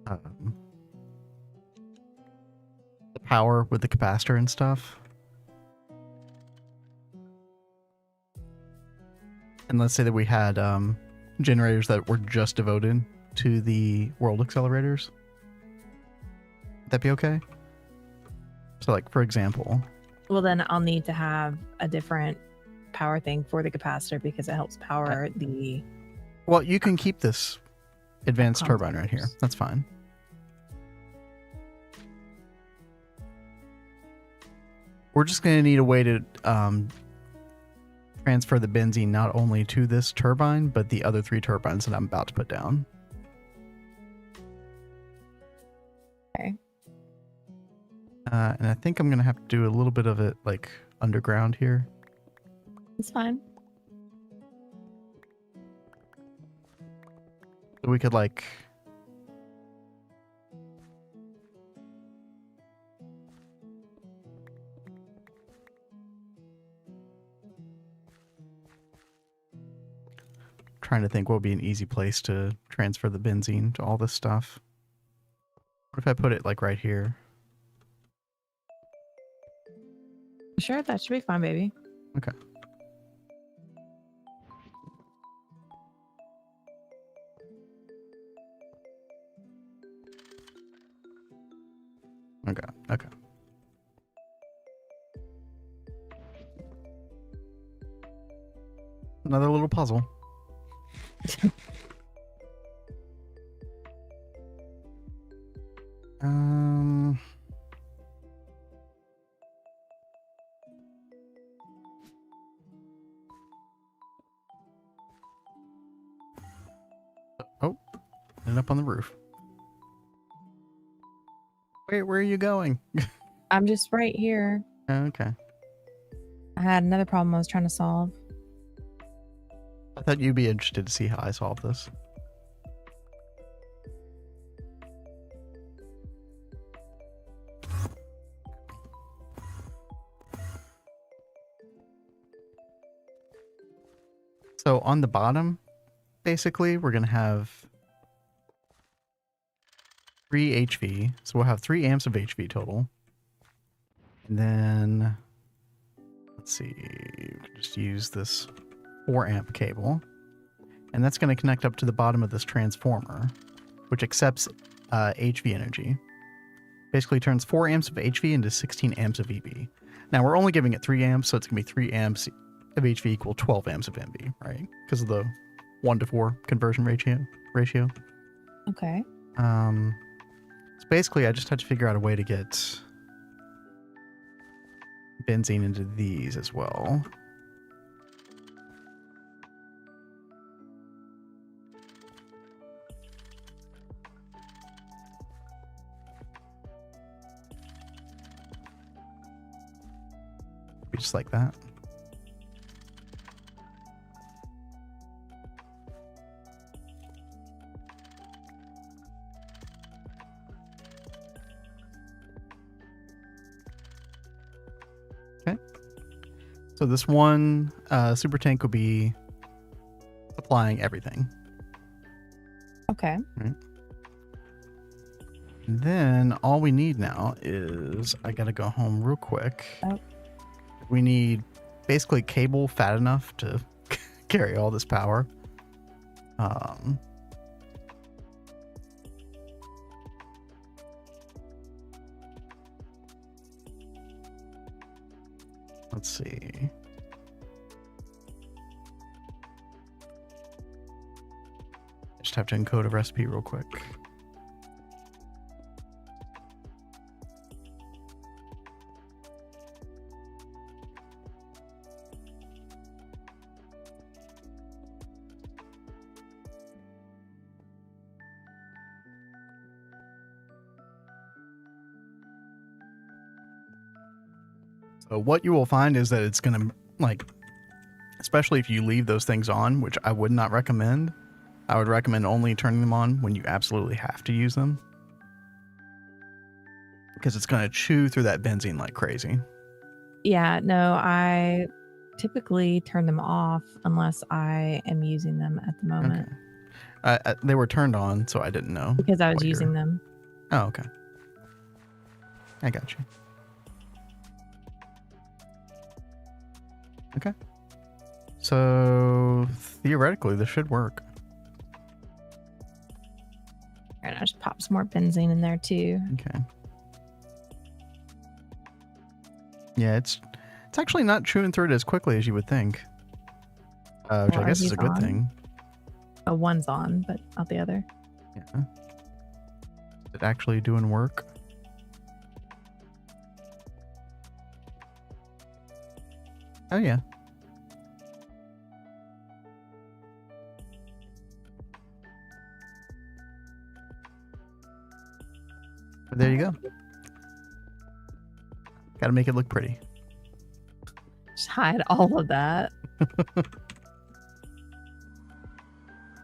the power with the capacitor and stuff, and let's say that we had generators that were just devoted to the world accelerators. Would that be okay? So, like, for example, Well, then I'll need to have a different power thing for the capacitor because it helps power the... well, you can keep this advanced Consoles. turbine right here. That's fine. We're just going to need a way to transfer the benzene not only to this turbine, but the other 3 turbines that I'm about to put down. Okay. And I think I'm going to have to do a little bit of it like underground here. It's fine. So we could like... trying to think what would be an easy place to transfer the benzene to all this stuff. What if I put it like right here? Sure, that should be fine, baby. Okay. Okay. Okay. Another little puzzle. Um. Oh, and up on the roof. Wait, where are you going? I'm just right here. Okay. I had another problem I was trying to solve. I thought you'd be interested to see how I solve this. So on the bottom, basically, we're going to have 3 HV. So we'll have 3 amps of HV total. And then, let's see, we can just use this 4 amp cable. And that's going to connect up to the bottom of this transformer, which accepts HV energy. Basically turns 4 amps of HV into 16 amps of EV. Now we're only giving it 3 amps, so it's going to be 3 amps of HV equal 12 amps of MV, right? Because of the 1-to-4 conversion ratio. Okay. So basically, I just had to figure out a way to get benzene into these as well. Just like that. Okay. So this one super tank will be supplying everything. Okay. Right. And then all we need now is I gotta go home real quick. Oh. We need basically cable fat enough to carry all this power. Let's see. Just have to encode a recipe real quick. So what you will find is that it's going to, like, especially if you leave those things on, which I would not recommend. I would recommend only turning them on when you absolutely have to use them. Because it's going to chew through that benzene like crazy. Yeah, no, I typically turn them off unless I am using them at the moment. Okay. They were turned on, so I didn't know. Because I was using them. Oh, okay. I got you. Okay. So theoretically, this should work. And I just pop some more benzene in there too. Okay. Yeah, it's actually not chewing through it as quickly as you would think. Which I guess is a good thing. Oh, one's on, but not the other. Yeah. Is it actually doing work? Oh, yeah. But there you go. Gotta make it look pretty. Just hide all of that.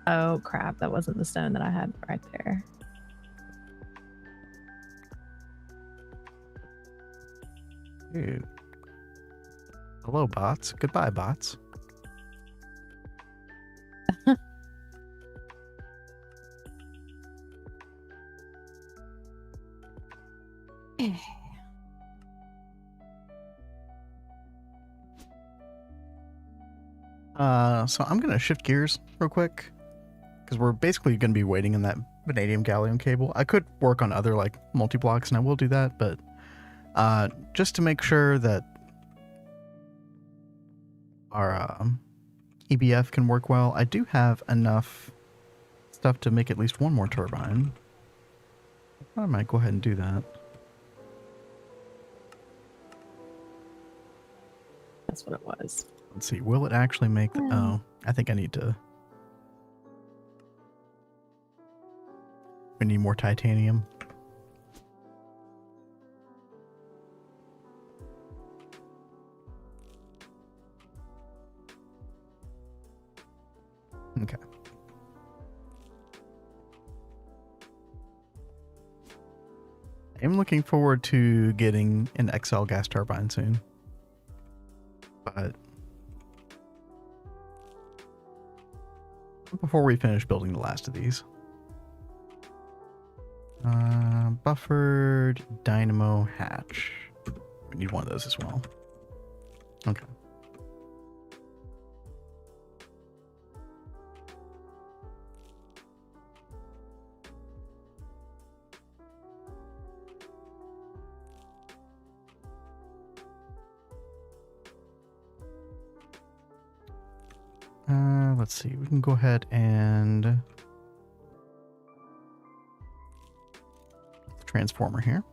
Oh, crap. That wasn't the stone that I had right there. Dude. Hello, bots. Goodbye, bots. So I'm gonna shift gears real quick because we're basically gonna be waiting in that vanadium gallium cable. I could work on other like multi-blocks, and I will do that, but just to make sure that our EBF can work well, I do have enough stuff to make at least one more turbine. I might go ahead and do that. That's what it was. Let's see, will it actually make the... Oh, I think I need to... We need more titanium. Okay. I'm looking forward to getting an XL gas turbine soon. But before we finish building the last of these. Buffered dynamo hatch. We need one of those as well. Okay. Let's see. We can go ahead and transformer here.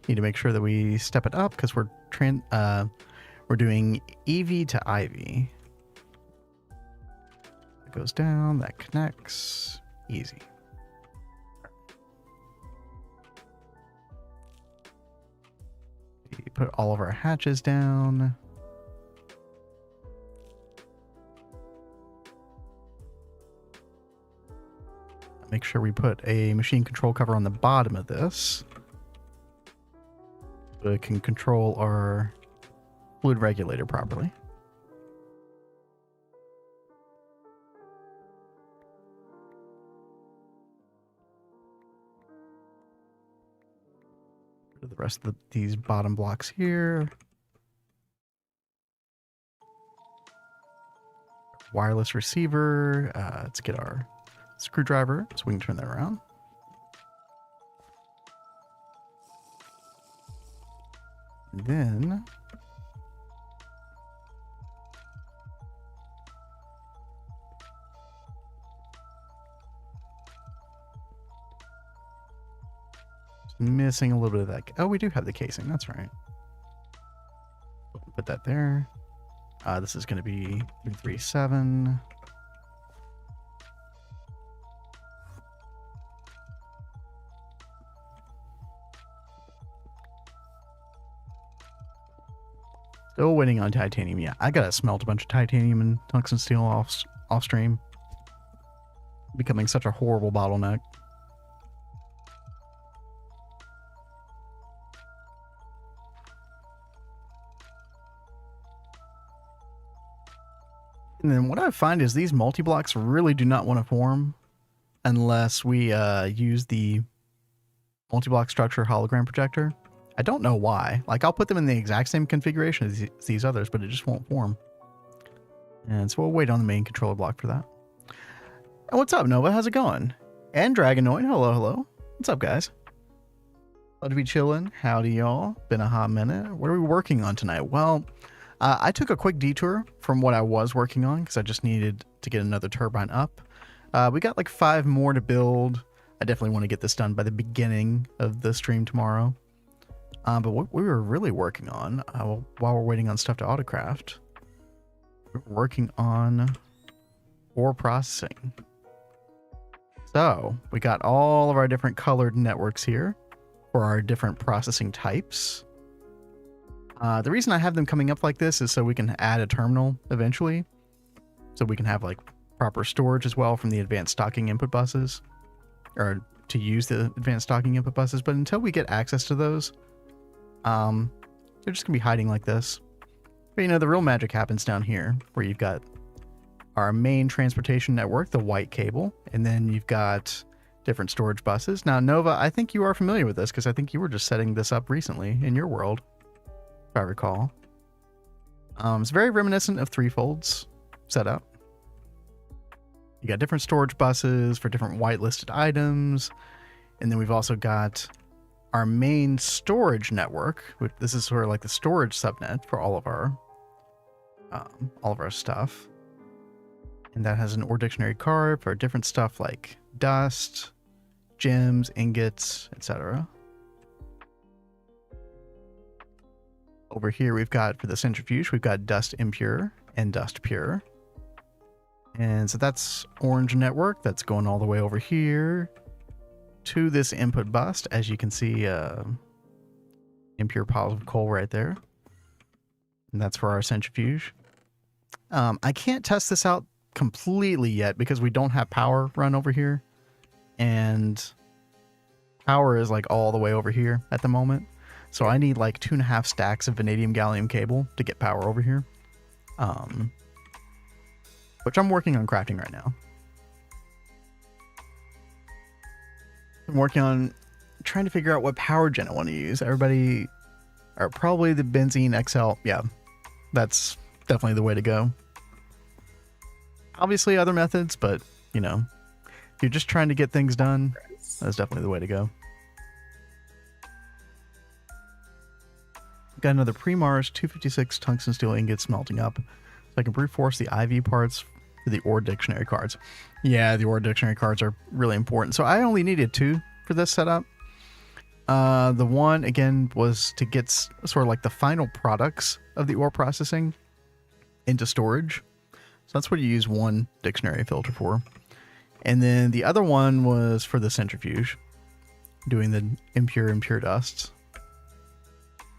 Need to make sure that we step it up because we're doing EV to IV. It goes down. That connects. Easy. We put all of our hatches down. Make sure we put a machine control cover on the bottom of this so it can control our fluid regulator properly. The rest of these bottom blocks here. Wireless receiver. Let's get our screwdriver so we can turn that around. And then missing a little bit of that. Oh, we do have the casing. That's right. Put that there. This is going to be 337. Still waiting on titanium. Yeah, I gotta smelt a bunch of titanium and tungsten steel off stream. Becoming such a horrible bottleneck. And then what I find is these multi-blocks really do not want to form unless we use the multi-block structure hologram projector. I don't know why. Like, I'll put them in the exact same configuration as these others, but it just won't form. And so we'll wait on the main controller block for that. And what's up, Nova? How's it going? And Dragonoid, hello, hello. What's up, guys? Glad to be chilling. Howdy, y'all. Been a hot minute. What are we working on tonight? Well, I took a quick detour from what I was working on because I just needed to get another turbine up. We got like 5 more to build. I definitely want to get this done by the beginning of the stream tomorrow. But what we were really working on, while we're waiting on stuff to autocraft, we're working on ore processing. So we got all of our different colored networks here for our different processing types. The reason I have them coming up like this is so we can add a terminal eventually. So we can have like proper storage as well from the advanced stocking input buses, or to use the advanced stocking input buses. But until we get access to those, they're just gonna be hiding like this. But you know, the real magic happens down here where you've got our main transportation network, the white cable, and then you've got different storage buses. Now, Nova, I think you are familiar with this because I think you were just setting this up recently in your world, if I recall. It's very reminiscent of Threefold's setup. You got different storage buses for different whitelisted items. And then we've also got our main storage network. This is sort of like the storage subnet for all of our stuff. And that has an ore dictionary card for different stuff like dust, gems, ingots, etc. Over here we've got, for the centrifuge, we've got dust impure and dust pure. And so that's orange network. That's going all the way over here to this input bus. As you can see, impure piles of coal right there. And that's for our centrifuge. I can't test this out completely yet because we don't have power run over here. And power is like all the way over here at the moment. So I need like 2.5 stacks of vanadium gallium cable to get power over here. Which I'm working on crafting right now. I'm working on trying to figure out what power gen I want to use. Everybody, or probably the benzene XL. Yeah, that's definitely the way to go. Obviously other methods, but you know, if you're just trying to get things done, that's definitely the way to go. Got another Pre-Mars 256 tungsten steel ingot smelting up. So I can brute force the IV parts for the ore dictionary cards. Yeah, the ore dictionary cards are really important. So I only needed 2 for this setup. The one, again, was to get sort of like the final products of the ore processing into storage. So that's what you use one dictionary filter for. And then the other one was for the centrifuge, doing the impure dusts.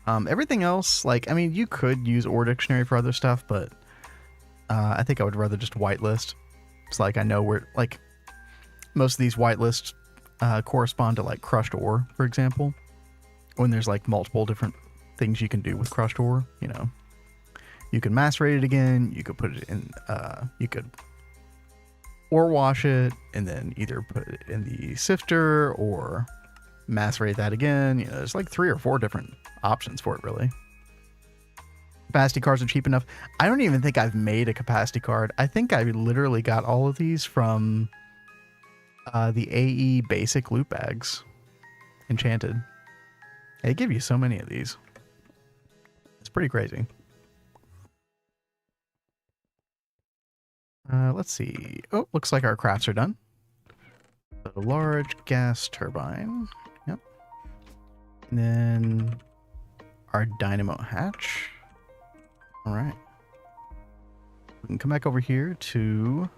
Everything else, like, I mean, you could use ore dictionary for other stuff, but I think I would rather just whitelist. It's like I know where, like, most of these whitelists correspond to like crushed ore, for example. When there's like multiple different things you can do with crushed ore, you know, you can macerate it again. You could put it in, you could ore wash it and then either put it in the sifter or macerate that again. You know, there's like 3 or 4 different options for it, really. Capacity cards are cheap enough. I don't even think I've made a capacity card. I think I literally got all of these from the AE basic loot bags. Enchanted. They give you so many of these. It's pretty crazy. Let's see. Oh, looks like our crafts are done. A large gas turbine. Yep. And then our dynamo hatch. All right. We can come back over here to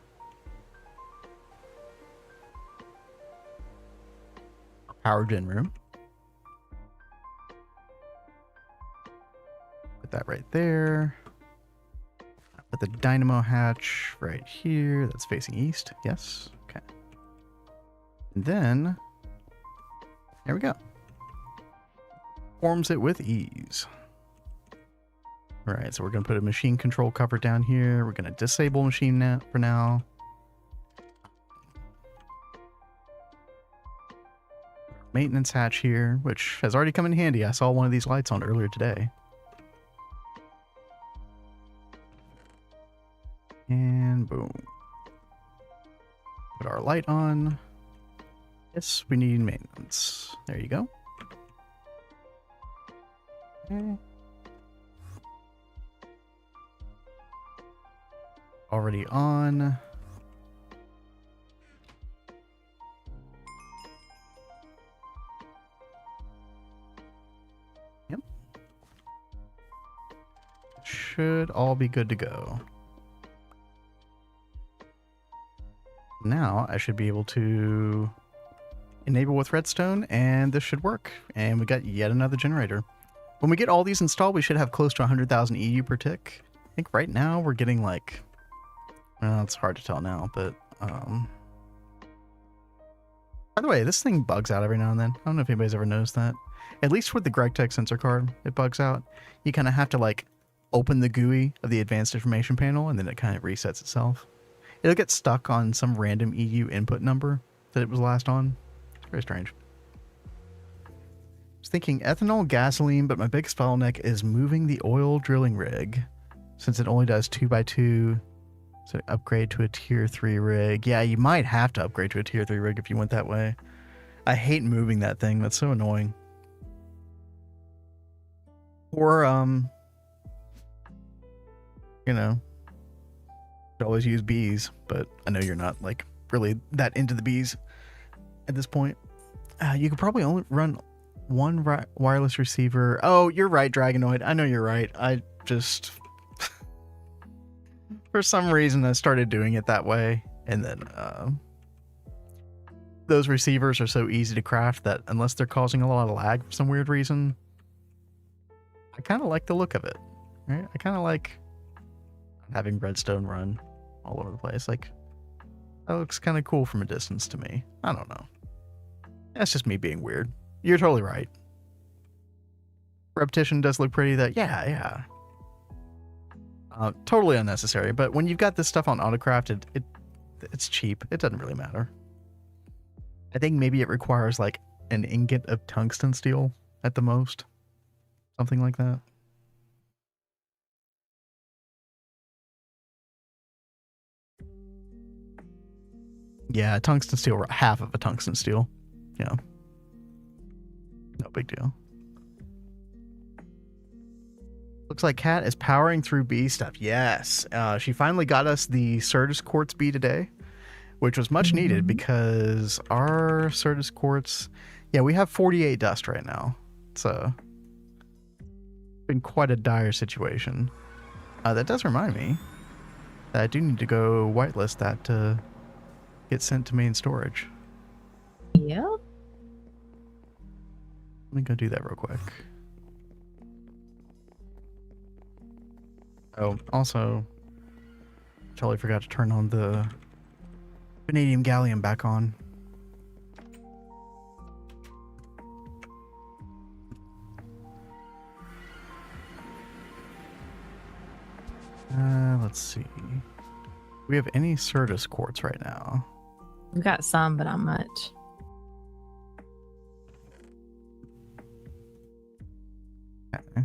power gen room. Put that right there. Put the dynamo hatch right here. That's facing east. Yes. Okay. And then there we go. Forms it with ease. All right, so we're going to put a machine control cover down here. We're going to disable machine net for now. Maintenance hatch here, which has already come in handy. I saw one of these lights on earlier today. And boom. Put our light on. Yes, we need maintenance. There you go. Okay. Already on. Yep. Should all be good to go. Now I should be able to enable with redstone and this should work. And we got yet another generator. When we get all these installed, we should have close to 100,000 EU per tick. I think right now we're getting like, well, it's hard to tell now, but by the way, this thing bugs out every now and then. I don't know if anybody's ever noticed that. At least with the Gregtech sensor card, it bugs out. You kind of have to like open the GUI of the advanced information panel and then it kind of resets itself. It'll get stuck on some random EU input number that it was last on. It's very strange. I was thinking ethanol, gasoline, but my biggest bottleneck is moving the oil drilling rig since it only does 2x2 So upgrade to a tier 3 rig. Yeah, you might have to upgrade to a tier 3 rig if you went that way. I hate moving that thing. That's so annoying. Or, you know, could always use bees, but I know you're not, like, really that into the bees at this point. You could probably only run one wireless receiver. Oh, you're right, Dragonoid. I know you're right. I just... for some reason, I started doing it that way, and then those receivers are so easy to craft that unless they're causing a lot of lag for some weird reason, I kind of like the look of it. Right? I kind of like having redstone run all over the place. Like, that looks kind of cool from a distance to me. I don't know. That's just me being weird. You're totally right. Repetition does look pretty. Yeah. Totally unnecessary, but when you've got this stuff on autocraft, it's cheap. It doesn't really matter. I think maybe it requires like an ingot of tungsten steel at the most. Something like that. Yeah, tungsten steel, half of a tungsten steel. Yeah. No big deal. Looks like Kat is powering through bee stuff. Yes. She finally got us the Certus Quartz bee today, which was much needed because our Certus Quartz, yeah, we have 48 dust right now. It's been quite a dire situation. That does remind me that I do need to go whitelist that to get sent to main storage. Yeah. Let me go do that real quick. Oh, also, totally forgot to turn on the vanadium gallium back on. Let's see. Do we have any Certus quartz right now? We've got some, but not much. Okay.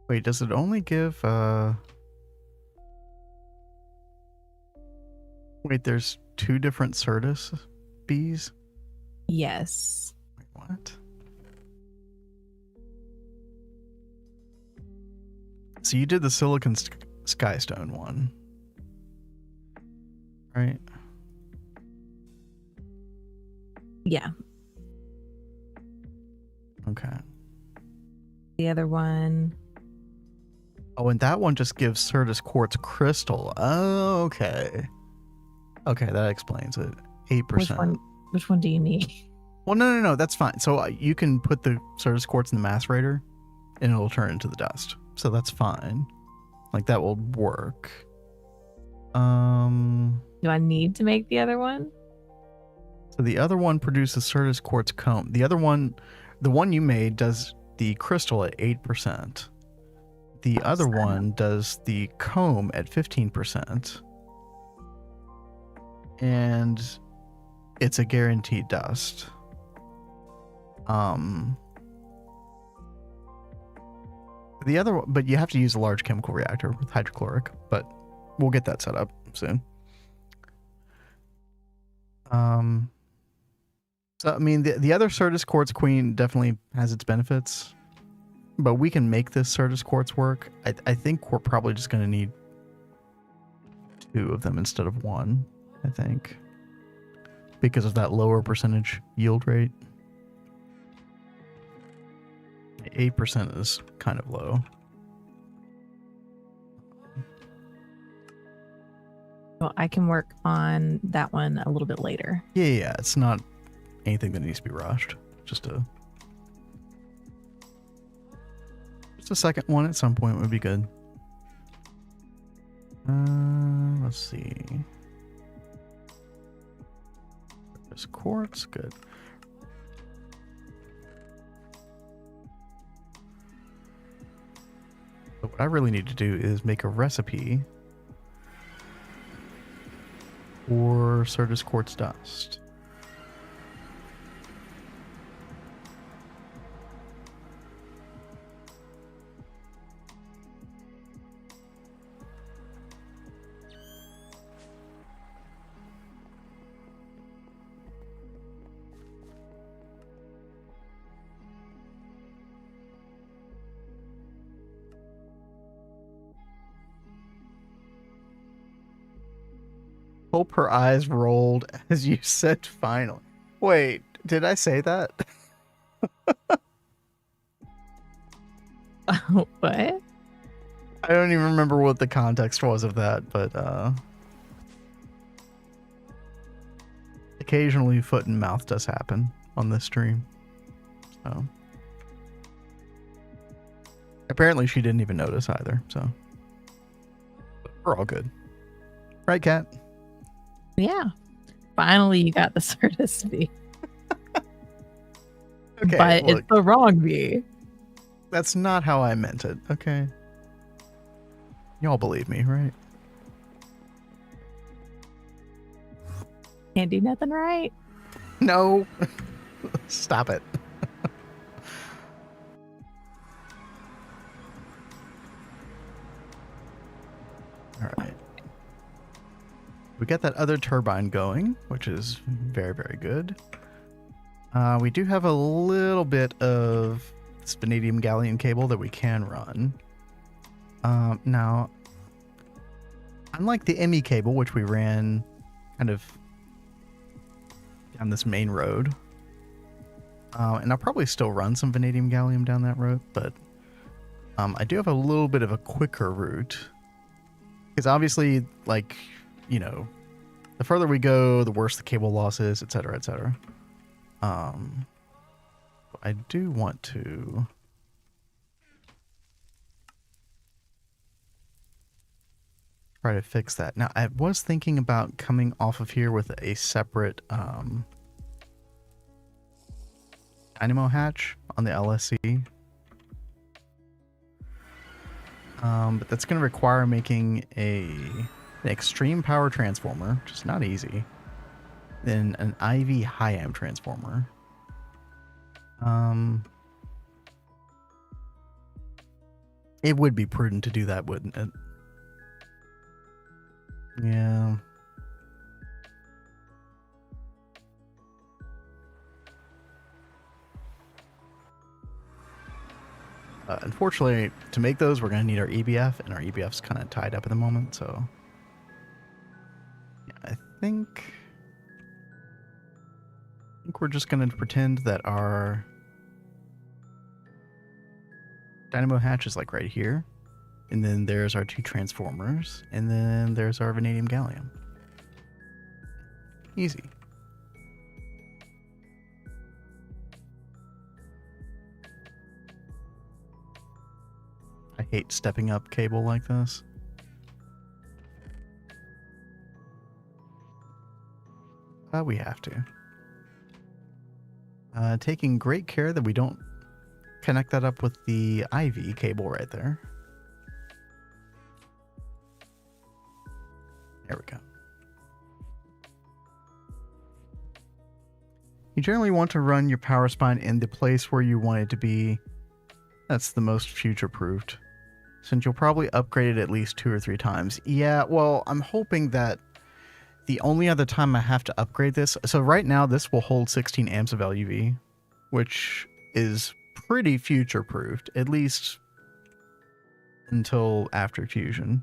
Wait, does it only give wait, there's 2 different Certus bees? Yes. Wait, what? So you did the silicon skystone one, right? Yeah. Okay. The other one. Oh, and that one just gives Certus quartz crystal. Oh, okay. Okay, that explains it. 8%. Which one do you need? Well, no, that's fine. So you can put the Certus quartz in the macerator, and it'll turn into the dust. So that's fine. Like, that will work. Do I need to make the other one? So the other one produces Certus quartz comb. The other one, the one you made, does the crystal at 8%. The other one does the comb at 15%. And it's a guaranteed dust. The other one, but you have to use a large chemical reactor with hydrochloric, but we'll get that set up soon. So I mean, the other Certus quartz queen definitely has its benefits, but we can make this Certus quartz work. I think we're probably just going to need 2 of them instead of 1, I think, because of that lower percentage yield rate. 8% is kind of low. Well, I can work on that one a little bit later. Yeah, it's not anything that needs to be rushed. Just a second one at some point would be good. Let's see. There's quartz, good. So what I really need to do is make a recipe for Certus quartz dust. Hope her eyes rolled as you said finally. Wait, did I say that? What? I don't even remember what the context was of that, but occasionally foot and mouth does happen on this stream. So apparently she didn't even notice either, so we're all good. Right, Kat? Yeah. Finally, you got the Certus V. Okay, but look, it's the wrong V. that's not how I meant it, okay? Y'all believe me, right? Can't do nothing right. No. Stop it. All right. We got that other turbine going, which is very, very good. We do have a little bit of this vanadium gallium cable that we can run. Now, unlike the ME cable, which we ran kind of down this main road, and I'll probably still run some vanadium gallium down that road, but I do have a little bit of a quicker route. Because obviously, like, you know, the further we go, the worse the cable loss is, etc., etc. I do want to try to fix that. Now, I was thinking about coming off of here with a separate dynamo hatch on the LSC. But that's going to require making an extreme power transformer, which is not easy. Then an IV high amp transformer. It would be prudent to do that, wouldn't it? Yeah. Unfortunately, to make those, we're going to need our EBF, and our EBF's kind of tied up at the moment, so... Yeah, I think we're just going to pretend that our dynamo hatch is like right here, and then there's our two transformers, and then there's our vanadium gallium. Easy. I hate stepping up cable like this. But we have to. Taking great care that we don't connect that up with the IV cable right there. There we go. You generally want to run your power spine in the place where you want it to be. That's the most future-proofed, since you'll probably upgrade it at least 2 or 3 times. Yeah, well, I'm hoping that the only other time I have to upgrade this... So right now, this will hold 16 amps of LUV, which is pretty future-proofed, at least until after fusion.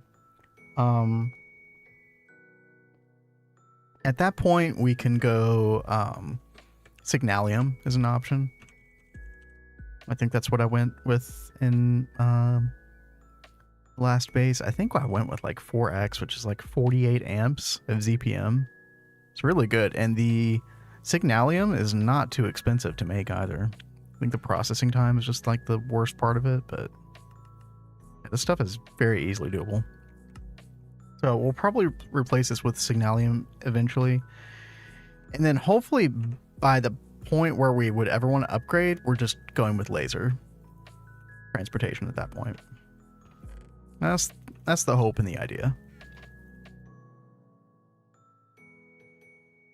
At that point, we can go... Signalium is an option. I think that's what I went with in last base. I think I went with like 4X, which is like 48 amps of ZPM. It's really good. And the Signalium is not too expensive to make either. I think the processing time is just like the worst part of it, but this stuff is very easily doable. So we'll probably replace this with Signalium eventually. And then hopefully by the point where we would ever want to upgrade, we're just going with laser transportation at that point. That's the hope and the idea.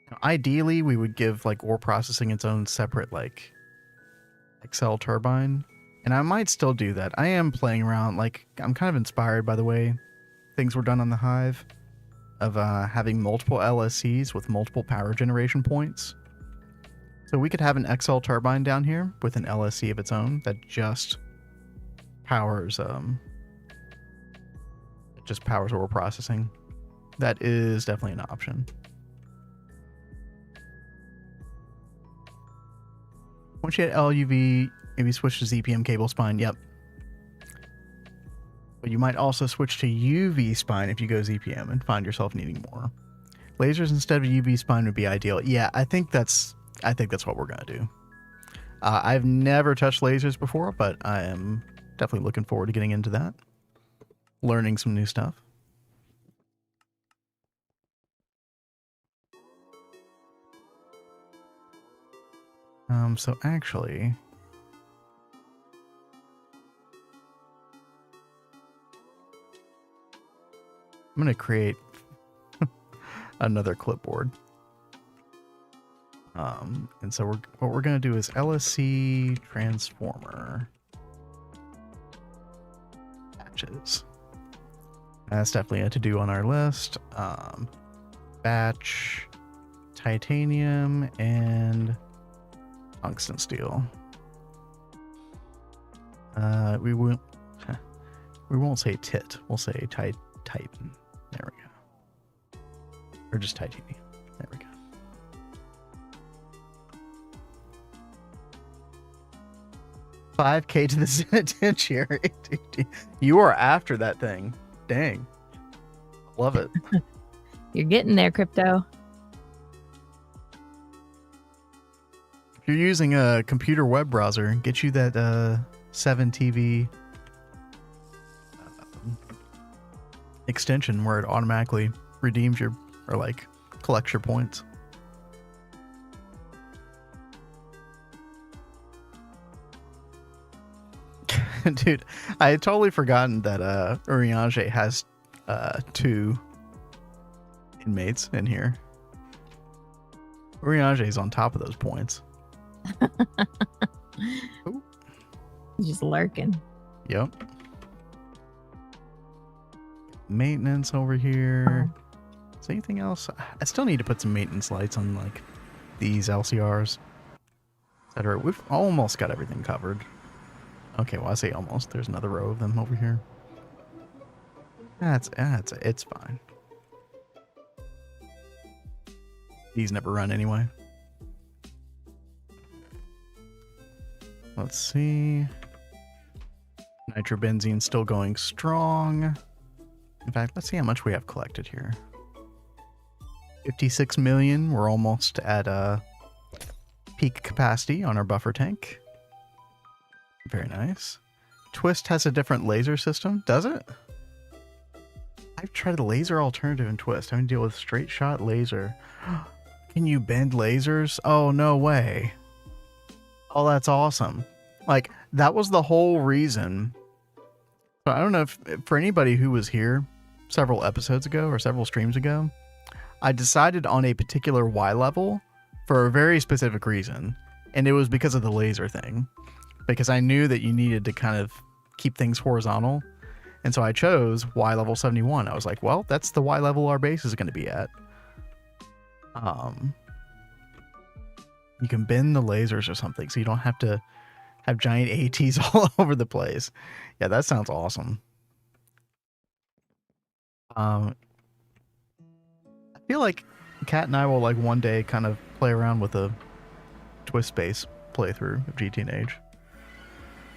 Now, ideally, we would give like ore processing its own separate like Excel turbine, and I might still do that. I am playing around, like I'm kind of inspired by the way things were done on the Hive, of having multiple LSCs with multiple power generation points. So we could have an XL turbine down here with an LSC of its own that just powers ore processing. That is definitely an option. Once you hit LUV, maybe switch to ZPM cable spine. Yep. But you might also switch to UV spine if you go ZPM and find yourself needing more. Lasers instead of UV spine would be ideal. Yeah, I think that's what we're gonna do. I've never touched lasers before, but I am definitely looking forward to getting into that. Learning some new stuff. So actually, I'm gonna create another clipboard. And so what we're gonna do is LSC transformer batches. That's definitely a to do on our list. Batch titanium and tungsten steel. We won't say tit. We'll say titan. There we go. Or just titanium. There we go. $5K to the penitentiary. You are after that thing. Dang. Love it. You're getting there, crypto. If you're using a computer web browser, get you that 7TV extension where it automatically redeems your, or like collects your points. Dude, I had totally forgotten that Urianger has 2 inmates in here. Urianger is on top of those points. Just lurking. Yep. Maintenance over here. Is there anything else? I still need to put some maintenance lights on like these LCRs, etc. We've almost got everything covered. Okay, well I say almost. There's another row of them over here. It's fine. These never run anyway. Let's see. Nitrobenzene still going strong. In fact, let's see how much we have collected here. 56 million. We're almost at peak capacity on our buffer tank. Very nice. Twist has a different laser system, does it? I've tried the laser alternative in Twist. Having to deal with straight shot laser. Can you bend lasers? Oh, no way. Oh, that's awesome. Like, that was the whole reason. So I don't know if for anybody who was here several episodes ago or several streams ago, I decided on a particular Y level for a very specific reason. And it was because of the laser thing. Because I knew that you needed to kind of keep things horizontal. And so I chose Y level 71. I was like, well, that's the Y level our base is going to be at. You can bend the lasers or something, so you don't have to have giant ATs all over the place. Yeah, that sounds awesome. I feel like Kat and I will like one day kind of play around with a Twist space playthrough of GTNH. I feel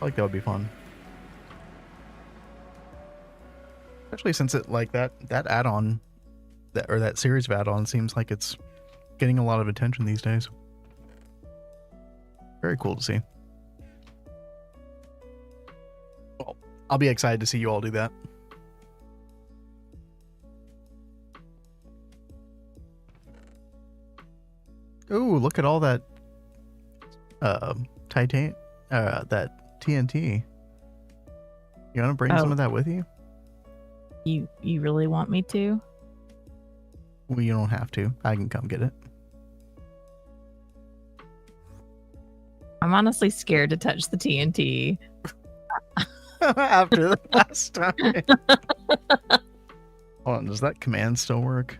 like that would be fun. Especially since it like that add-on that series of add-ons seems like it's getting a lot of attention these days. Very cool to see. Well, I'll be excited to see you all do that. Ooh, look at all that that TNT. You want to bring some of that with you? You really want me to? Well, you don't have to. I can come get it. I'm honestly scared to touch the TNT. After the last time. Hold on, does that command still work?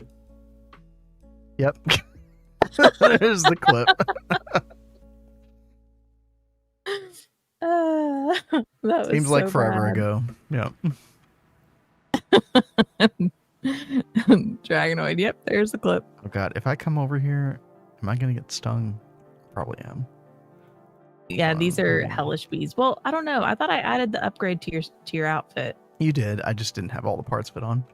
Yep. There's the clip. That Seems was like so forever bad. ago. Yep. Dragonoid. Yep, there's the clip. Oh god, if I come over here, am I gonna get stung? Probably am. Yeah, these are Maybe not. hellish bees. Well, I don't know. I thought I added the upgrade to your outfit. You did. I just didn't have all the parts fit on.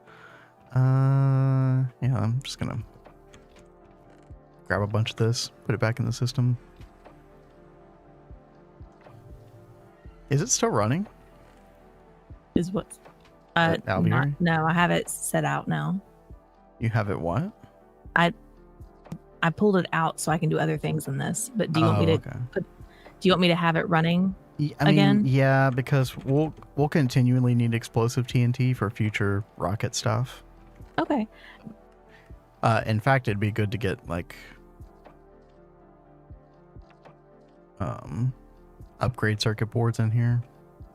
Yeah, I'm just gonna grab a bunch of this, put it back in the system. Is it still running? Is what? Alveary? No, I have it set out now. You have it what? I pulled it out so I can do other things in this. But do you want me to okay. do you want me to have it running again? Yeah, because we'll continually need explosive TNT for future rocket stuff. Okay. In fact, it'd be good to get like upgrade circuit boards in here,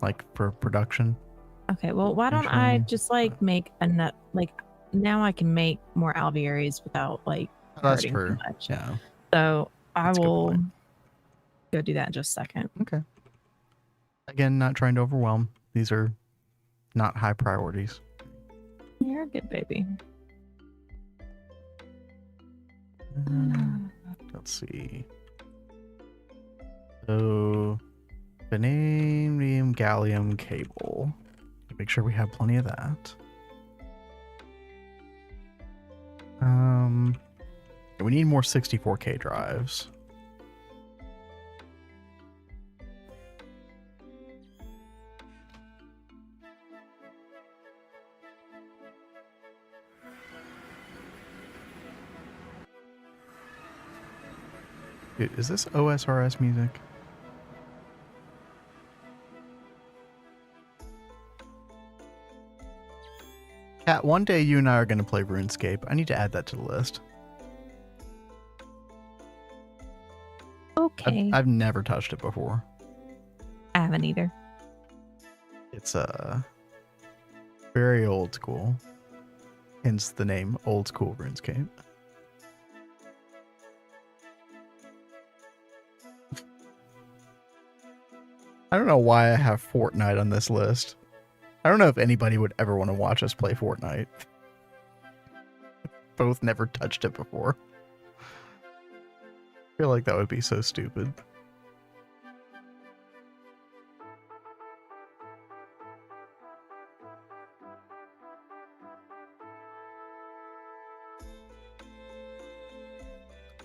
like for production. Okay, well, why don't I just like make a nut? Like now I can make more alvearies without like hurting too much. Yeah. So I will go do that in just a second. Okay. Again, not trying to overwhelm. These are not high priorities. You're a good baby. Let's see. So, vanadium gallium cable. Make sure we have plenty of that. We need more 64K drives. Dude, is this OSRS music? Kat, one day you and I are going to play RuneScape. I need to add that to the list. Okay. I've never touched it before. I haven't either. It's very old school. Hence the name Old School RuneScape. I don't know why I have Fortnite on this list. I don't know if anybody would ever want to watch us play Fortnite. Both never touched it before. I feel like that would be so stupid.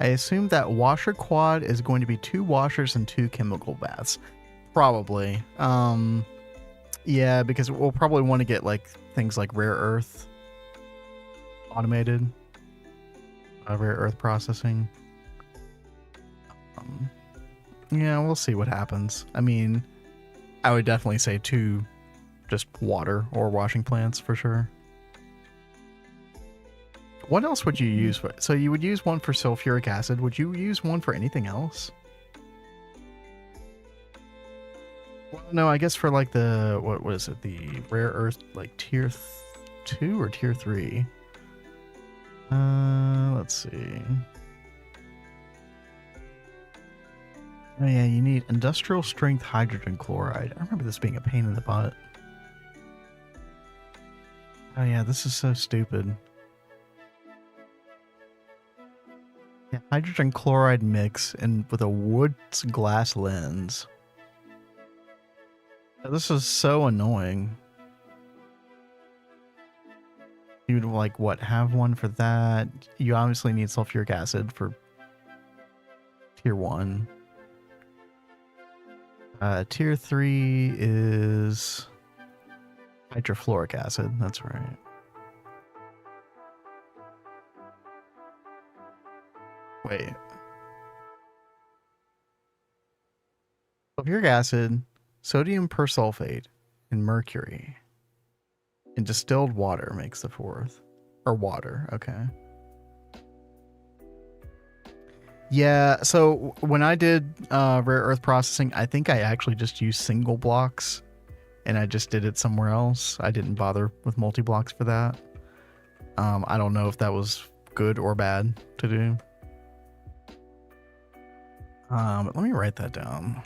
I assume that washer quad is going to be 2 washers and 2 chemical baths. Probably. Yeah, because we'll probably want to get like things like rare earth automated. Rare earth processing. Yeah, we'll see what happens. I mean, I would definitely say 2 just water or washing plants for sure. What else would you use for? So you would use one for sulfuric acid. Would you use one for anything else? Well, no, I guess for like the, what was it? The rare earth, like tier 2 or tier 3? Let's see. Oh yeah, you need industrial strength hydrogen chloride. I remember this being a pain in the butt. Oh yeah, this is so stupid. Yeah, hydrogen chloride mix and with a wood glass lens. This is so annoying. You'd like what, have one for that? You obviously need sulfuric acid for tier 1. Tier 3 is hydrofluoric acid. That's right. Wait. Sulfuric acid, sodium persulfate, and mercury. And distilled water makes the 4th. Or water, okay. Yeah, so when I did rare earth processing, I think I actually just used single blocks. And I just did it somewhere else. I didn't bother with multi-blocks for that. I don't know if that was good or bad to do. But let me write that down.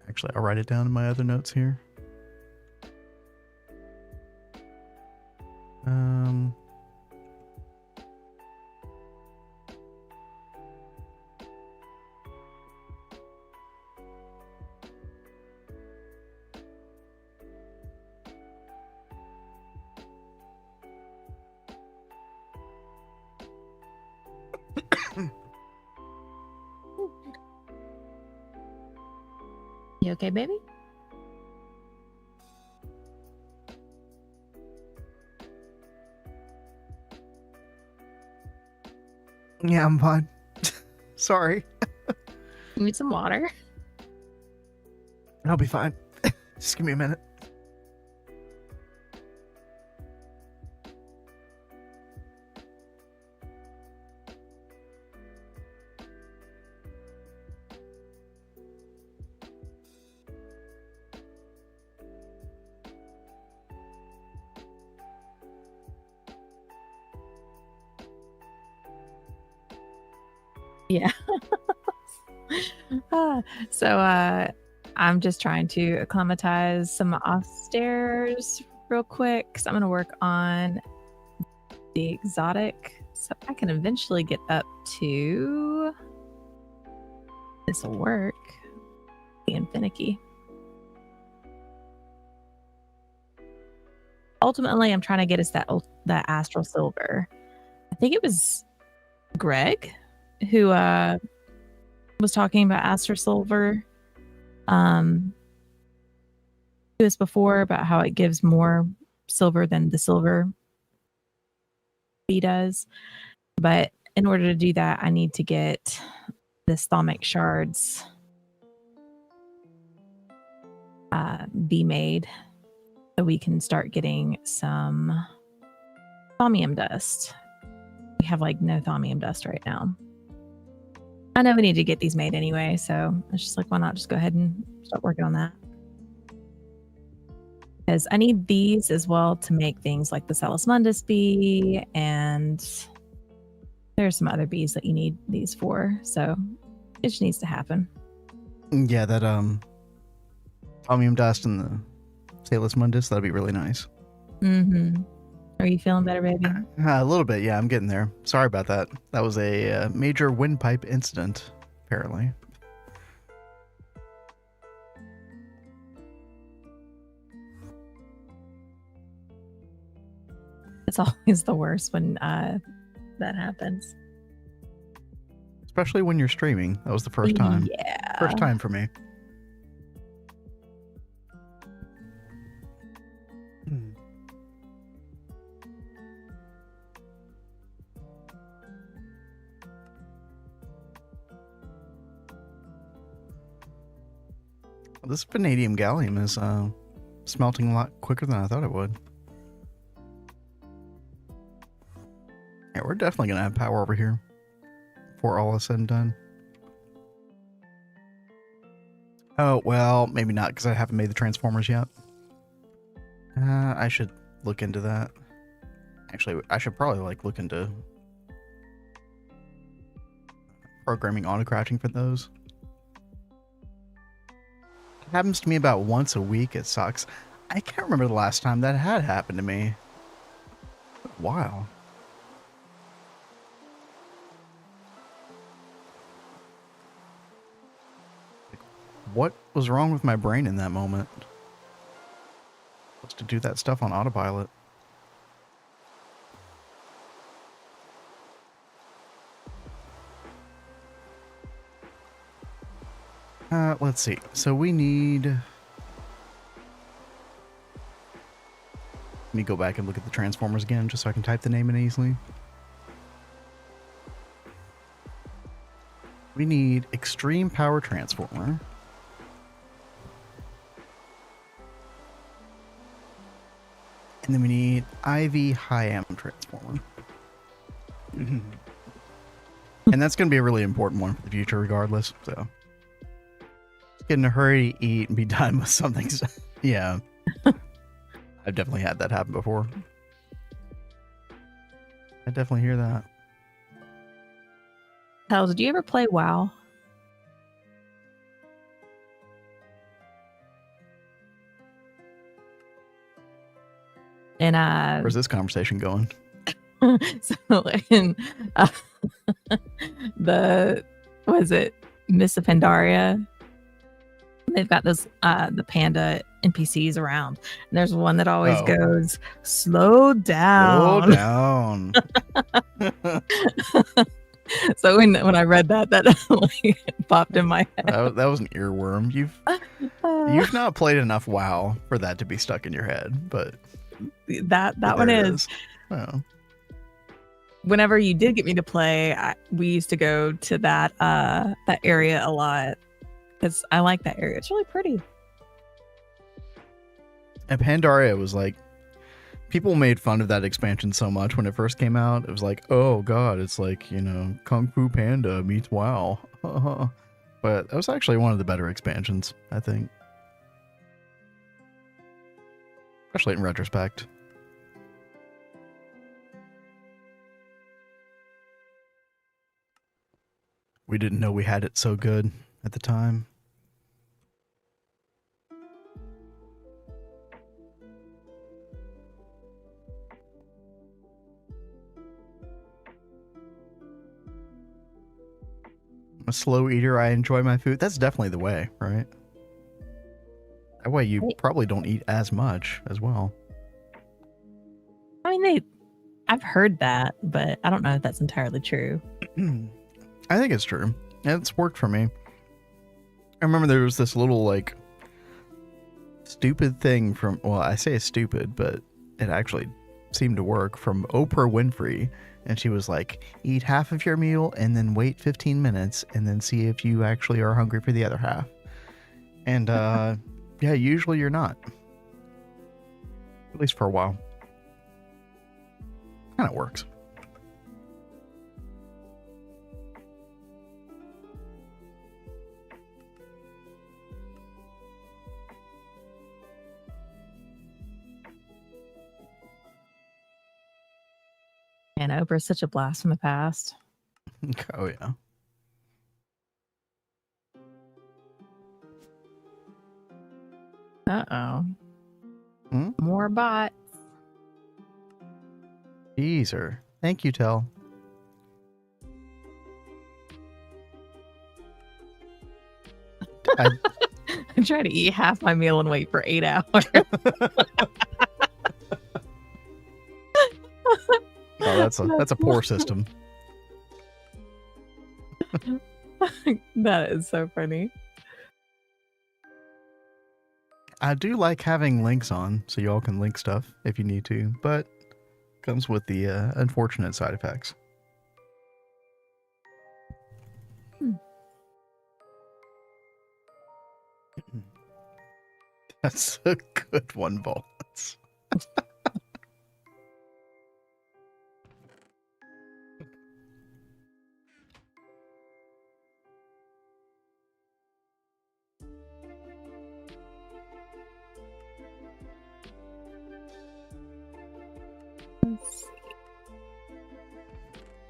Actually, I'll write it down in my other notes here. Um. You okay, baby? Yeah, I'm fine. Sorry. You need some water? I'll be fine. Just give me a minute. Yeah. So I'm just trying to acclimatize some off stairs real quick because I'm going to work on the exotic so I can eventually get up to this will work. Being finicky. Ultimately, I'm trying to get us that astral silver. I think it was Greg who was talking about astral silver to us before about how it gives more silver than the silver bee does. But in order to do that, I need to get the stomach shards be made so we can start getting some thaumium dust. We have like no thaumium dust right now. I know we need to get these made anyway, so it's just like, why not just go ahead and start working on that? Because I need these as well to make things like the Salus Mundus bee, and there's some other bees that you need these for, so it just needs to happen. Yeah, that thaumium dust and the Salus Mundus, that'd be really nice. Mm-hmm. Are you feeling better, baby? A little bit, yeah, I'm getting there. Sorry about that. That was a major windpipe incident, apparently. It's always the worst when that happens. Especially when you're streaming. That was the first time. Yeah. First time for me. This vanadium gallium is smelting a lot quicker than I thought it would. Yeah, we're definitely going to have power over here before all is said and done. Oh, well, maybe not because I haven't made the transformers yet. I should look into that. Actually, I should probably look into programming auto-crashing for those. It happens to me about once a week. It sucks. I can't remember the last time that had happened to me. Wow. What was wrong with my brain in that moment? Supposed to do that stuff on autopilot. Let's see. So we need... Let me go back and look at the transformers again, just so I can type the name in easily. We need extreme power transformer. And then we need IV high amp transformer. And that's going to be a really important one for the future regardless, so... Get in a hurry to eat and be done with something. Yeah. I've definitely had that happen before. I definitely hear that. Hell, did you ever play WoW? And Where's this conversation going? so in uh, the was it Miss Pandaria? They've got those the panda NPCs around. And there's one that always goes, "Slow Slow down." down. So when I read that like, popped in my head. That was an earworm. You've not played enough WoW for that to be stuck in your head, but that one is. Oh. Whenever you did get me to play, we used to go to that area a lot because I like that area. It's really pretty. And Pandaria was like, people made fun of that expansion so much when it first came out. It was like, oh god, it's like, you know, Kung Fu Panda meets WoW. But that was actually one of the better expansions, I think. Especially in retrospect. We didn't know we had it so good at the time. I'm a slow eater. I enjoy my food. That's definitely the way, right? That way you probably don't eat as much as well. I mean, I've heard that, but I don't know if that's entirely true. I think it's true. It's worked for me. I remember there was this little, like, stupid thing from, well, I say it's stupid, but it actually seemed to work, from Oprah Winfrey. And she was like, eat half of your meal and then wait 15 minutes and then see if you actually are hungry for the other half. And, yeah, usually you're not. At least for a while. Kind of works. And Oprah's such a blast from the past. Oh, yeah. Uh-oh. More bots. Jeezer. Thank you, Tell. I try to eat half my meal and wait for 8 hours. Oh, that's a poor system. That is so funny. I do like having links on, so y'all can link stuff if you need to, but comes with the unfortunate side effects. That's a good one, Volts.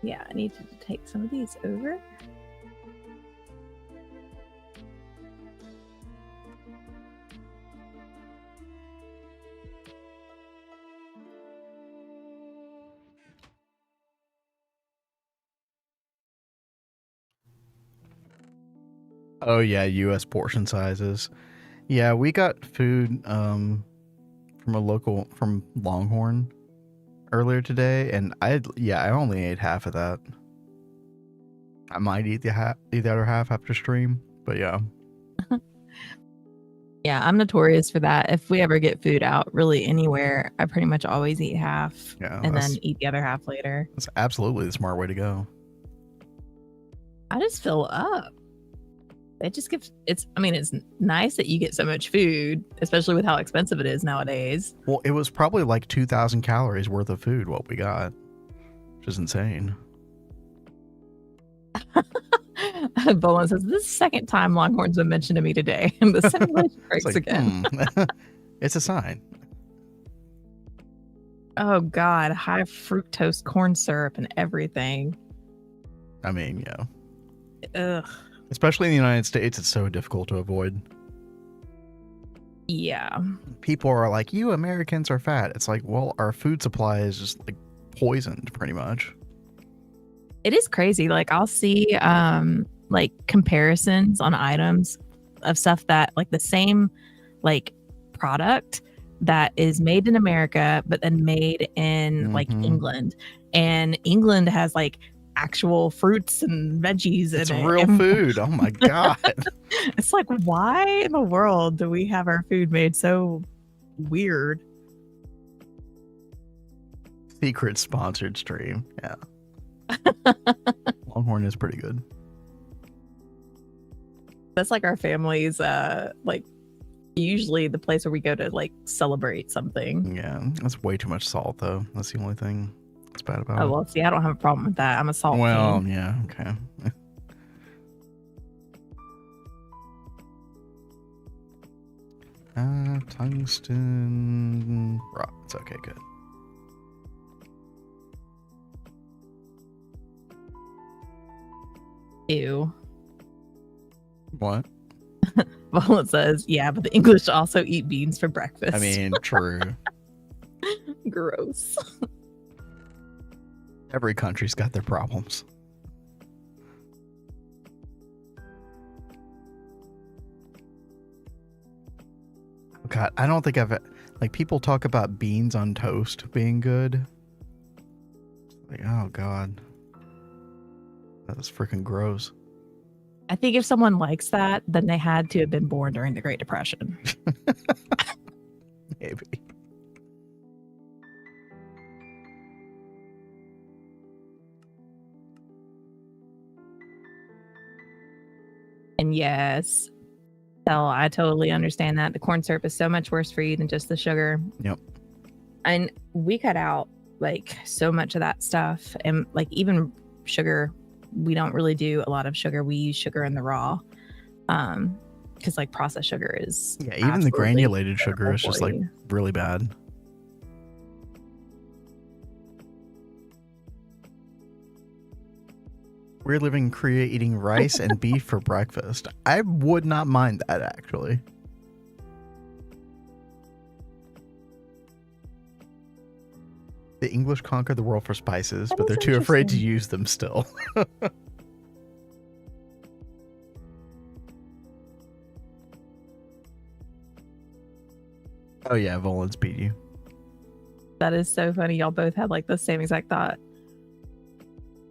Yeah, I need to take some of these over. Oh yeah, US portion sizes. Yeah, we got food from Longhorn earlier today, and I only ate half of that. I might eat the other half after stream, but yeah. Yeah, I'm notorious for that. If we ever get food out really anywhere, I pretty much always eat half and then eat the other half later. That's absolutely the smart way to go. I just fill up. It just gives it's nice that you get so much food, especially with how expensive it is nowadays. Well, it was probably like 2,000 calories worth of food what we got, which is insane. Bolin says, this is the second time Longhorn's been mentioned to me today. The simulation breaks like, again. It's a sign. Oh, God. High fructose corn syrup and everything. I mean, yeah. Ugh. Especially in the United States, it's so difficult to avoid. Yeah. People are like, you Americans are fat. It's like, well, our food supply is just like poisoned pretty much. It is crazy. Like I'll see like comparisons on items of stuff that like the same like product that is made in America but then made in like England. And England has like actual fruits and veggies It's in it. real food. Oh my God. It's like, why in the world do we have our food made so weird? Secret sponsored stream. Yeah. Longhorn is pretty good. That's like our family's like usually the place where we go to like celebrate something. Yeah, that's way too much salt though. That's the only thing that's bad about it. Oh well, see, I don't have a problem with that. I'm a salt Well, king. yeah, okay. Tungsten rock. It's okay, good. Ew. What? Well, it says, yeah, but the English also eat beans for breakfast. I mean, true. Gross. Every country's got their problems. God, I don't think I've like people talk about beans on toast being good. Like, oh God, that's freaking gross. I think if someone likes that, then they had to have been born during the Great Depression. Maybe. And yes, so I totally understand that. The corn syrup is so much worse for you than just the sugar. Yep. And we cut out like so much of that stuff. And like even sugar, we don't really do a lot of sugar. We use sugar in the raw. Because like processed sugar is even the granulated sugar is just like really bad. We're living in Korea eating rice and beef for breakfast. I would not mind that actually. The English conquered the world for spices, but they're too afraid to use them still. Oh yeah, Volans beat you. That is so funny. Y'all both had like the same exact thought.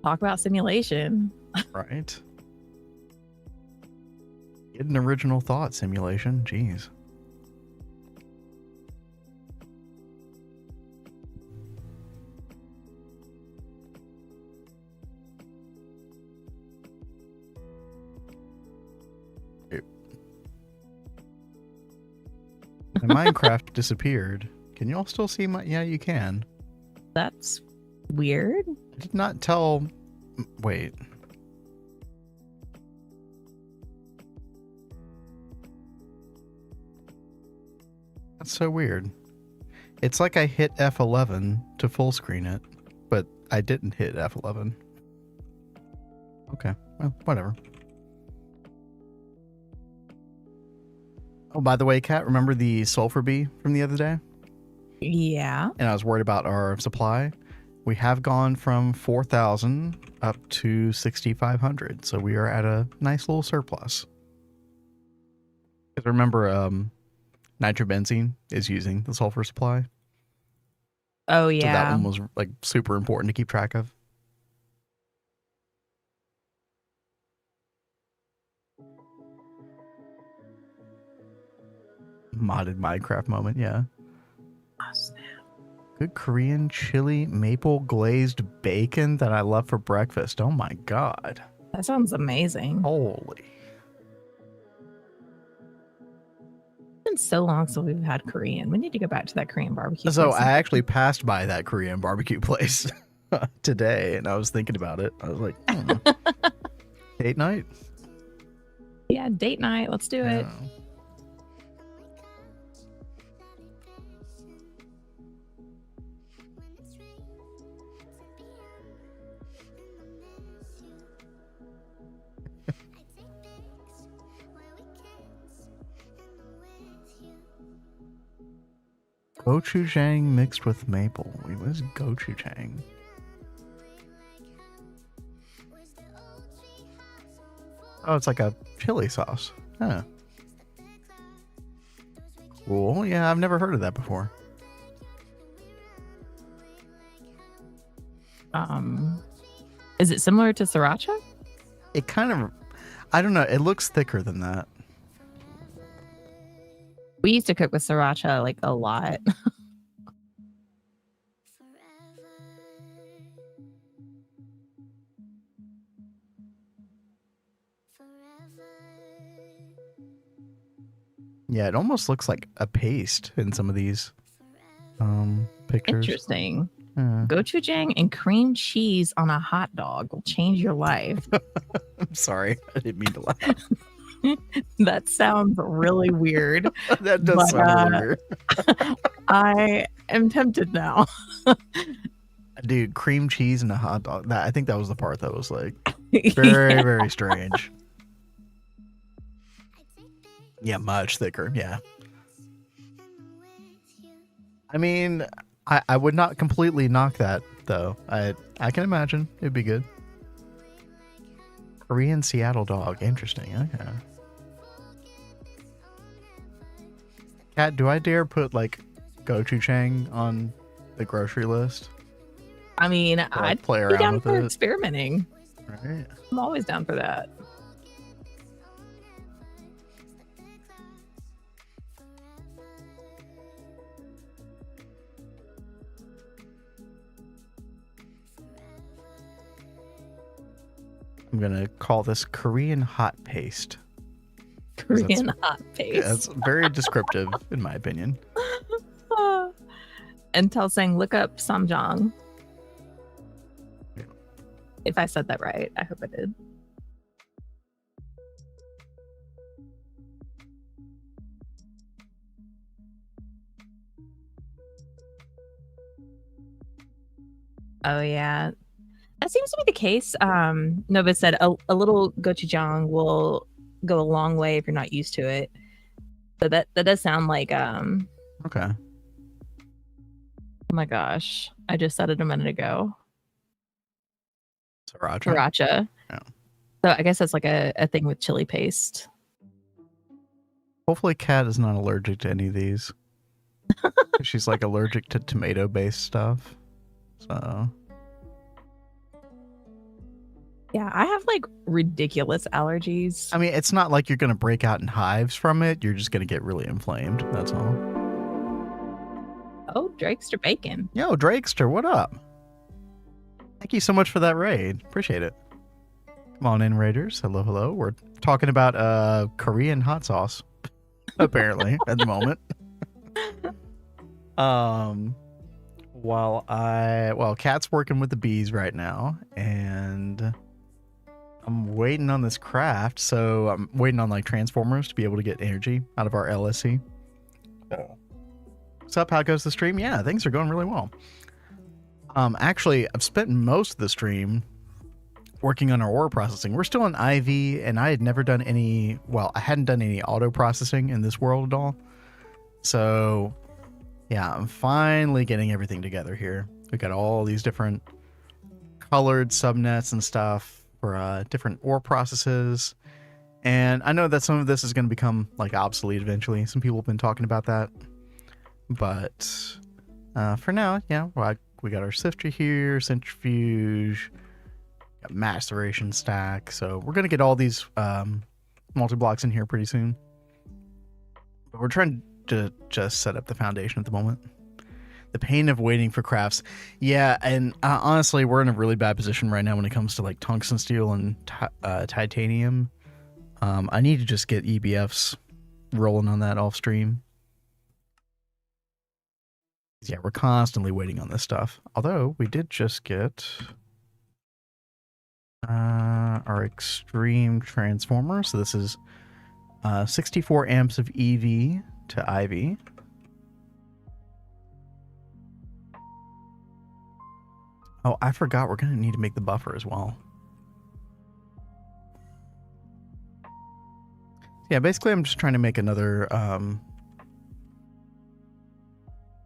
Talk about simulation. Right. Get an original thought simulation. Jeez. My Minecraft disappeared. Can you all still see my... Yeah, you can. That's weird. I did not tell... Wait. That's so weird. It's like I hit F11 to full screen it, but I didn't hit F11. Okay, well, whatever. Oh, by the way, Kat, remember the sulfur bee from the other day? Yeah. And I was worried about our supply. We have gone from 4,000 up to 6,500. So we are at a nice little surplus. Because remember, nitrobenzene is using the sulfur supply. Oh, yeah. So that one was like super important to keep track of. Modded Minecraft moment, yeah. Oh, snap. Good Korean chili maple glazed bacon that I love for breakfast. Oh my God. That sounds amazing. Holy. It's been so long since we've had Korean. We need to go back to that Korean barbecue. So I actually passed by that Korean barbecue place today and I was thinking about it. I was like, date night? Yeah, date night. Let's do it. Gochujang mixed with maple. Wait, what is gochujang? Oh, it's like a chili sauce. Huh. Cool. Yeah, I've never heard of that before. Is it similar to sriracha? It kind of, I don't know. It looks thicker than that. We used to cook with sriracha like a lot. Yeah, it almost looks like a paste in some of these pictures. Interesting. Gochujang and cream cheese on a hot dog will change your life. I'm sorry. I didn't mean to laugh. That sounds really weird. That does sound really weird. I am tempted now. Dude, cream cheese and a hot dog. I think that was the part that was like very, very strange. Yeah, much thicker. Yeah. I mean, I would not completely knock that though. I can imagine it'd be good. Korean Seattle dog. Interesting. Okay. Kat, do I dare put like gochujang on the grocery list? I mean, I'd play be around down with for it. experimenting. Right. I'm always down for that. I'm gonna call this Korean hot paste. Korean hot paste. Yeah, it's very descriptive in my opinion. Until saying, look up samjang. If I said that right, I hope I did. Oh yeah, that seems to be the case. Nova said a little gochujang will go a long way if you're not used to it. So that does sound like Okay. Oh my gosh, I just said it a minute ago. Sriracha. Yeah. So I guess that's like a thing with chili paste. Hopefully Kat is not allergic to any of these. She's like allergic to tomato based stuff. So yeah, I have like ridiculous allergies. I mean, it's not like you're gonna break out in hives from it. You're just gonna get really inflamed. That's all. Oh, Drakester Bacon. Yo, Drakester, what up? Thank you so much for that raid. Appreciate it. Come on in, Raiders. Hello, hello. We're talking about Korean hot sauce, apparently, at the moment. While Kat's working with the bees right now, and I'm waiting on this craft, so I'm waiting on like transformers to be able to get energy out of our LSC. What's up? How goes the stream? Yeah, things are going really well. Actually, I've spent most of the stream working on our ore processing. We're still in IV, and I had never done any, well, I hadn't done any auto processing in this world at all. So yeah, I'm finally getting everything together here. We got all these different colored subnets and stuff for different ore processes. And I know that some of this is going to become like obsolete eventually. Some people have been talking about that. But for now, yeah, we got our sifter here, centrifuge, got maceration stack. So we're going to get all these multi-blocks in here pretty soon. But we're trying to just set up the foundation at the moment. The pain of waiting for crafts. Yeah, and honestly, we're in a really bad position right now when it comes to like tungsten steel and titanium. I need to just get EBFs rolling on that off stream. Yeah, we're constantly waiting on this stuff. Although we did just get our extreme transformer. So this is 64 amps of EV to IV. Oh, I forgot we're going to need to make the buffer as well. Yeah, basically I'm just trying to make another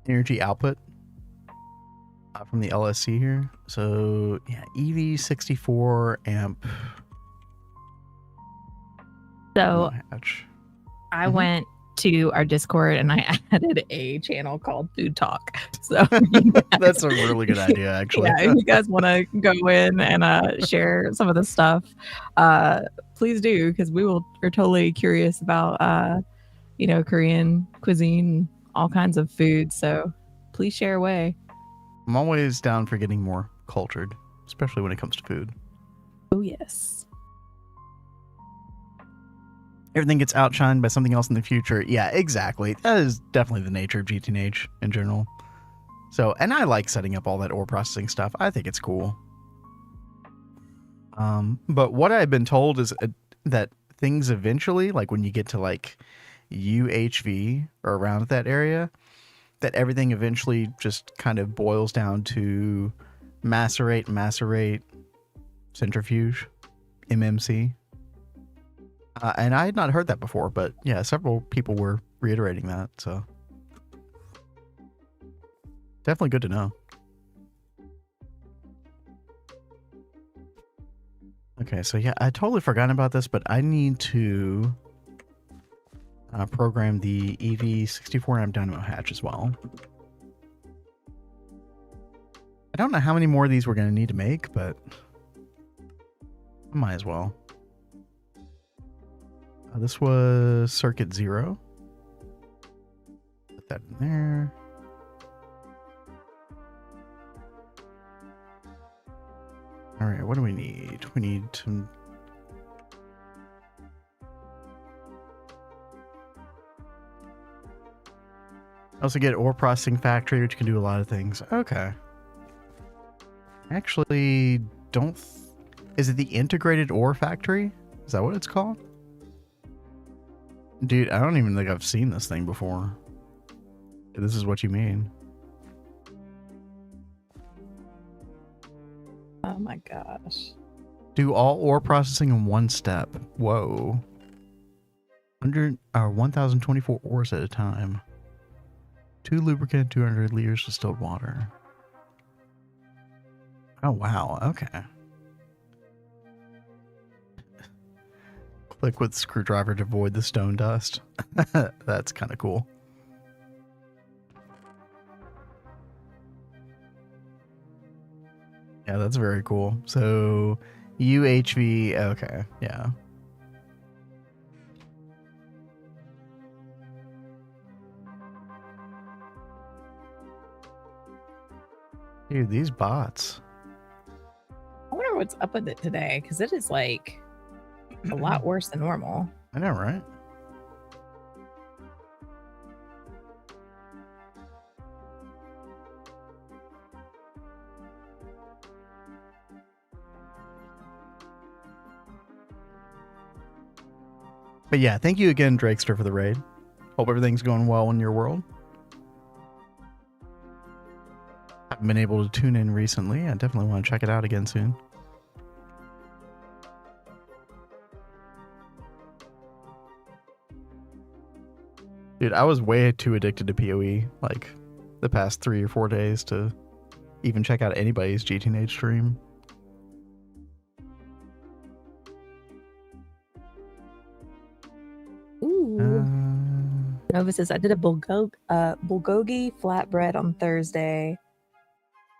energy output from the LSC here. So yeah, EV 64 amp So hatch. I went to our Discord and I added a channel called Food Talk. So that's a really good idea, actually. Yeah, if you guys want to go in and share some of this stuff, please do, because we're totally curious about Korean cuisine, all kinds of food. So please share away. I'm always down for getting more cultured, especially when it comes to food. Oh yes. Everything gets outshined by something else in the future. Yeah, exactly. That is definitely the nature of GTNH in general. So, and I like setting up all that ore processing stuff. I think it's cool. But what I've been told is that things eventually, like when you get to like UHV or around that area, that everything eventually just kind of boils down to macerate, centrifuge, MMC. And I had not heard that before, but yeah, several people were reiterating that, so definitely good to know. Okay, so yeah, I totally forgot about this, but I need to program the EV 64 amp dynamo hatch as well. I don't know how many more of these we're going to need to make, but I might as well. This was circuit 0. Put that in there. All right, what do we need? We need to... also get ore processing factory, which can do a lot of things. Okay. Actually, is it the integrated ore factory? Is that what it's called? Dude, I don't even think I've seen this thing before. This is what you mean. Oh my gosh. Do all ore processing in one step. Whoa. 1,024 ores at a time. 2 lubricant, 200 liters distilled water. Oh, wow. Okay. Click with screwdriver to avoid the stone dust. That's kind of cool. Yeah, that's very cool. So, UHV, okay, yeah. Dude, these bots. I wonder what's up with it today, because it is like a lot worse than normal. I know, right? But yeah, thank you again, Drakester, for the raid. Hope everything's going well in your world. Haven't been able to tune in recently. I definitely want to check it out again soon. Dude, I was way too addicted to PoE, like, the past 3 or 4 days to even check out anybody's GTNH stream. Nova says, I did a bulgogi flatbread on Thursday.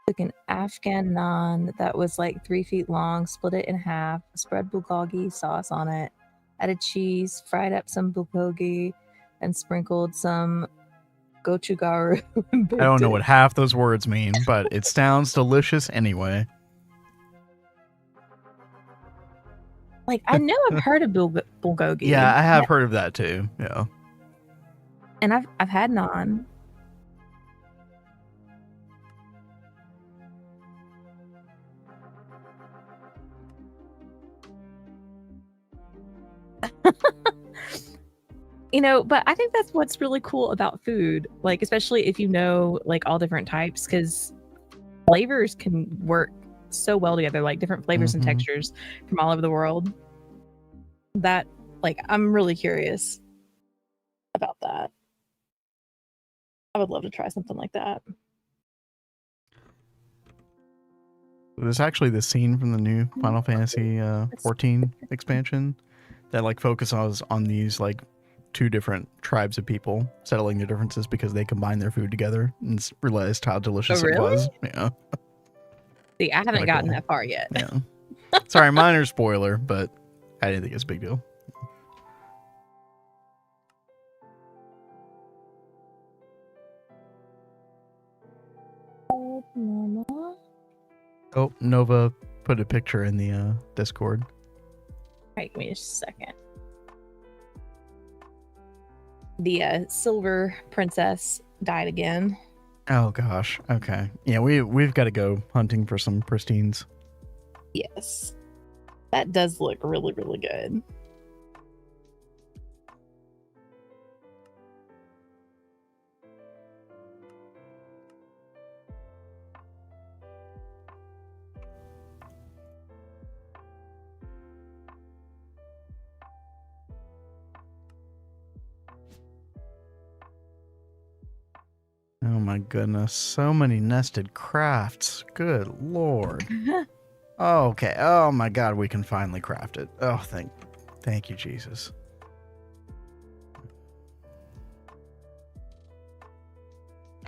Took an Afghan naan that was like 3 feet long, split it in half, spread bulgogi sauce on it, added cheese, fried up some bulgogi, and sprinkled some gochugaru. I don't know what half those words mean, but it sounds delicious anyway. Like, I know I've heard of bulgogi. Yeah, I have heard of that too. Yeah. And I've had naan. But I think that's what's really cool about food, like, especially if you know, like, all different types, because flavors can work so well together, like different flavors and textures from all over the world. That, like, I'm really curious about that. I would love to try something like that. There's actually this scene from the new Final Fantasy 14 expansion that like focuses on these like two different tribes of people settling their differences because they combined their food together and realized how delicious it was. Yeah. See, I haven't gotten that far yet. Yeah. Sorry, minor spoiler, but I didn't think it's a big deal. Oh, Nova put a picture in the Discord. Right, give me just a second. The silver princess died again. Oh gosh. Okay. Yeah, we've got to go hunting for some pristines. Yes. That does look really, really good. Oh my goodness. So many nested crafts. Good lord. Oh, okay. Oh my god, we can finally craft it. Oh, thank you, Jesus.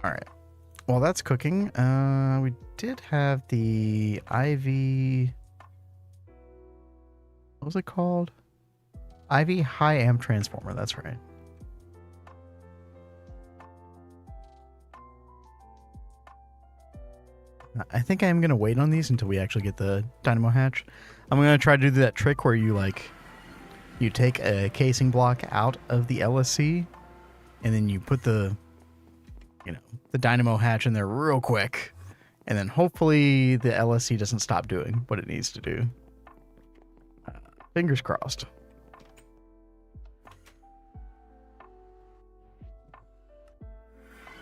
All right. Well, that's cooking. We did have the Ivy. What was it called? Ivy High Amp Transformer. That's right. I think I'm gonna wait on these until we actually get the dynamo hatch. I'm gonna try to do that trick where you take a casing block out of the LSC, and then you put the dynamo hatch in there real quick, and then hopefully the LSC doesn't stop doing what it needs to do. Fingers crossed.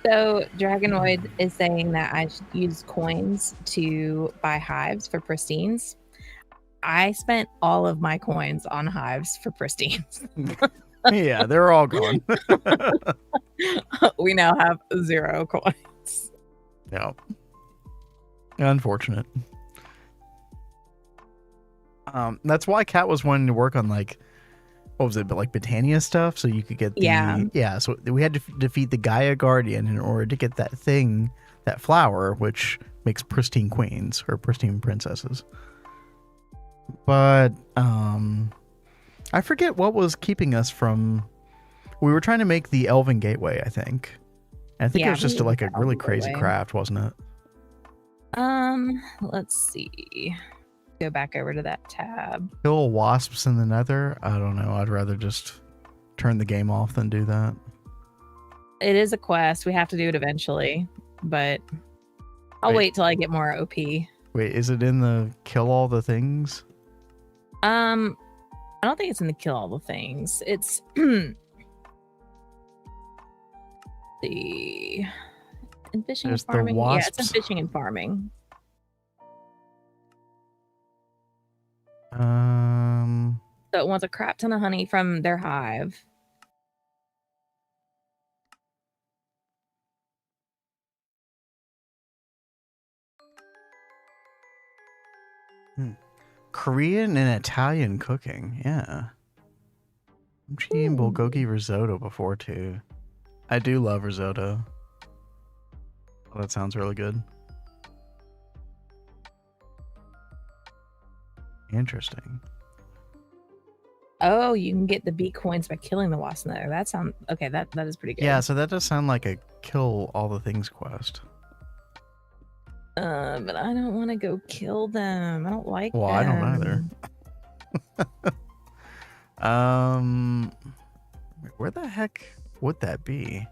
So Dragonoid is saying that I should use coins to buy hives for pristines. I spent all of my coins on hives for pristines. Yeah, they're all gone. We now have 0 coins. No. Unfortunate. That's why Kat was wanting to work on like, what was it, but like Botania stuff, so you could get the so we had to defeat the Gaia Guardian in order to get that thing, that flower, which makes pristine queens or pristine princesses. But I forget what was keeping us from. We were trying to make the Elven Gateway, I think. And I think it was just like a really crazy craft, wasn't it? Let's see. Go back over to that tab. Kill wasps in the nether? I don't know. I'd rather just turn the game off than do that. It is a quest. We have to do it eventually, but I'll wait till I get more OP. Wait, is it in the kill all the things? I don't think it's in the kill all the things. It's the in fishing and farming. Yeah, it's in fishing and farming. So it wants a crap ton of honey from their hive. Korean and Italian cooking, yeah. I'm eating bulgogi risotto before too. I do love risotto. Oh, that sounds really good. Interesting. Oh, you can get the bee coins by killing the wasp in there. That sounds okay. That is pretty good. Yeah, so that does sound like a kill all the things quest. But I don't want to go kill them. I don't like them. Well, I don't either. Where the heck would that be?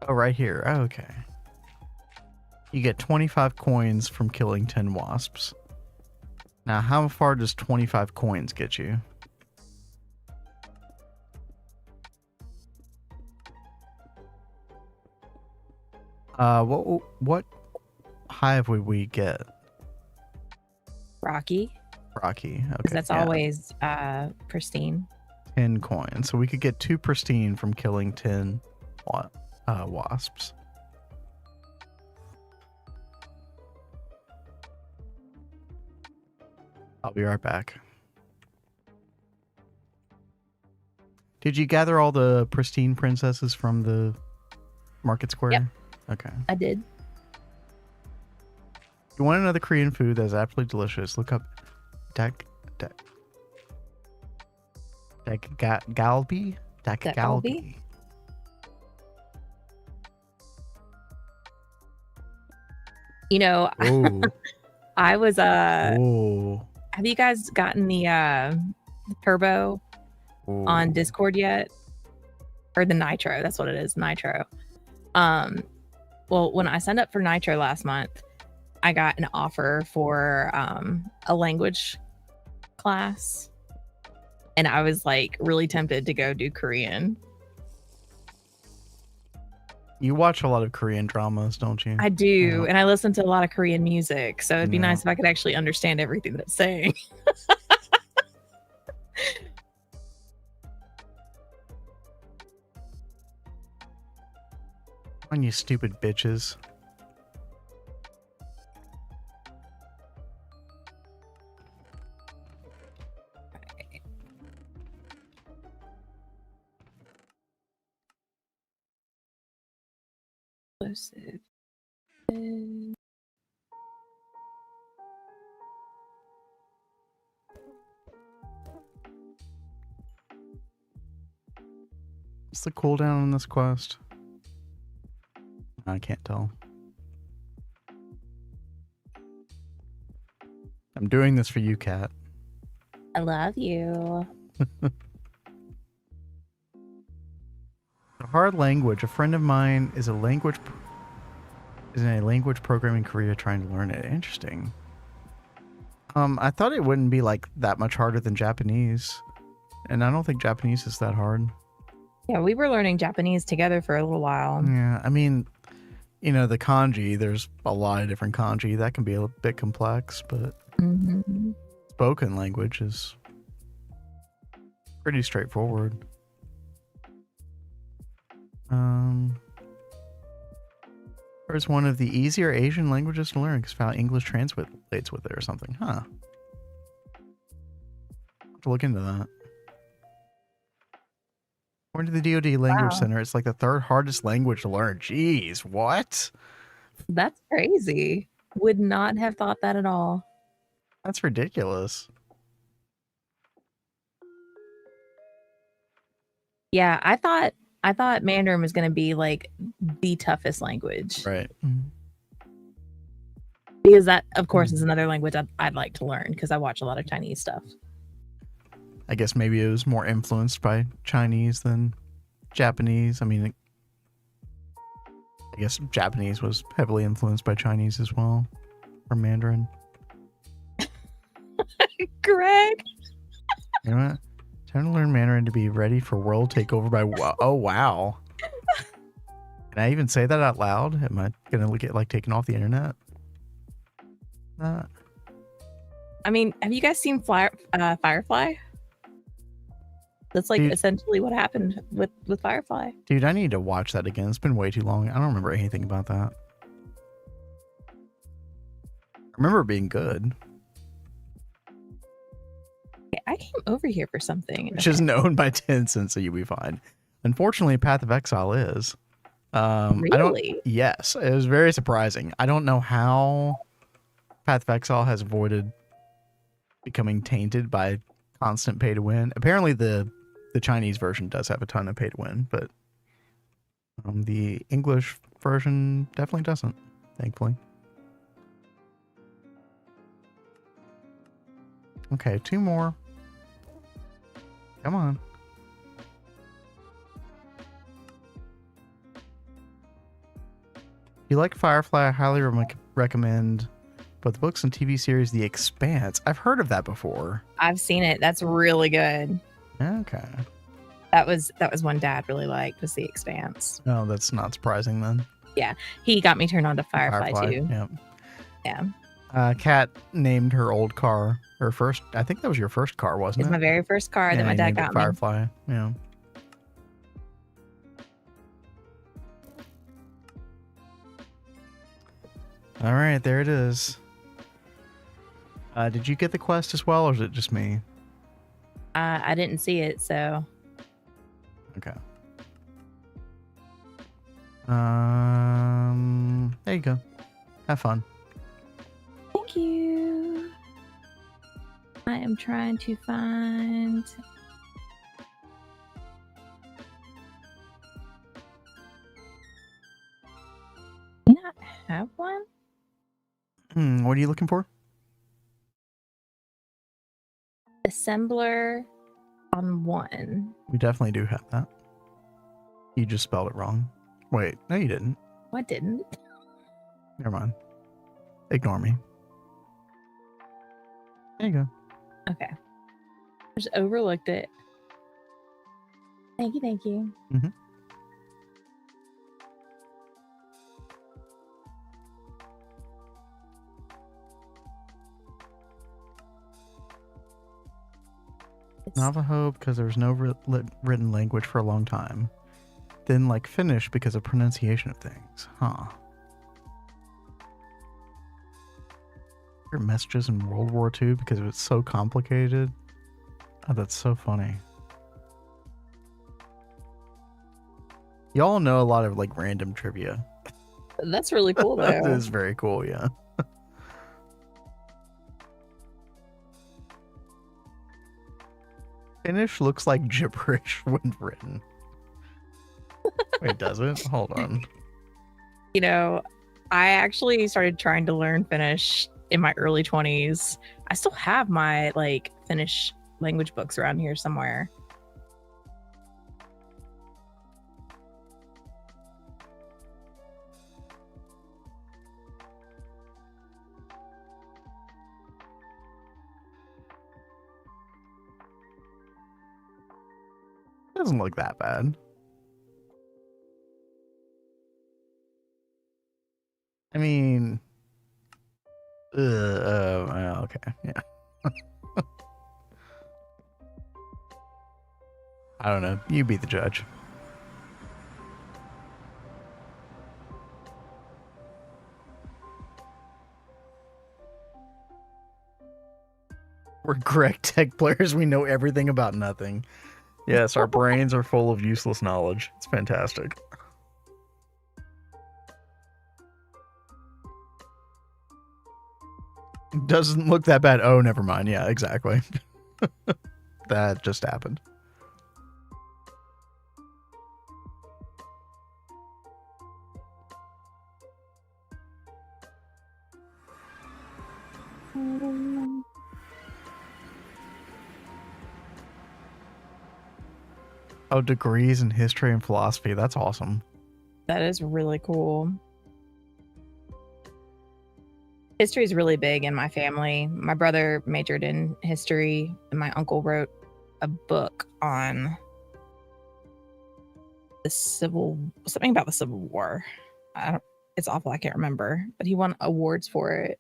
Oh, right here. Oh, okay. You get 25 coins from killing 10 wasps. Now, how far does 25 coins get you? What hive would we get? Rocky. Rocky. Okay. That's always pristine. 10 coins. So we could get 2 pristine from killing 10 wasps. I'll be right back. Did you gather all the pristine princesses from the market square? Yep. Okay. I did. If you want another Korean food that's absolutely delicious, look up Galbi? Galbi? You know, Oh. I was Oh. have you guys gotten the turbo on Discord yet? Or the nitro, that's what it is, nitro. Well, when I signed up for nitro last month, I got an offer for a language class, and I was like really tempted to go do Korean. You watch a lot of Korean dramas, don't you? I do, and I listen to a lot of Korean music, so it'd be Yeah. nice if I could actually understand everything that it's saying. On you stupid bitches. Explosive. What's the cooldown on this quest? I can't tell. I'm doing this for you, Kat. I love you. A hard language. A friend of mine is in a language program in Korea trying to learn it. Interesting. I thought it wouldn't be like that much harder than Japanese, and I don't think Japanese is that hard. Yeah, we were learning Japanese together for a little while. Yeah, I mean, you know, the kanji, there's a lot of different kanji. That can be a bit complex, but spoken language is pretty straightforward. Or it's one of the easier Asian languages to learn because how English translates with it or something. Huh. Have to look into that. According to the DoD Language Center, it's like the 3rd hardest language to learn. Jeez, what? That's crazy. Would not have thought that at all. That's ridiculous. Yeah, I thought Mandarin was going to be like the toughest language. Right. Because that, of course, is another language I'd like to learn because I watch a lot of Chinese stuff. I guess maybe it was more influenced by Chinese than Japanese. I mean, I guess Japanese was heavily influenced by Chinese as well, or Mandarin. Greg. You know what? Time to learn Mandarin to be ready for world takeover by... Oh, wow. Can I even say that out loud? Am I going to get like taken off the internet? I mean, have you guys seen Firefly? That's like essentially what happened with Firefly. Dude, I need to watch that again. It's been way too long. I don't remember anything about that. I remember it being good. Yeah, I came over here for something. Which is known by Tencent, so you'll be fine. Unfortunately, Path of Exile is. Really? Yes, it was very surprising. I don't know how Path of Exile has avoided becoming tainted by constant pay to win. Apparently, the Chinese version does have a ton of pay to win, but the English version definitely doesn't, thankfully. Okay, 2 more. Come on. If you like Firefly, I highly recommend both the books and TV series The Expanse. I've heard of that before. I've seen it. That's really good. Okay. That was one Dad really liked, was The Expanse. Oh, that's not surprising then. Yeah, he got me turned on to Firefly too. Yep. Yeah. Kat named her old car, her first. I think that was your first car, wasn't It's it? my very first car that my you dad named it got me. Firefly. Yeah. All right, there it is. Did you get the quest as well, or is it just me? I didn't see it, so. Okay. There you go. Have fun. Thank you. I am trying to find. Do you not have one? What are you looking for? Assembler on 1. We definitely do have that. You just spelled it wrong. Wait, no, you didn't. I didn't. Never mind. Ignore me. There you go. Okay. I just overlooked it. Thank you, thank you. Mm-hmm. Navajo because there was no written language for a long time. Then like Finnish because of pronunciation of things. Huh. Your messages in World War II because it was so complicated. Oh, that's so funny. Y'all know a lot of like random trivia. That's really cool, though. That is very cool, yeah. Finnish looks like gibberish when written. Wait, does it? Hold on. You know, I actually started trying to learn Finnish in my early 20s. I still have my like Finnish language books around here somewhere. It doesn't look that bad. I mean, okay, yeah. I don't know. You be the judge. We're Gregtech players. We know everything about nothing. Yes, our brains are full of useless knowledge. It's fantastic. Doesn't look that bad. Oh, never mind. Yeah, exactly. That just happened. Oh, degrees in history and philosophy. That's awesome. That is really cool. History is really big in my family. My brother majored in history, and my uncle wrote a book on something about the Civil War. It's awful. I can't remember, but he won awards for it.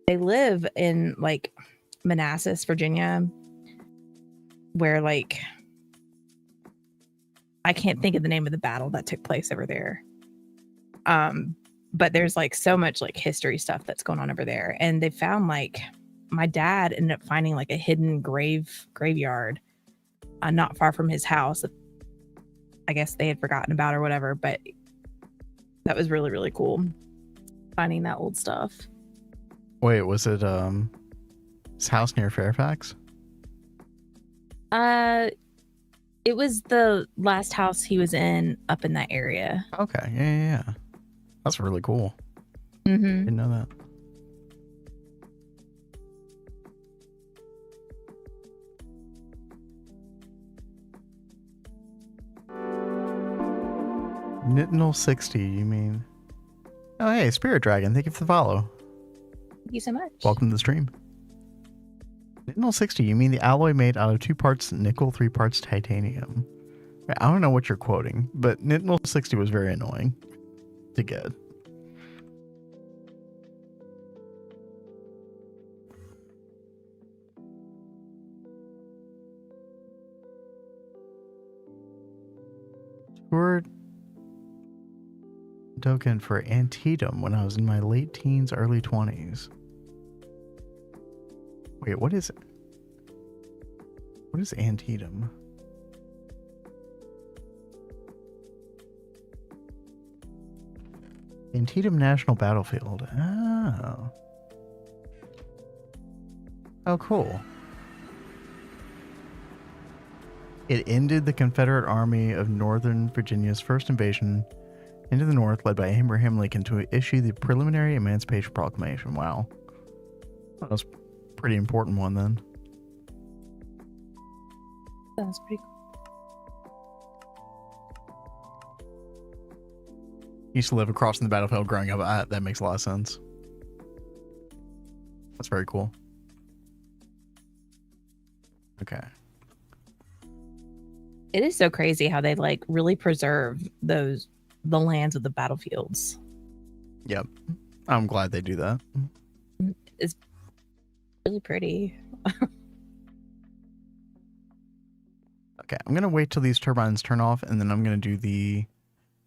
They live in like Manassas, Virginia, where like I can't think of the name of the battle that took place over there. But there's like so much like history stuff that's going on over there. And they found like my dad ended up finding like a hidden graveyard not far from his house. I guess they had forgotten about or whatever, but that was really, really cool. Finding that old stuff. Wait, was it his house near Fairfax? It was the last house he was in up in that area. Okay, yeah. That's really cool. Mm-hmm. Didn't know that. Nitnal60, you mean? Oh, hey, Spirit Dragon, thank you for the follow. Thank you so much. Welcome to the stream. Nitnal60, you mean the alloy made out of 2 parts nickel, 3 parts titanium? I don't know what you're quoting, but Nitnal60 was very annoying. to get. Toured token for Antietam when I was in my late teens, early 20s. Wait, what is it? What is Antietam? Antietam National Battlefield. Oh. Oh, cool. It ended the Confederate Army of Northern Virginia's first invasion into the North, led by Abraham Lincoln, to issue the preliminary Emancipation Proclamation. Wow. That was a pretty important one then. That's pretty cool. Used to live across from the battlefield growing up. That makes a lot of sense. That's very cool. Okay. It is so crazy how they like really preserve the lands of the battlefields. Yep. I'm glad they do that. It's really pretty. Okay, I'm going to wait till these turbines turn off, and then I'm going to do the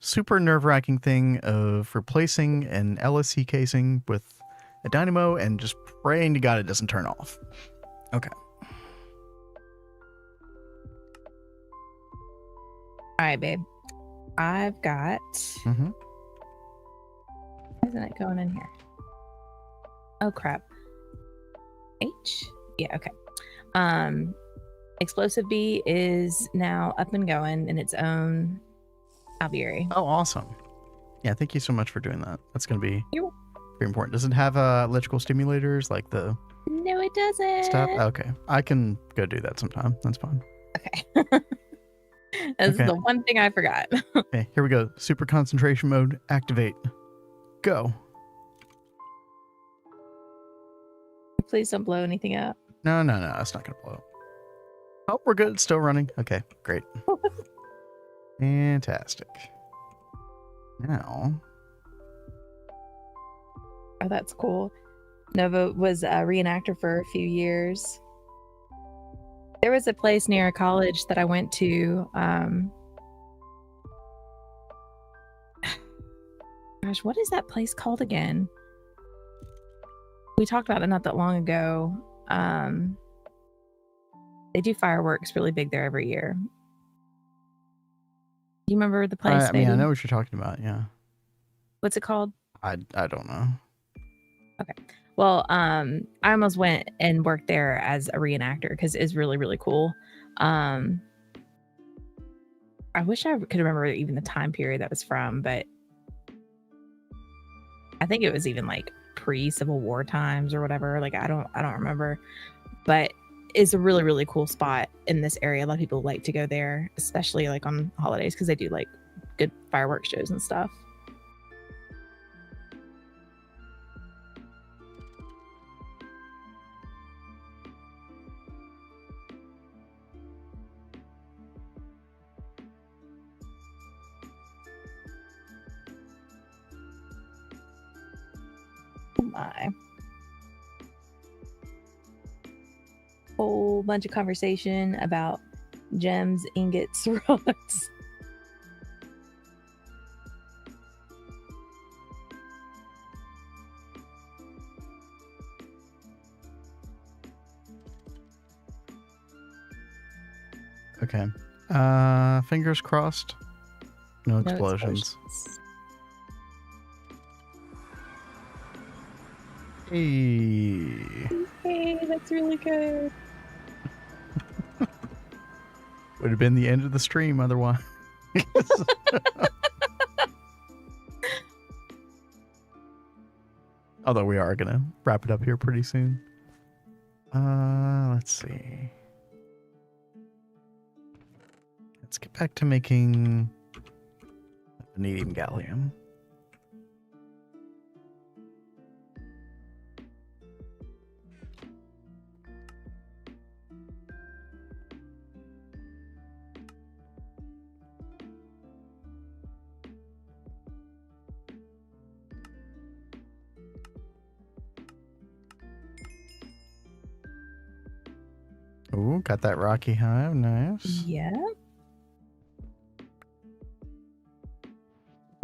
super nerve-wracking thing of replacing an LSC casing with a dynamo and just praying to God it doesn't turn off. Okay. All right, babe. I've got... Mm-hmm. Why isn't it going in here? Oh, crap. H? Yeah, okay. Explosive B is now up and going in its own aviary. Oh, awesome. Yeah, thank you so much for doing that. That's going to be You're... very important. Does it have electrical stimulators like the... No, it doesn't. Stuff? Okay. I can go do that sometime. That's fine. Okay. That's the one thing I forgot. Okay, here we go. Super concentration mode. Activate. Go. Please don't blow anything up. No. That's not going to blow up. Oh, we're good. It's still running. Okay, great. Fantastic. Now. Oh, that's cool. Nova was a reenactor for a few years. There was a place near a college that I went to. Gosh, what is that place called again? We talked about it not that long ago. They do fireworks really big there every year. Do you remember the place? I mean, I know what you're talking about. Yeah. What's it called? I don't know. Okay. Well, I almost went and worked there as a reenactor because it's really, really cool. I wish I could remember even the time period that was from, but I think it was even like pre-Civil War times or whatever. Like I don't remember, but it's a really, really cool spot in this area. A lot of people like to go there, especially like on holidays because they do like good fireworks shows and stuff. My whole bunch of conversation about gems, ingots, rocks. Okay. Fingers crossed. No explosions. Hey, that's really good. Would have been the end of the stream otherwise. Although we are gonna wrap it up here pretty soon. Let's see. Let's get back to making vanadium gallium. Ooh, got that rocky hive. Nice. Yeah.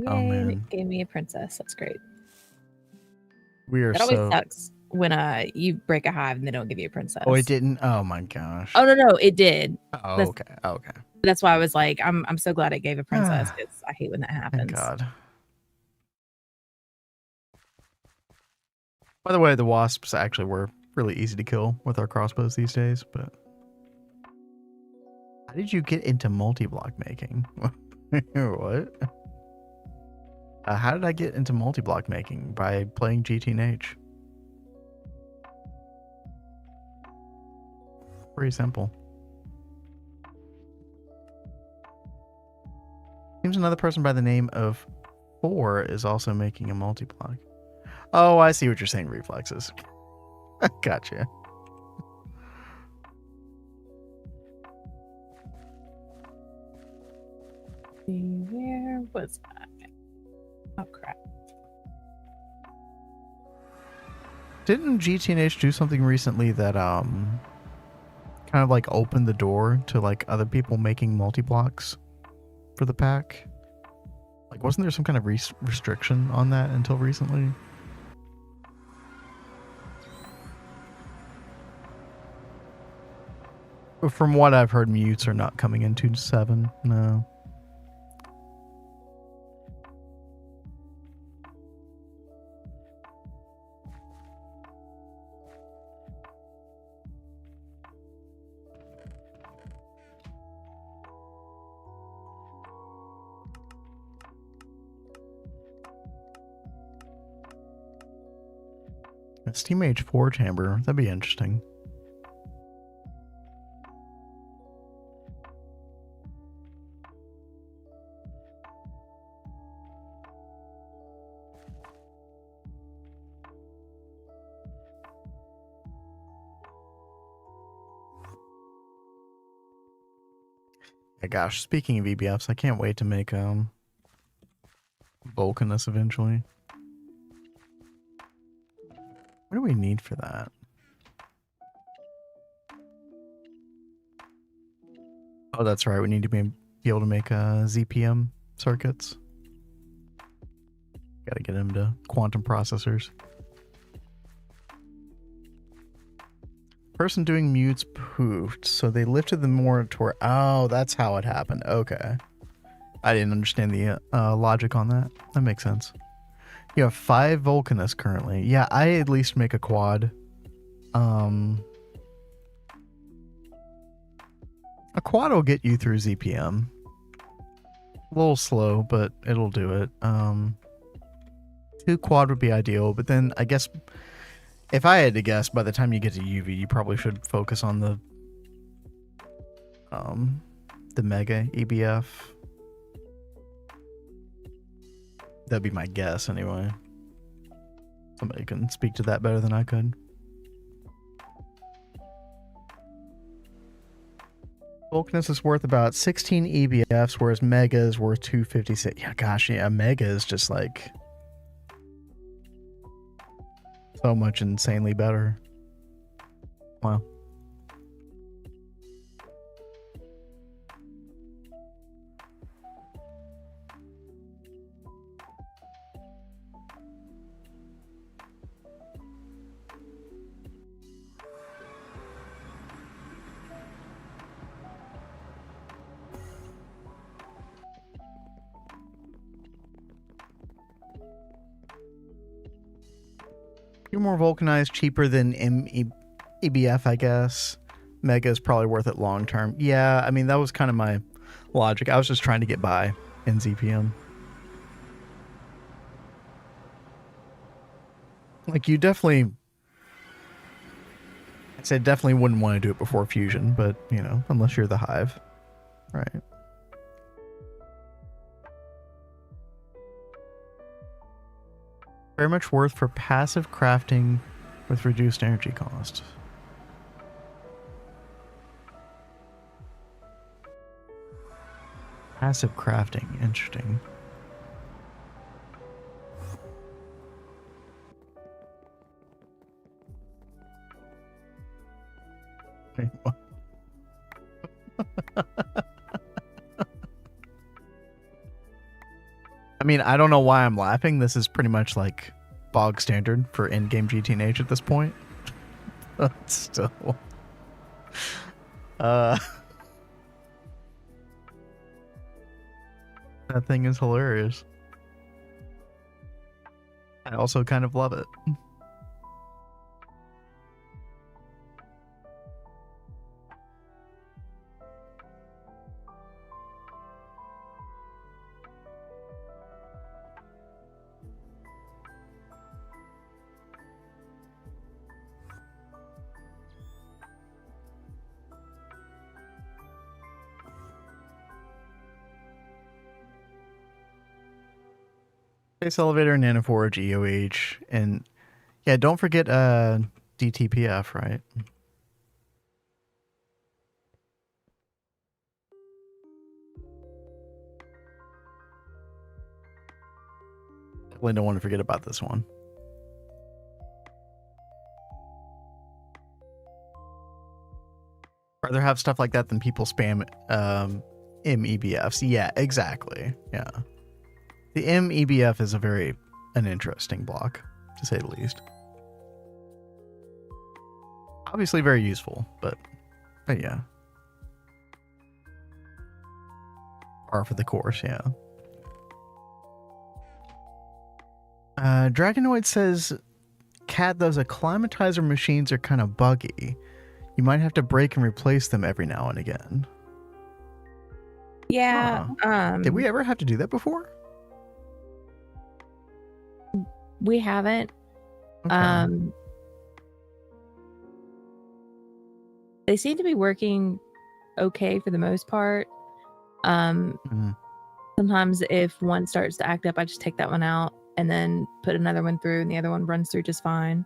Oh, Yay, man. it gave me a princess. That's great. We are That always so... sucks when you break a hive and they don't give you a princess. Oh, it didn't? Oh, my gosh. Oh no, it did. Oh, okay. Okay. That's why I was like, I'm so glad it gave a princess because I hate when that Thank happens. God. By the way, the wasps actually were really easy to kill with our crossbows these days, but... How did you get into multi-block making? What? How did I get into multi-block making? By playing GTNH. Pretty simple. Seems another person by the name of 4 is also making a multi-block. Oh, I see what you're saying, reflexes. Gotcha. Where was I? Oh crap. Didn't GTNH do something recently that kind of like opened the door to like other people making multi-blocks for the pack? Like, wasn't there some kind of restriction on that until recently? From what I've heard, mutes are not coming in 2.7. No. A Steam Age 4 chamber, that'd be interesting. Yeah, gosh, speaking of EBFs, I can't wait to make Vulcanus eventually. What do we need for that? Oh, that's right. We need to be able to make ZPM circuits. Gotta get them to quantum processors. Person doing mutes poofed, so they lifted the moratorium. Oh, that's how it happened. Okay. I didn't understand the logic on that. That makes sense. You have 5 Vulcanus currently. Yeah, I at least make a quad. A quad will get you through ZPM. A little slow, but it'll do it. 2 quad would be ideal, but then I guess if I had to guess, by the time you get to UV, you probably should focus on the Mega EBF. That'd be my guess anyway. Somebody can speak to that better than I could. Vulcanus is worth about 16 EBFs, whereas Mega is worth 256. Yeah, gosh, yeah, Mega is just like so much insanely better. Wow. Few more vulcanized, cheaper than EBF, I guess. Mega is probably worth it long term. Yeah, I mean, that was kind of my logic. I was just trying to get by in ZPM. Like, you definitely... I said definitely wouldn't want to do it before Fusion, but, you know, unless you're the Hive. Right. Very much worth for passive crafting with reduced energy cost. Passive crafting, interesting. Wait, what? I mean, I don't know why I'm laughing. This is pretty much like bog standard for in-game GTNH at this point. But still. That thing is hilarious. I also kind of love it. Space elevator, nanoforge, EOH, and yeah, don't forget DTPF, right? Definitely don't want to forget about this one. Rather have stuff like that than people spam MEBFs. Yeah, exactly. Yeah. The MEBF is an interesting block, to say the least. Obviously very useful, but yeah. Par for the course, yeah. Dragonoid says, Cat, those acclimatizer machines are kind of buggy. You might have to break and replace them every now and again. Yeah. Did we ever have to do that before? We haven't. Okay. They seem to be working okay for the most part. Sometimes if one starts to act up, I just take that one out and then put another one through, and the other one runs through just fine.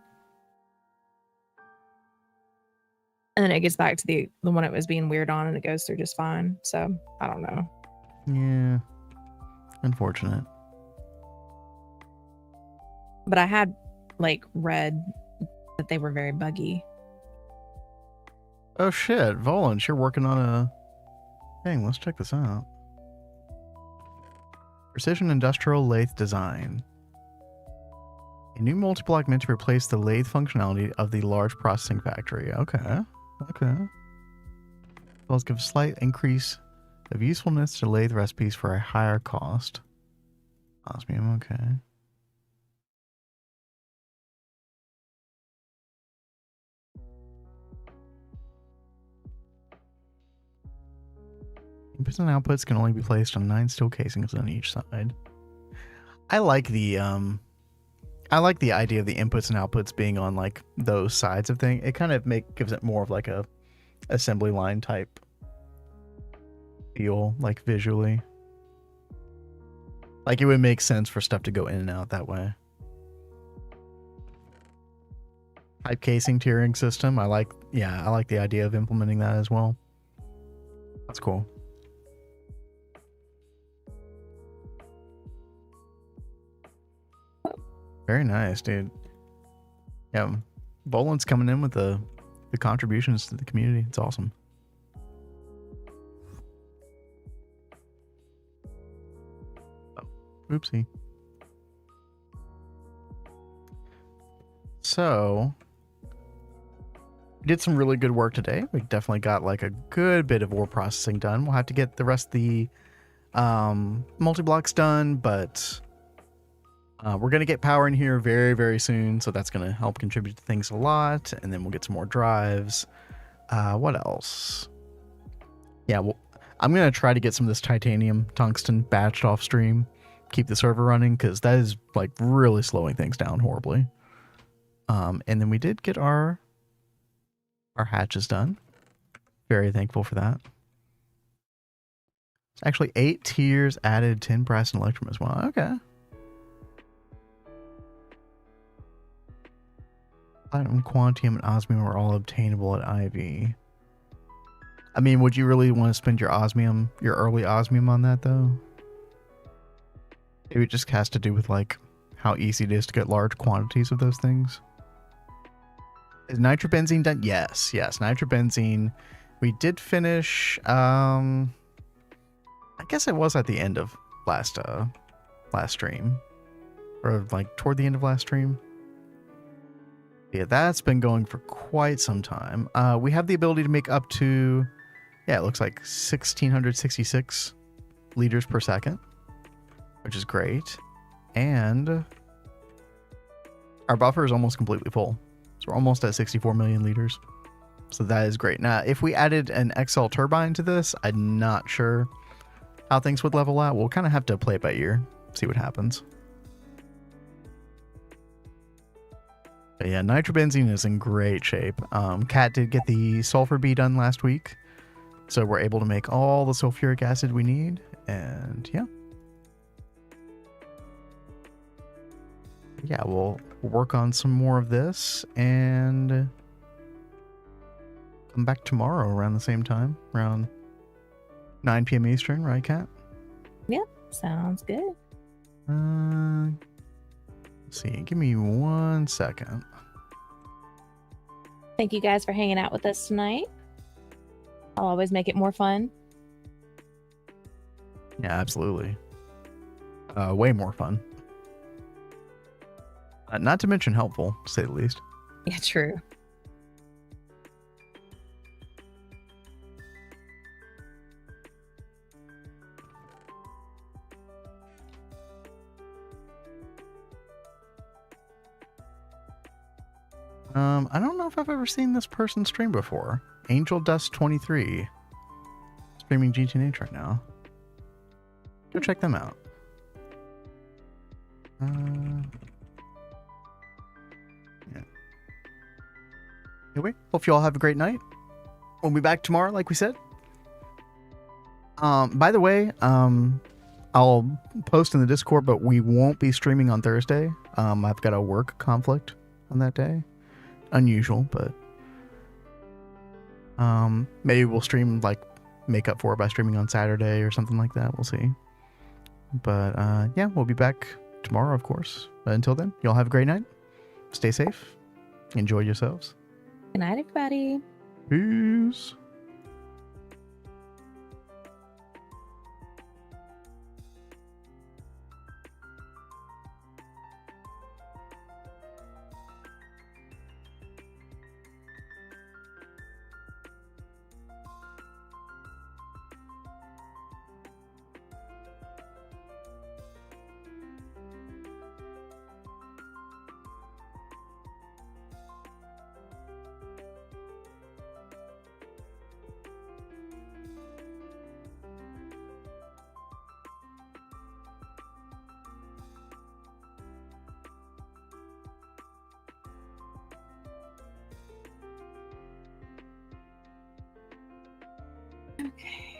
And then it gets back to the one it was being weird on, and it goes through just fine. So I don't know. Yeah. Unfortunate. But I had like read that they were very buggy. Oh shit, Volans, you're working on a thing. Let's check this out. Precision Industrial Lathe Design. A new multi-block meant to replace the lathe functionality of the large processing factory. Okay. Okay. Let's give a slight increase of usefulness to lathe recipes for a higher cost. Osmium, okay. Inputs and outputs can only be placed on 9 steel casings on each side. I like the idea of the inputs and outputs being on like those sides of thing. It kind of gives it more of like a assembly line type feel, like visually. Like it would make sense for stuff to go in and out that way. Pipe casing tiering system. I like the idea of implementing that as well. That's cool. Very nice, dude. Yeah, Volan's coming in with the contributions to the community. It's awesome. Oh, oopsie. So, we did some really good work today. We definitely got like a good bit of ore processing done. We'll have to get the rest of the multi-blocks done, but we're going to get power in here very, very soon, so that's going to help contribute to things a lot, and then we'll get some more drives. What else? Yeah, well, I'm going to try to get some of this titanium tungsten batched off stream, keep the server running, because that is like really slowing things down horribly. And then we did get our hatches done. Very thankful for that. It's actually 8 tiers added, 10 brass and electrum as well. Okay. Platinum, quantium, and osmium are all obtainable at IV. I mean, would you really want to spend your early osmium on that though? Maybe it just has to do with like how easy it is to get large quantities of those things. Is nitrobenzene done? Yes, nitrobenzene. We did finish, I guess it was at the end of last last stream, or like toward the end of last stream. Yeah, that's been going for quite some time. We have the ability to make up to, yeah, it looks like 1,666 liters per second, which is great. And our buffer is almost completely full. So we're almost at 64 million liters. So that is great. Now, if we added an XL turbine to this, I'm not sure how things would level out. We'll kind of have to play it by ear, see what happens. But yeah, nitrobenzene is in great shape. Kat did get the sulfur bee done last week, so we're able to make all the sulfuric acid we need, and yeah. Yeah, we'll work on some more of this, and come back tomorrow around the same time, around 9 p.m. Eastern, right, Kat? Yep, sounds good. Let's see, give me 1 second. Thank you guys for hanging out with us tonight. I'll always make it more fun. Yeah, absolutely. Way more fun. Not to mention helpful, to say the least. Yeah, true. I don't know if I've ever seen this person stream before. Angel Dust 23, streaming GTNH right now. Go check them out. Yeah. Anyway, hope you all have a great night. We'll be back tomorrow, like we said. By the way, I'll post in the Discord, but we won't be streaming on Thursday. I've got a work conflict on that day. Unusual, but maybe we'll stream, like, make up for it by streaming on Saturday or something like that. We'll see. But yeah, we'll be back tomorrow, of course. But until then, y'all have a great night. Stay safe. Enjoy yourselves. Good night, everybody. Peace. Okay.